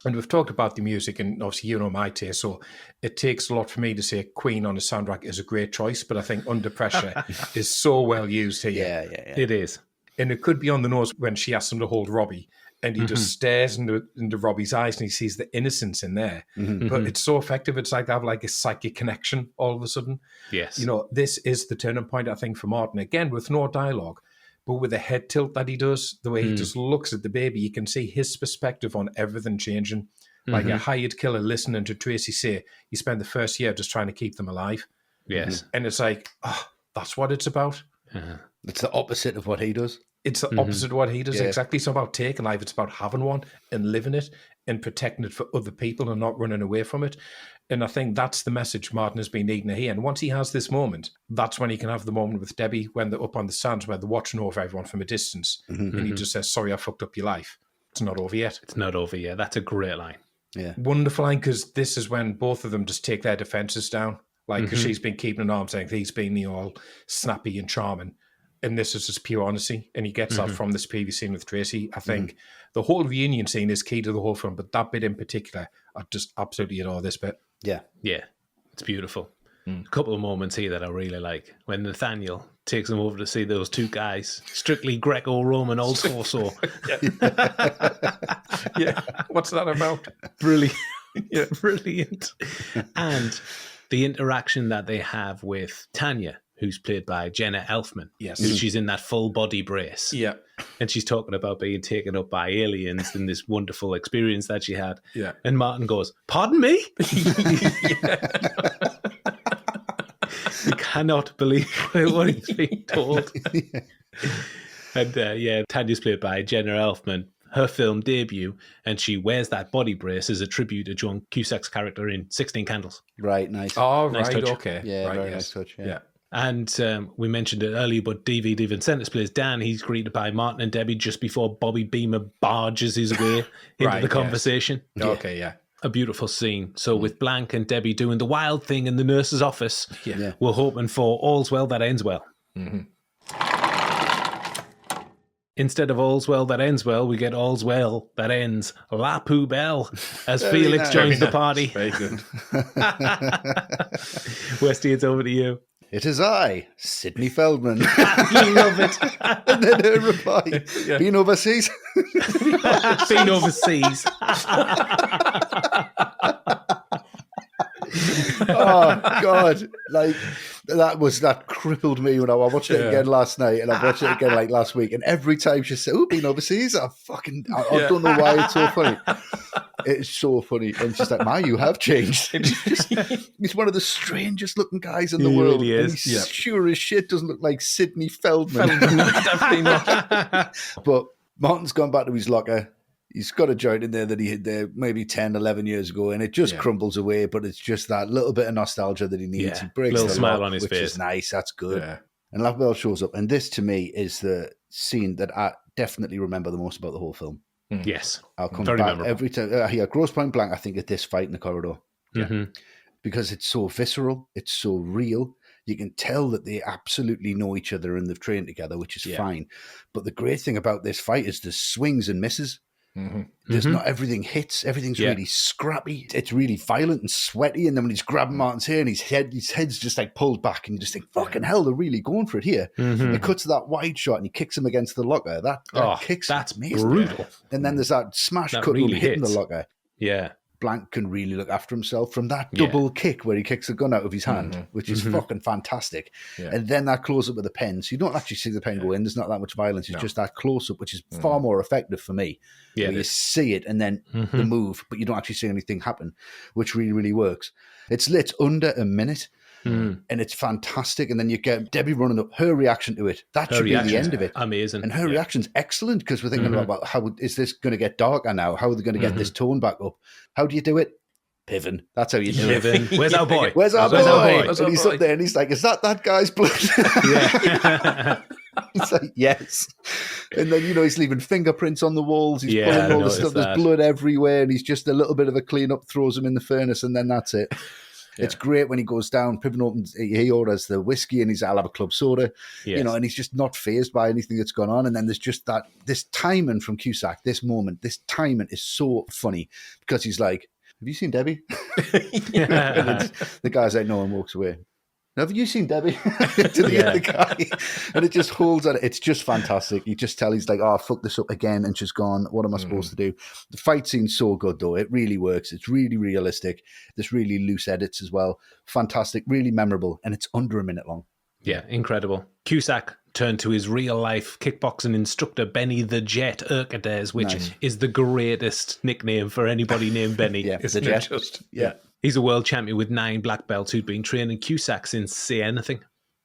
And we've talked about the music, and obviously you know my taste, so it takes a lot for me to say Queen on a soundtrack is a great choice, but I think Under Pressure is so well used here. It is. And it could be on the nose when she asks him to hold Robbie, and he just stares into Robbie's eyes and he sees the innocence in there. But it's so effective. It's like they have a psychic connection all of a sudden. Yes. You know, this is the turning point, I think, for Martin. Again, with no dialogue, but with the head tilt that he does, the way he just looks at the baby, you can see his perspective on everything changing. Like a hired killer listening to Tracy say, you spend the first year just trying to keep them alive. Yes. And it's like, that's what it's about. It's the opposite of what he does. It's the opposite of what he does, exactly. It's not about taking life, it's about having one and living it and protecting it for other people and not running away from it. And I think that's the message Martin has been needing to hear. And once he has this moment, that's when he can have the moment with Debbie when they're up on the sands where they're watching over everyone from a distance. And he just says, sorry, I fucked up your life. It's not over yet. It's not over yet. That's a great line. Yeah. Wonderful line, because this is when both of them just take their defenses down. Because she's been keeping an arm's length. He's been all snappy and charming. And this is just pure honesty. And he gets that from this previous scene with Tracy. I think the whole reunion scene is key to the whole film, but that bit in particular, I just absolutely adore this bit. Yeah. It's beautiful. A couple of moments here that I really like. When Nathaniel takes him over to see those two guys, strictly Greco-Roman old torso. What's that about? Brilliant. Brilliant. And the interaction that they have with Tanya, who's played by Jenna Elfman. Yes. She's in that full body brace. Yeah. And she's talking about being taken up by aliens and this wonderful experience that she had. Yeah. And Martin goes, pardon me? You cannot believe what he's being told. And Tanya's played by Jenna Elfman, her film debut, and she wears that body brace as a tribute to John Cusack's character in 16 Candles. Right, nice. Oh, nice right, touch. okay. Yeah, right, very nice touch, yeah. And we mentioned it earlier, but DVD Vincentis plays Dan. He's greeted by Martin and Debbie just before Bobby Beamer barges his way into the conversation. Yes. Okay, yeah. A beautiful scene. So with Blank and Debbie doing the wild thing in the nurse's office, we're hoping for all's well that ends well. Instead of all's well that ends well, we get all's well that ends La Poubelle as Felix joins the party. Very good. Westy, it's over to you. It is I, Sidney Feldman. I love it. And then her reply, been overseas? Been overseas. Oh, God. Like, that crippled me when I watched it again last night, and I watched it again last week, and every time she said, been overseas, I don't know why it's so funny. It's so funny. And she's like, you have changed. He's one of the strangest looking guys in the world. Really is. And he sure as shit doesn't look like Sidney Feldman. Definitely not. But Martin's gone back to his locker. He's got a joint in there that he had there maybe 10, 11 years ago, and it just crumbles away, but it's just that little bit of nostalgia that he needs. He breaks little the smile lock, on his which face. is nice. That's good. Yeah. And LaBelle shows up, and this to me is the scene that I definitely remember the most about the whole film. Yes. I'll come Very back memorable. every time. Yeah, Grosse Pointe Blank, I think, at this fight in the corridor. Mhm. Because it's so visceral, it's so real. You can tell that they absolutely know each other and they've trained together, which is fine. But the great thing about this fight is there's swings and misses. There's not everything hits. Everything's really scrappy. It's really violent and sweaty. And then when he's grabbing Martin's hair and his head's just like pulled back, and you just think, fucking hell, they're really going for it here. It cuts to that wide shot and he kicks him against the locker. That kicks that's amazing. brutal. And then there's that smash That cut really really hitting hits. the locker. Yeah. Blank can really look after himself from that double kick where he kicks the gun out of his hand, which is fucking fantastic. And then that close up with the pen. So you don't actually see the pen go in. There's not that much violence. It's just that close up, which is far more effective for me. Yeah, where you see it and then the move, but you don't actually see anything happen, which really, really works. It's lit under a minute. And it's fantastic. And then you get Debbie running up, her reaction to it. That should be the end of it. Amazing. And her reaction's excellent because we're thinking about how is this going to get darker now? How are they going to get this tone back up? How do you do it? Piven. That's how you do it. Where's our boy? Where's our boy? Where's And our he's boy? up there and he's like, is that guy's blood? Yeah. He's like, yes. And then, he's leaving fingerprints on the walls. He's Yeah, pulling I all the noticed stuff. that. There's blood everywhere. And he's just a little bit of a cleanup, throws him in the furnace, and then that's it. It's great when he goes down. Piven opens, he orders the whiskey and he's, I'll have a club soda, Yes. and he's just not fazed by anything that's gone on. And then there's just this timing from Cusack, this timing is so funny because he's like, have you seen Debbie? And the guy's like, no, and walks away. Have you seen Debbie? To the other guy. And it just holds on. It's just fantastic. You just tell he's like, oh, fuck this up again. And she's gone, what am I supposed to do? The fight scene's so good, though. It really works. It's really realistic. There's really loose edits as well. Fantastic, really memorable. And it's under a minute long. Yeah, incredible. Cusack turned to his real-life kickboxing instructor, Benny the Jet Urquidez, which is the greatest nickname for anybody named Benny. Yeah, Isn't the it Jet. just? Yeah. He's a world champion with 9 black belts who'd been training Cusack since Say Anything.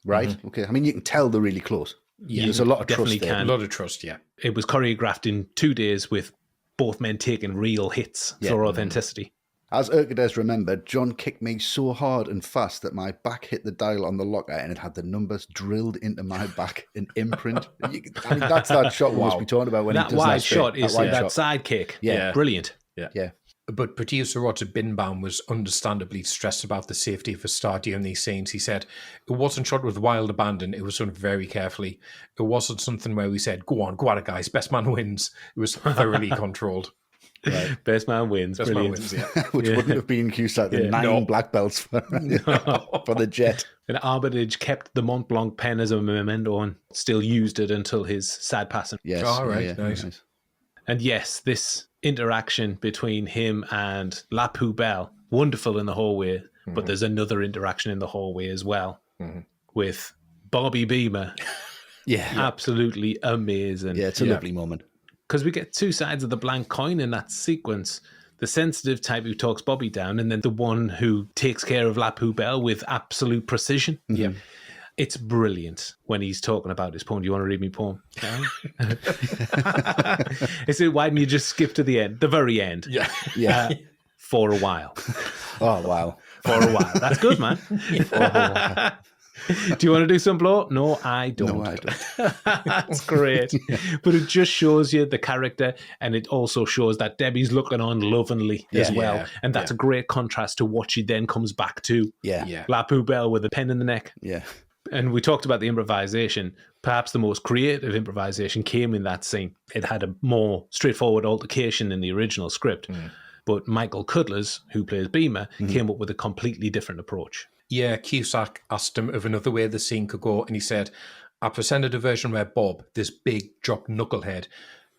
Right. Okay. I mean, you can tell they're really close. Yeah, There's a lot of definitely trust there. can. A lot of trust, yeah. It was choreographed in 2 days with both men taking real hits for authenticity. As Urquidez remembered, John kicked me so hard and fast that my back hit the dial on the locker and it had the numbers drilled into my back in imprint. That's that shot we must be talking about when That he does wide that shot is wide that shot. side kick. Yeah. Brilliant. Yeah. But producer Roger Binbaum was understandably stressed about the safety of a star during these scenes. He said it wasn't shot with wild abandon. It was done very carefully. It wasn't something where we said, go on, guys, best man wins. It was thoroughly controlled. Right. Best man wins. Best man Brilliant. wins, yeah. Which wouldn't have been Cusack, the 9 black belts for the Jet. And Armitage kept the Mont Blanc pen as a memento and still used it until his sad passing. Yes. All right, nice. And yes, this interaction between him and La Poubelle, wonderful in the hallway, but there's another interaction in the hallway as well with Bobby Beamer. Yeah. Absolutely amazing. Yeah, it's a lovely moment. Because we get 2 sides of the blank coin in that sequence. The sensitive type who talks Bobby down, and then the one who takes care of La Poubelle with absolute precision. Yeah. It's brilliant when he's talking about his poem. Do you want to read me a poem? I said, why didn't you just skip to the end? The very end. Yeah. For a while. Oh, wow. For a while. That's good, man. Do you want to do some blow? No, I don't. No, I don't. That's great. But it just shows you the character, and it also shows that Debbie's looking on lovingly as well. Yeah. And that's a great contrast to what she then comes back to. Yeah. La Poubelle with a pen in the neck. Yeah. And we talked about the improvisation. Perhaps the most creative improvisation came in that scene. It had a more straightforward altercation in the original script. But Michael Cudlers, who plays Beamer, came up with a completely different approach. Yeah, Cusack asked him of another way the scene could go, and he said, I presented a version where Bob, this big jock knucklehead,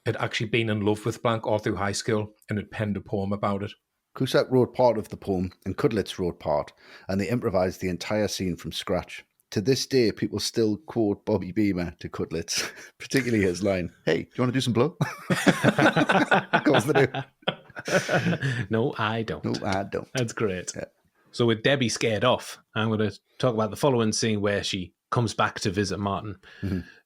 had actually been in love with Blank all through high school and had penned a poem about it. Cusack wrote part of the poem and Cudlitz wrote part, and they improvised the entire scene from scratch. To this day, people still quote Bobby Beamer to Cudlitz, particularly his line, hey, do you want to do some blow? Of course they do. No, I don't. No, I don't. That's great. Yeah. So with Debbie scared off, I'm going to talk about the following scene where she comes back to visit Martin.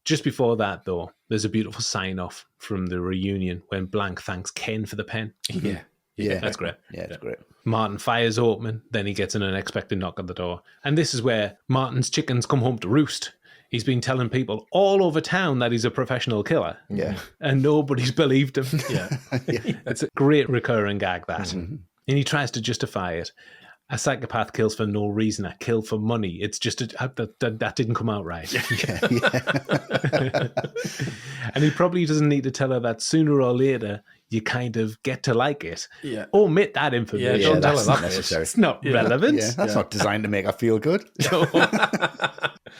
Just before that, though, there's a beautiful sign-off from the reunion when Blank thanks Ken for the pen. Yeah. That's great. Yeah, it's great. Martin fires open, then he gets an unexpected knock on the door. And this is where Martin's chickens come home to roost. He's been telling people all over town that he's a professional killer. Yeah. And nobody's believed him. Yeah. It's a great recurring gag, that. And he tries to justify it. A psychopath kills for no reason. I kill for money. It's just that didn't come out right. And he probably doesn't need to tell her that sooner or later you kind of get to like it. Yeah. Omit that information. Yeah, don't tell her that's that. not necessary. It's not relevant. Yeah, that's not designed to make her feel good.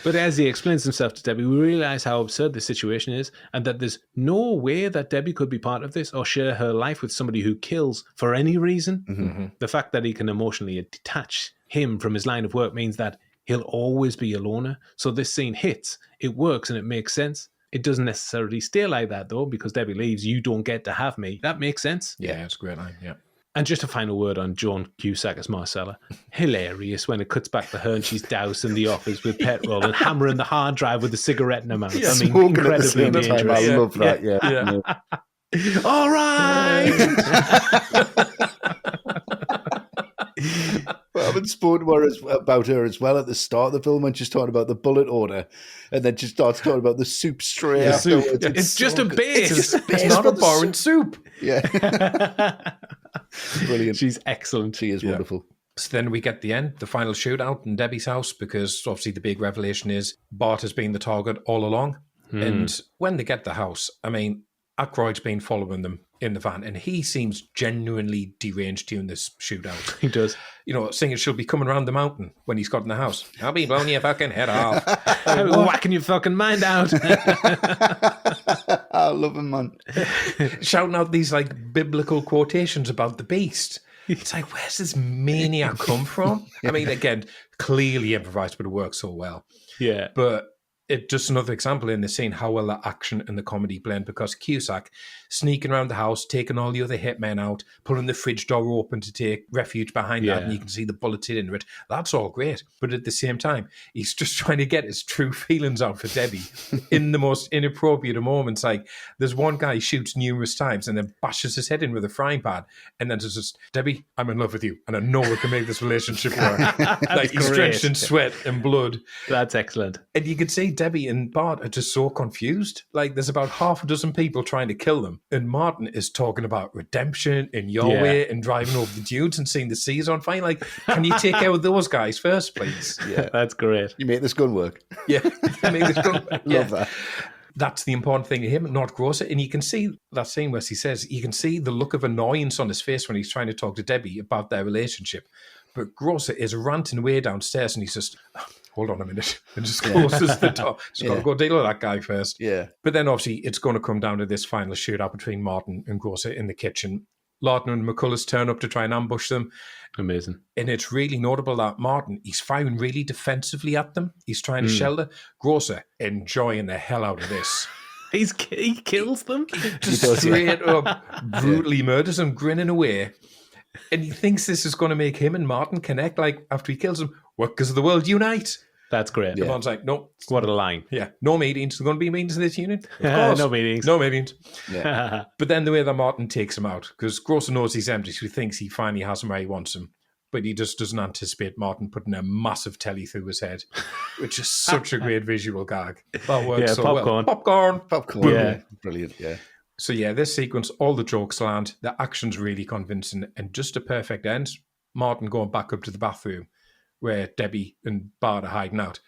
But as he explains himself to Debbie, we realise how absurd this situation is, and that there's no way that Debbie could be part of this or share her life with somebody who kills for any reason. The fact that he can emotionally detach him from his line of work means that he'll always be a loner. So this scene hits, it works, and it makes sense. It doesn't necessarily stay like that, though, because Debbie leaves, you don't get to have me. That makes sense. Yeah, it's a great line, yeah. And just a final word on John Cusack as Marcella. Hilarious when it cuts back to her and she's dousing the office with petrol and hammering the hard drive with a cigarette in her mouth. Yeah, I mean, smoking at the incredibly same time. dangerous. I love that, yeah. All right! I haven't spoken to her about her as well at the start of the film when she's talking about the bullet order, and then she starts talking about the soup straight afterwards. It's just a base. It's not a bar and soup. Yeah. Brilliant. She's excellent. She is wonderful. So then we get the end, the final shootout in Debbie's house, because obviously the big revelation is Bart has been the target all along. And when they get the house, I mean, Aykroyd's been following them in the van, and he seems genuinely deranged during this shootout. He does. You know, singing she'll be coming around the mountain when he's got in the house. I'll be blowing your fucking head off. Whacking your fucking mind out. I love him, man. Shouting out these like biblical quotations about the beast. It's like, where's this maniac come from? I mean, again, clearly improvised, but it works so well. Yeah. But it's just another example in the scene how well the action and the comedy blend, because Cusack sneaking around the house, taking all the other hitmen out, pulling the fridge door open to take refuge behind that, and you can see the bullets hit into it. That's all great. But at the same time, he's just trying to get his true feelings out for Debbie in the most inappropriate of moments. Like, there's one guy who shoots numerous times and then bashes his head in with a frying pan, and then it's just, Debbie, I'm in love with you, and I know we can make this relationship work. Like, he's drenched in sweat and blood. That's excellent. And you can see Debbie and Bart are just so confused. Like, there's about half a dozen people trying to kill them, and Martin is talking about redemption and Yahweh and driving over the dunes and seeing the seas on fire. Like, can you take out those guys first, please? Yeah, that's great. You make this gun work. Yeah, make this gun work. Love that. That's the important thing to him, not Grosse. And you can see that scene where he says, you can see the look of annoyance on his face when he's trying to talk to Debbie about their relationship. But Grosse is ranting away downstairs, and he's just, hold on a minute, and just closes the door. Just got to go deal with that guy first. Yeah. But then obviously it's going to come down to this final shootout between Martin and Grosse in the kitchen. Lawton and McCullers turn up to try and ambush them. Amazing. And it's really notable that Martin, he's firing really defensively at them. He's trying to shelter. Grosse enjoying the hell out of this. He kills them? Just straight up brutally murders them, grinning away. And he thinks this is going to make him and Martin connect, like, after he kills him. Workers of the world, unite. That's great. The man's like, no. What a line. Yeah, no meetings. There's going to be meetings in this unit? Of course. No meetings. No meetings. Yeah. But then the way that Martin takes him out, because Grosse knows he's empty, so he thinks he finally has him where he wants him. But he just doesn't anticipate Martin putting a massive telly through his head, which is such a great visual gag. That works so popcorn. well. Popcorn. Popcorn. Yeah. Brilliant, yeah. So yeah, this sequence, all the jokes land, the action's really convincing, and just a perfect end. Martin going back up to the bathroom where Debbie and Bart are hiding out.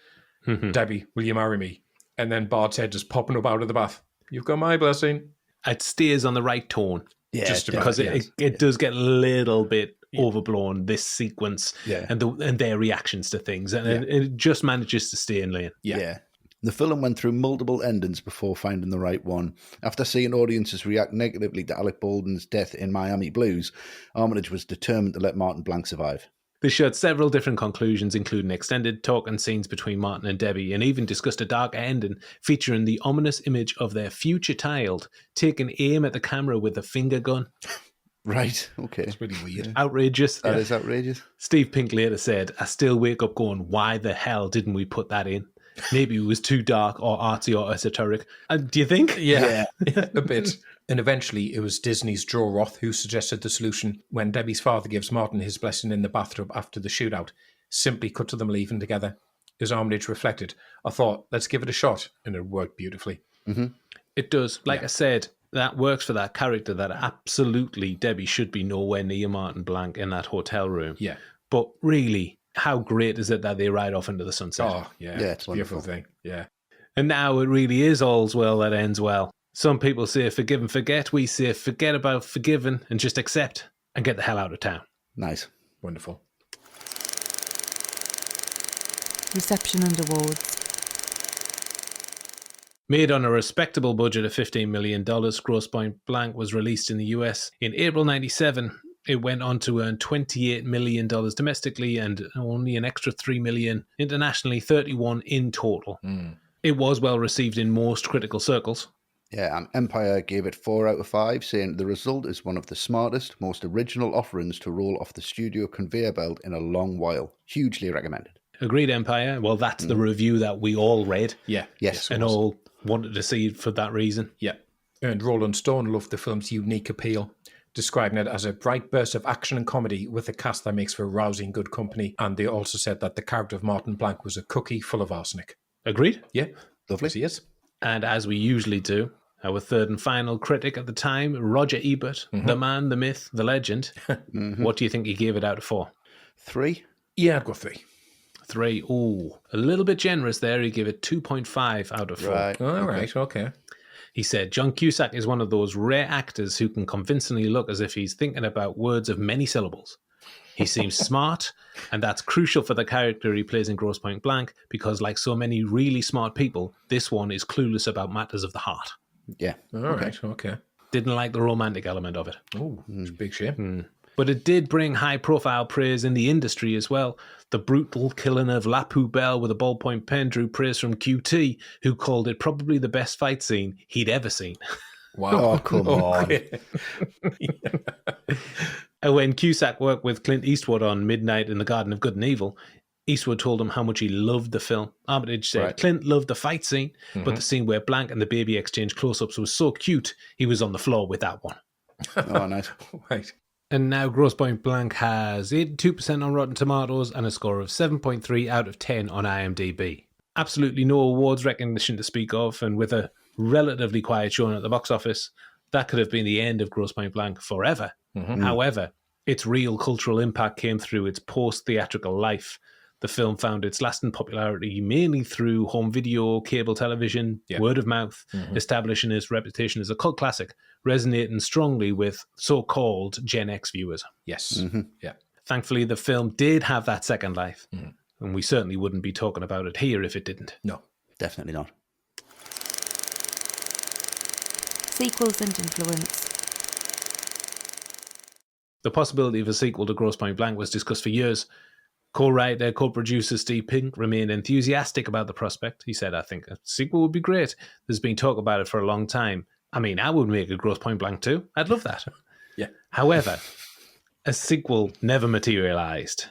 Debbie, will you marry me? And then Bart's head just popping up out of the bath. You've got my blessing. It stays on the right tone. Yeah, Just about, Because it does get a little bit overblown, this sequence, and their reactions to things. And it just manages to stay in lane. Yeah. The film went through multiple endings before finding the right one. After seeing audiences react negatively to Alec Baldwin's death in Miami Blues, Armitage was determined to let Martin Blank survive. They shared several different conclusions, including extended talk and scenes between Martin and Debbie, and even discussed a dark ending featuring the ominous image of their future child taking aim at the camera with a finger gun. Right, okay. It's really weird. Outrageous. That is outrageous. Steve Pink later said, I still wake up going, why the hell didn't we put that in? Maybe it was too dark or artsy or esoteric. Do you think? Yeah, a bit. And eventually it was Disney's Joe Roth who suggested the solution when Debbie's father gives Martin his blessing in the bathtub after the shootout. Simply cut to them leaving together. is Armitage reflected. I thought, let's give it a shot, and it worked beautifully. It does. Like I said, that works for that character that absolutely Debbie should be nowhere near Martin Blank in that hotel room. Yeah. But really, how great is it that they ride off into the sunset? Oh, yeah. Yeah, it's a beautiful wonderful. thing. Yeah. And now it really is all's well that ends well. Some people say forgive and forget. We say forget about forgiven and just accept and get the hell out of town. Nice. Wonderful. Reception and awards. Made on a respectable budget of $15 million, Grosse Pointe Blank was released in the US in April 97. It went on to earn $28 million domestically and only an extra $3 million internationally, 31 in total. It was well received in most critical circles. Yeah, and Empire gave it 4 out of 5, saying the result is one of the smartest, most original offerings to roll off the studio conveyor belt in a long while. Hugely recommended. Agreed, Empire. Well, that's the review that we all read. Yeah. Yes. And all wanted to see it for that reason. Yeah. And Rolling Stone loved the film's unique appeal, describing it as a bright burst of action and comedy with a cast that makes for rousing good company. And they also said that the character of Martin Blank was a cookie full of arsenic. Agreed? Yeah. Lovely. Yes, he is. And as we usually do, our third and final critic at the time, Roger Ebert, the man, the myth, the legend. What do you think he gave it out of 4? 3. Yeah, I'd go 3. 3. Ooh, a little bit generous there. He gave it 2.5 out of 4. Right. All right. Okay. He said, John Cusack is one of those rare actors who can convincingly look as if he's thinking about words of many syllables. He seems smart, and that's crucial for the character he plays in Grosse Pointe Blank, because like so many really smart people, this one is clueless about matters of the heart. Yeah. All right. Okay. Didn't like the romantic element of it. Oh, it's a big shame. But it did bring high-profile praise in the industry as well. The brutal killing of La Poubelle with a ballpoint pen drew praise from QT, who called it probably the best fight scene he'd ever seen. Wow. Oh, come on. And when Cusack worked with Clint Eastwood on Midnight in the Garden of Good and Evil, Eastwood told him how much he loved the film. Armitage said Clint loved the fight scene, but the scene where Blank and the baby exchange close-ups was so cute, he was on the floor with that one. Oh, nice. Right. And now Grosse Pointe Blank has 82% on Rotten Tomatoes and a score of 7.3 out of 10 on IMDb. Absolutely no awards recognition to speak of, and with a relatively quiet showing at the box office, that could have been the end of Grosse Pointe Blank forever. However, its real cultural impact came through its post-theatrical life. The film found its lasting popularity mainly through home video, cable television, word of mouth, establishing its reputation as a cult classic, resonating strongly with so-called Gen X viewers. Yes. Yeah. Thankfully, the film did have that second life, and we certainly wouldn't be talking about it here if it didn't. No. Definitely not. Sequels and influence. The possibility of a sequel to Grosse Pointe Blank was discussed for years. Co-writer, co-producer Steve Pink remained enthusiastic about the prospect. He said, I think a sequel would be great. There's been talk about it for a long time. I mean, I would make a Grosse Pointe Blank too. I'd love that. Yeah. However, a sequel never materialized.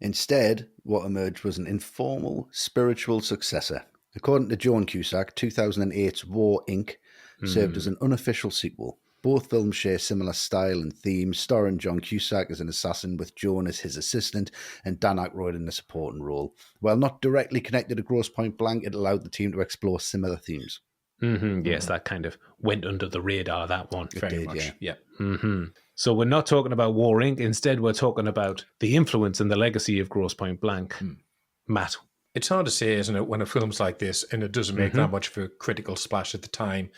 Instead, what emerged was an informal, spiritual successor. According to John Cusack, 2008's War, Inc. served as an unofficial sequel. Both films share similar style and themes, starring John Cusack as an assassin with Joan as his assistant and Dan Aykroyd in a supporting role. While not directly connected to Grosse Pointe Blank, it allowed the team to explore similar themes. Yes, that kind of went under the radar, that one. Very much. Yeah. So we're not talking about War, Inc. Instead, we're talking about the influence and the legacy of Grosse Pointe Blank. Matt. It's hard to say, isn't it, when a film's like this and it doesn't make that much of a critical splash at the time,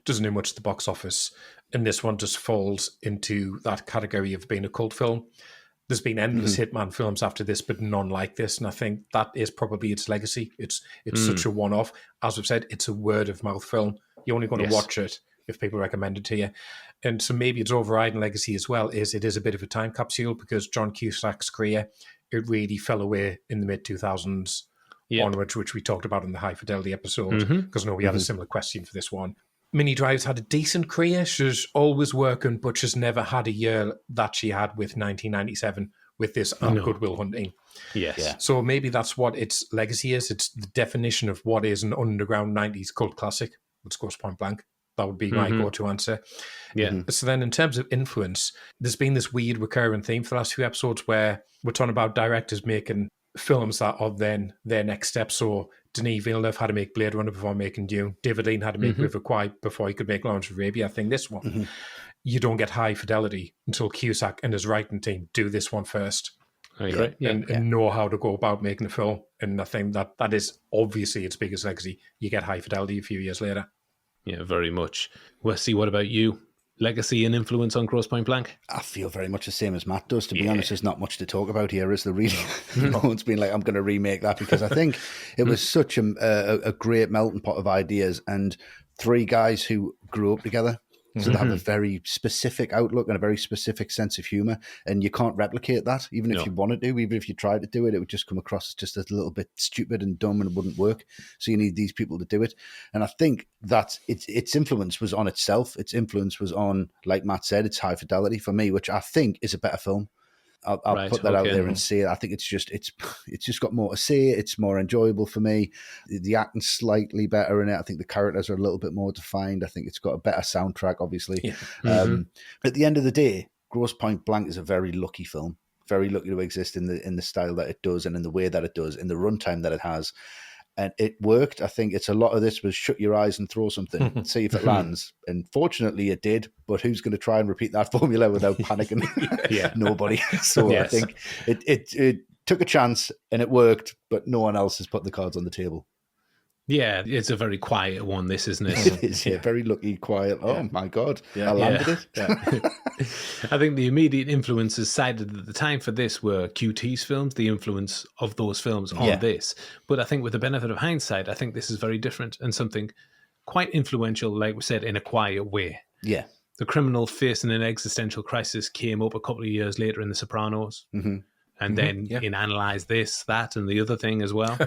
doesn't do much at the box office, and this one just falls into that category of being a cult film. There's been endless hitman films after this, but none like this, and I think that is probably its legacy. It's such a one-off. As we've said, it's a word-of-mouth film. You're only going to watch it if people recommend it to you. And so maybe its overriding legacy as well is it is a bit of a time capsule, because John Cusack's career, it really fell away in the mid-2000s onwards, which we talked about in the High Fidelity episode, because I know we had a similar question for this one. Minnie Drive's had a decent career. She's always working, but she's never had a year that she had with 1997 with this and Good Will Hunting. Yes. Yeah. So maybe that's what its legacy is. It's the definition of what is an underground 90s cult classic. Let's Grosse Pointe Blank. That would be my go-to answer. Yeah. So then in terms of influence, there's been this weird recurring theme for the last few episodes where we're talking about directors making films that are then their next step. So Denis Villeneuve had to make Blade Runner before making Dune. David Lean had to make River Kwai before he could make Lawrence of Arabia. I think this one, you don't get high fidelity until Cusack and his writing team do this one first. And know how to go about making a film. And I think that is obviously its biggest legacy. You get high fidelity a few years later. Yeah, very much. Westy, what about you? Legacy and influence on Grosse Pointe Blank? I feel very much the same as Matt does. To be honest, there's not much to talk about here, is there really? No one's been like, I'm going to remake that, because I think it was such a great melting pot of ideas, and three guys who grew up together. So they have a very specific outlook and a very specific sense of humor, and you can't replicate that. Even if you wanted to, even if you tried to do it, it would just come across as just a little bit stupid and dumb, and it wouldn't work. So you need these people to do it. And I think that its influence was on itself. Its influence was on, like Matt said, its high fidelity for me, which I think is a better film. I'll put that out there and say it. I think it's just got more to say. It's more enjoyable for me. The acting's slightly better in it. I think the characters are a little bit more defined. I think it's got a better soundtrack, obviously. Yeah. At the end of the day, Grosse Pointe Blank is a very lucky film. Very lucky to exist in the style that it does, and in the way that it does, in the runtime that it has. And it worked. I think it's a lot of this was shut your eyes and throw something and see if it lands. And fortunately it did, but who's going to try and repeat that formula without panicking? Nobody. So I think it took a chance and it worked, but no one else has put the cards on the table. Yeah, it's a very quiet one, this, isn't it? It is, very lucky, quiet. Oh my God, I landed it. I think the immediate influences cited at the time for this were QT's films, the influence of those films on this. But I think with the benefit of hindsight, I think this is very different and something quite influential, like we said, in a quiet way. Yeah. The criminal facing an existential crisis came up a couple of years later in The Sopranos. And then in Analyze This, That, and the other thing as well.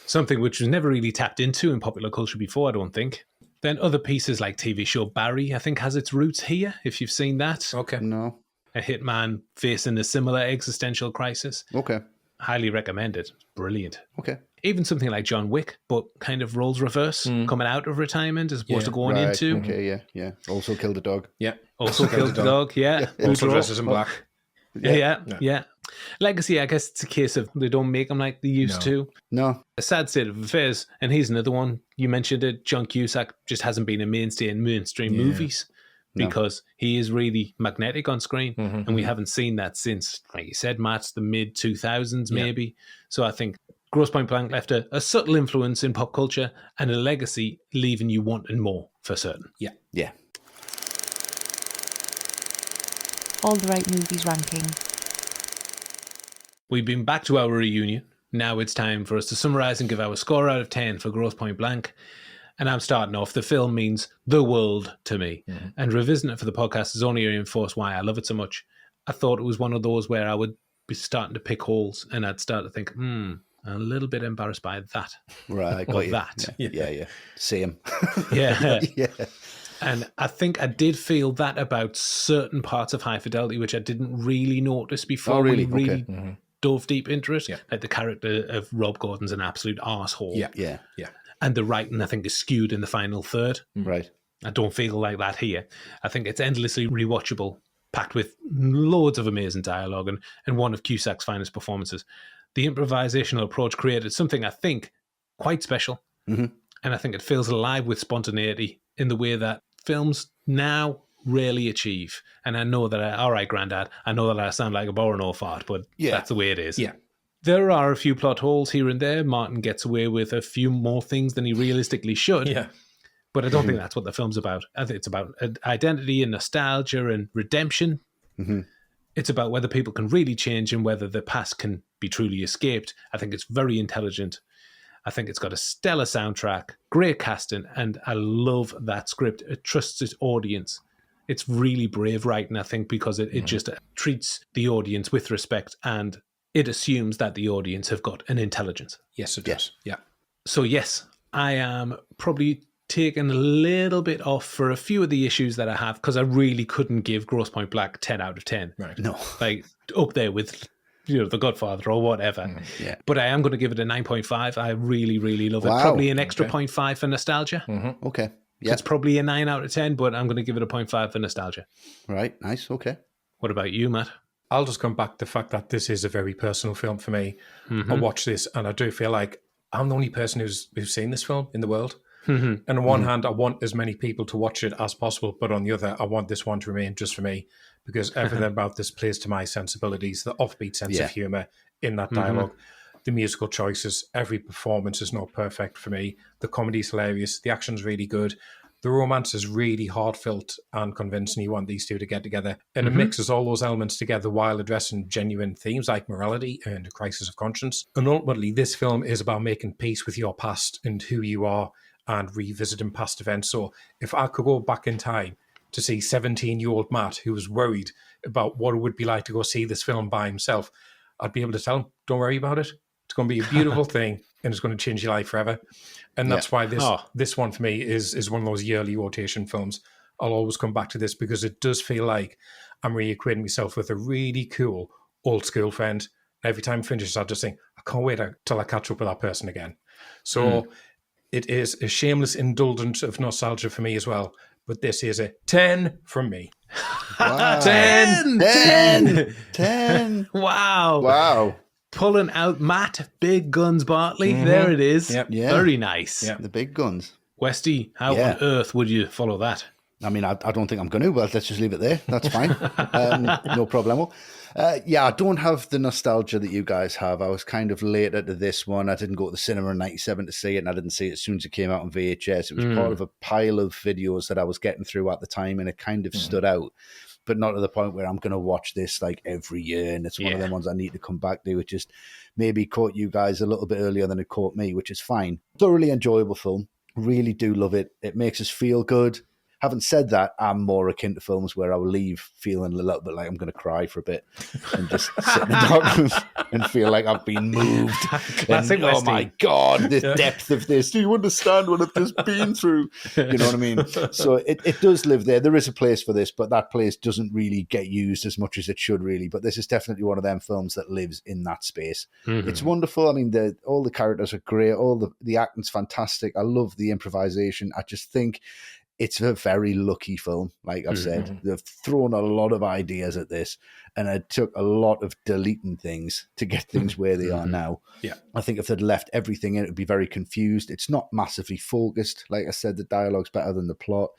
Something which was never really tapped into in popular culture before, I don't think. Then other pieces like TV show Barry, I think, has its roots here, if you've seen that. Okay. No. A hitman facing a similar existential crisis. Okay. Highly recommend it. Brilliant. Okay. Even something like John Wick, but kind of roles reverse, coming out of retirement as opposed to going into. Okay, yeah. Also killed a dog. Yeah. Also killed a dog, yeah. Also dresses in black. Yeah. Legacy, I guess it's a case of they don't make them like they used to. No. A sad state of affairs, and here's another one. You mentioned it. John Cusack just hasn't been a mainstay in mainstream movies because he is really magnetic on screen, and we haven't seen that since, like you said, Matt, the mid-2000s maybe. So I think Grosse Pointe Blank left a subtle influence in pop culture and a legacy leaving you wanting more, for certain. Yeah. All the right movies ranking. We've been back to our reunion. Now it's time for us to summarise and give our score out of 10 for Grosse Pointe Blank. And I'm starting off. The film means the world to me. And revisiting it for the podcast has only reinforced why I love it so much. I thought it was one of those where I would be starting to pick holes and I'd start to think, I'm a little bit embarrassed by that. Right, or that. Yeah. Same. Yeah. Yeah. And I think I did feel that about certain parts of High Fidelity, which I didn't really notice before. Oh, really? We really Okay. dove deep into it. Like the character of Rob Gordon's an absolute arsehole. Yeah. And the writing, I think, is skewed in the final third. Right. I don't feel like that here. I think it's endlessly rewatchable, packed with loads of amazing dialogue and one of Cusack's finest performances. The improvisational approach created something, I think, quite special. And I think it feels alive with spontaneity in the way that films now rarely achieve. And I know that, all right, Grandad, I know that I sound like a boring old fart, but that's the way it is. Yeah. There are a few plot holes here and there. Martin gets away with a few more things than he realistically should. Yeah. But I don't think that's what the film's about. I think it's about identity and nostalgia and redemption. It's about whether people can really change and whether the past can be truly escaped. I think it's very intelligent. I think it's got a stellar soundtrack, great casting, and I love that script. It trusts its audience. It's really brave writing, I think, because it just treats the audience with respect and it assumes that the audience have got an intelligence. Yes, it does. Yeah. So yes, I am probably taken a little bit off for a few of the issues that I have because I really couldn't give Grosse Pointe Blank 10 out of 10. Right. No. Like up there with, The Godfather or whatever. Yeah. But I am going to give it a 9.5. I really, really love it. Wow. Probably an extra 0.5 for nostalgia. Okay. Yeah. It's probably a 9 out of 10, but I'm going to give it a 0.5 for nostalgia. Right. Nice. Okay. What about you, Matt? I'll just come back to the fact that this is a very personal film for me. I watch this and I do feel like I'm the only person who's seen this film in the world. And on one hand, I want as many people to watch it as possible, but on the other, I want this one to remain just for me, because everything about this plays to my sensibilities, the offbeat sense of humour in that dialogue, the musical choices, every performance is not perfect for me. The comedy's hilarious, the action's really good. The romance is really heartfelt and convincing. You want these two to get together. And it mixes all those elements together while addressing genuine themes like morality and a crisis of conscience. And ultimately, this film is about making peace with your past and who you are and revisiting past events. So if I could go back in time to see 17-year-old Matt, who was worried about what it would be like to go see this film by himself, I'd be able to tell him, don't worry about it. It's going to be a beautiful thing and it's going to change your life forever. And that's why this one for me is one of those yearly rotation films. I'll always come back to this because it does feel like I'm reacquainting myself with a really cool old school friend. Every time it finishes, I just think, I can't wait till I catch up with that person again. So it is a shameless indulgence of nostalgia for me as well. But this is a 10 from me. Wow. 10. Wow. Pulling out Matt Big Guns Bartley. There it is. Yep. Yeah. Very nice. Yeah. The big guns. Westy, how on earth would you follow that? I mean, I don't think I'm going to, but let's just leave it there. That's fine. No problemo. I don't have the nostalgia that you guys have. I was kind of later to this one. I didn't go to the cinema in 97 to see it, and I didn't see it as soon as it came out on VHS. It was part of a pile of videos that I was getting through at the time, and it kind of stood out, but not to the point where I'm going to watch this like every year, and it's one of the ones I need to come back to. It just maybe caught you guys a little bit earlier than it caught me, which is fine. Thoroughly enjoyable film. Really do love it. It makes us feel good. Having said that, I'm more akin to films where I will leave feeling a little bit like I'm going to cry for a bit and just sit in the dark room and feel like I've been moved. Classic and, oh my God, the depth of this. Do you understand what I've just been through? You know what I mean? So it does live there. There is a place for this, but that place doesn't really get used as much as it should really. But this is definitely one of them films that lives in that space. It's wonderful. I mean, all the characters are great. All the acting's fantastic. I love the improvisation. I just think it's a very lucky film, like I've said. They've thrown a lot of ideas at this, and it took a lot of deleting things to get things where they are now. Yeah, I think if they'd left everything in, it would be very confused. It's not massively focused. Like I said, the dialogue's better than the plot.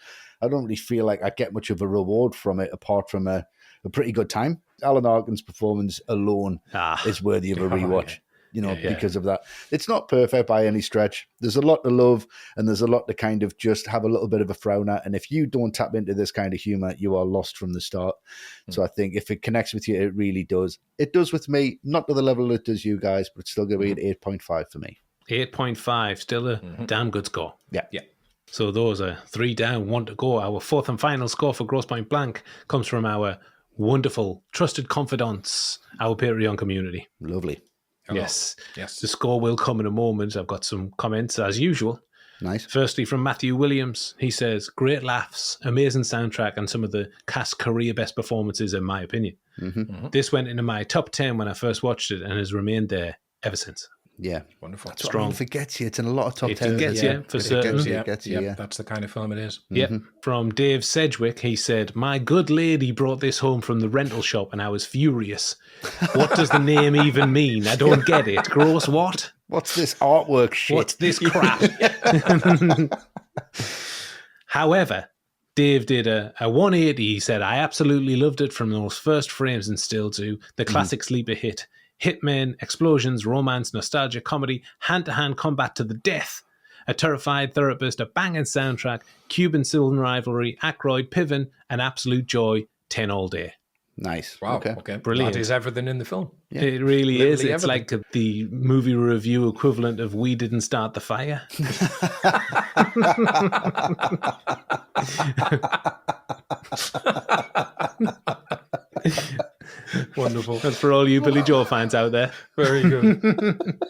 I don't really feel like I get much of a reward from it, apart from a pretty good time. Alan Arkin's performance alone is worthy of a rewatch. Because of that. It's not perfect by any stretch. There's a lot to love, and there's a lot to kind of just have a little bit of a frown at. And if you don't tap into this kind of humor, you are lost from the start. So I think if it connects with you, it really does. It does with me, not to the level it does you guys, but it's still going to be an 8.5 for me. 8.5, still a damn good score. Yeah. So those are 3 down, 1 to go. Our fourth and final score for Grosse Pointe Blank comes from our wonderful, trusted confidants, our Patreon community. Lovely. Hello. Yes. Yes. The score will come in a moment. I've got some comments as usual. Nice. Firstly, from Matthew Williams, he says, great laughs, amazing soundtrack, and some of the cast career best performances, in my opinion. This went into my top 10 when I first watched it and has remained there ever since. Yeah. Wonderful. That's strong. It forgets you. It's in a lot of top 10s. It gets you, for certain. It gets you. That's the kind of film it is. Yeah. From Dave Sedgwick, he said, my good lady brought this home from the rental shop and I was furious. What does the name even mean? I don't get it. Gross what? What's this artwork shit? What's this crap? However, Dave did a 180. He said, I absolutely loved it from those first frames and still do. The classic sleeper hit. Hitmen, explosions, romance, nostalgia, comedy, hand-to-hand combat to the death. A terrified therapist, a banging soundtrack, Cuban-Sylvan rivalry, Aykroyd, Piven, an absolute joy, 10 all day. Nice. Wow. Okay. Brilliant. That is everything in the film. Yeah. It really Literally is. It's everything. like the movie review equivalent of We Didn't Start the Fire. Wonderful. That's for all you Billy Joel fans out there. Very good.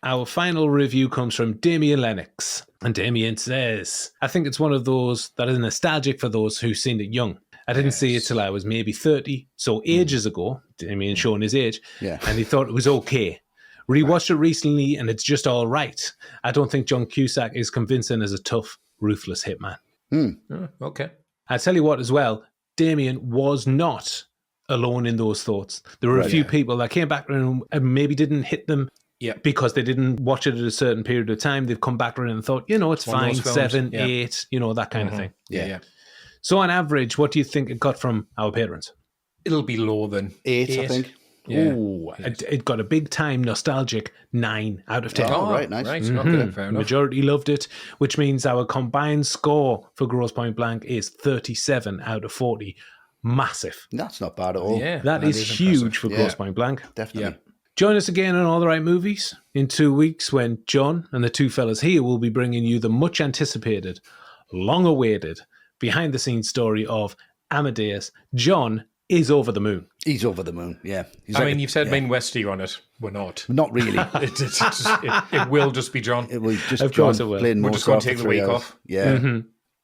Our final review comes from Damien Lennox. And Damien says, I think it's one of those that is nostalgic for those who've seen it young. I didn't see it till I was maybe 30, so ages ago, Damien showing his age, and he thought it was okay. Rewatched it recently and it's just all right. I don't think John Cusack is convincing as a tough, ruthless hitman. Okay. I tell you what as well, Damien was not alone in those thoughts. There were a few people that came back and maybe didn't hit them because they didn't watch it at a certain period of time. They've come back around and thought, it's fine, 7, 8, that kind of thing. Yeah. So on average, what do you think it got from our patrons? It'll be lower than 8, I think. Yeah. Ooh, it got a big time nostalgic 9 out of 10. Oh, right, nice. Right, okay, fair enough. Majority loved it, which means our combined score for Grosse Pointe Blank is 37 out of 40. Massive. That's not bad at all. Yeah, that is huge for Grosse Pointe Blank. Definitely. Join us again on All the Right Movies in 2 weeks when John and the two fellas here will be bringing you the much anticipated, long awaited, behind the scenes story of Amadeus. John is over the moon. He's over the moon, yeah. You've said me and Westy on it. We're not. Not really. It will just be John. It will just of course it will. We're just going to take the week off. Yeah. Mm-hmm.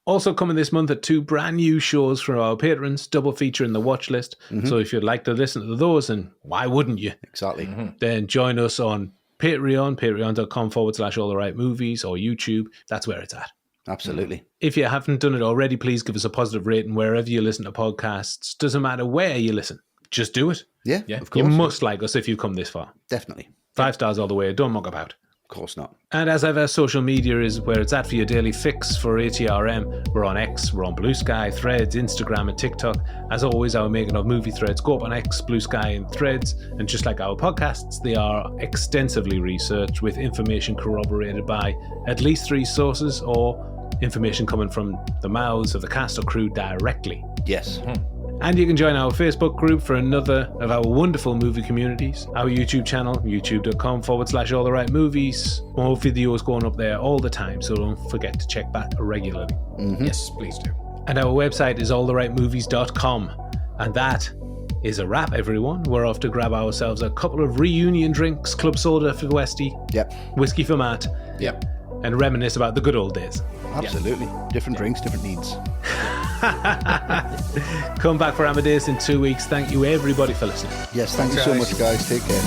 Also coming this month are 2 brand new shows from our patrons, double feature in the watch list. So if you'd like to listen to those, and why wouldn't you? Exactly. Then join us on Patreon, patreon.com/alltherightmovies, or YouTube. That's where it's at. Absolutely. If you haven't done it already, please give us a positive rating wherever you listen to podcasts. Doesn't matter where you listen. Just do it. Yeah, of course. You must like us if you've come this far. Definitely. 5 stars all the way. Don't muck about. Of course not. And as ever, social media is where it's at for your daily fix for ATRM. We're on X, we're on Blue Sky, Threads, Instagram, and TikTok. As always, our making of movie threads go up on X, Blue Sky, and Threads. And just like our podcasts, they are extensively researched with information corroborated by at least 3 sources or information coming from the mouths of the cast or crew directly. Yes. And you can join our Facebook group for another of our wonderful movie communities. Our YouTube channel, youtube.com/alltherightmovies. More videos going up there all the time, so don't forget to check back regularly. Yes, please do. And our website is alltherightmovies.com. And that is a wrap, everyone. We're off to grab ourselves a couple of reunion drinks, club soda for Westy, whiskey for Matt, and reminisce about the good old days. Absolutely. Different drinks, different needs. Come back for Amadeus in 2 weeks. Thank you, everybody, for listening. Yes, thank you so much, guys. Take care.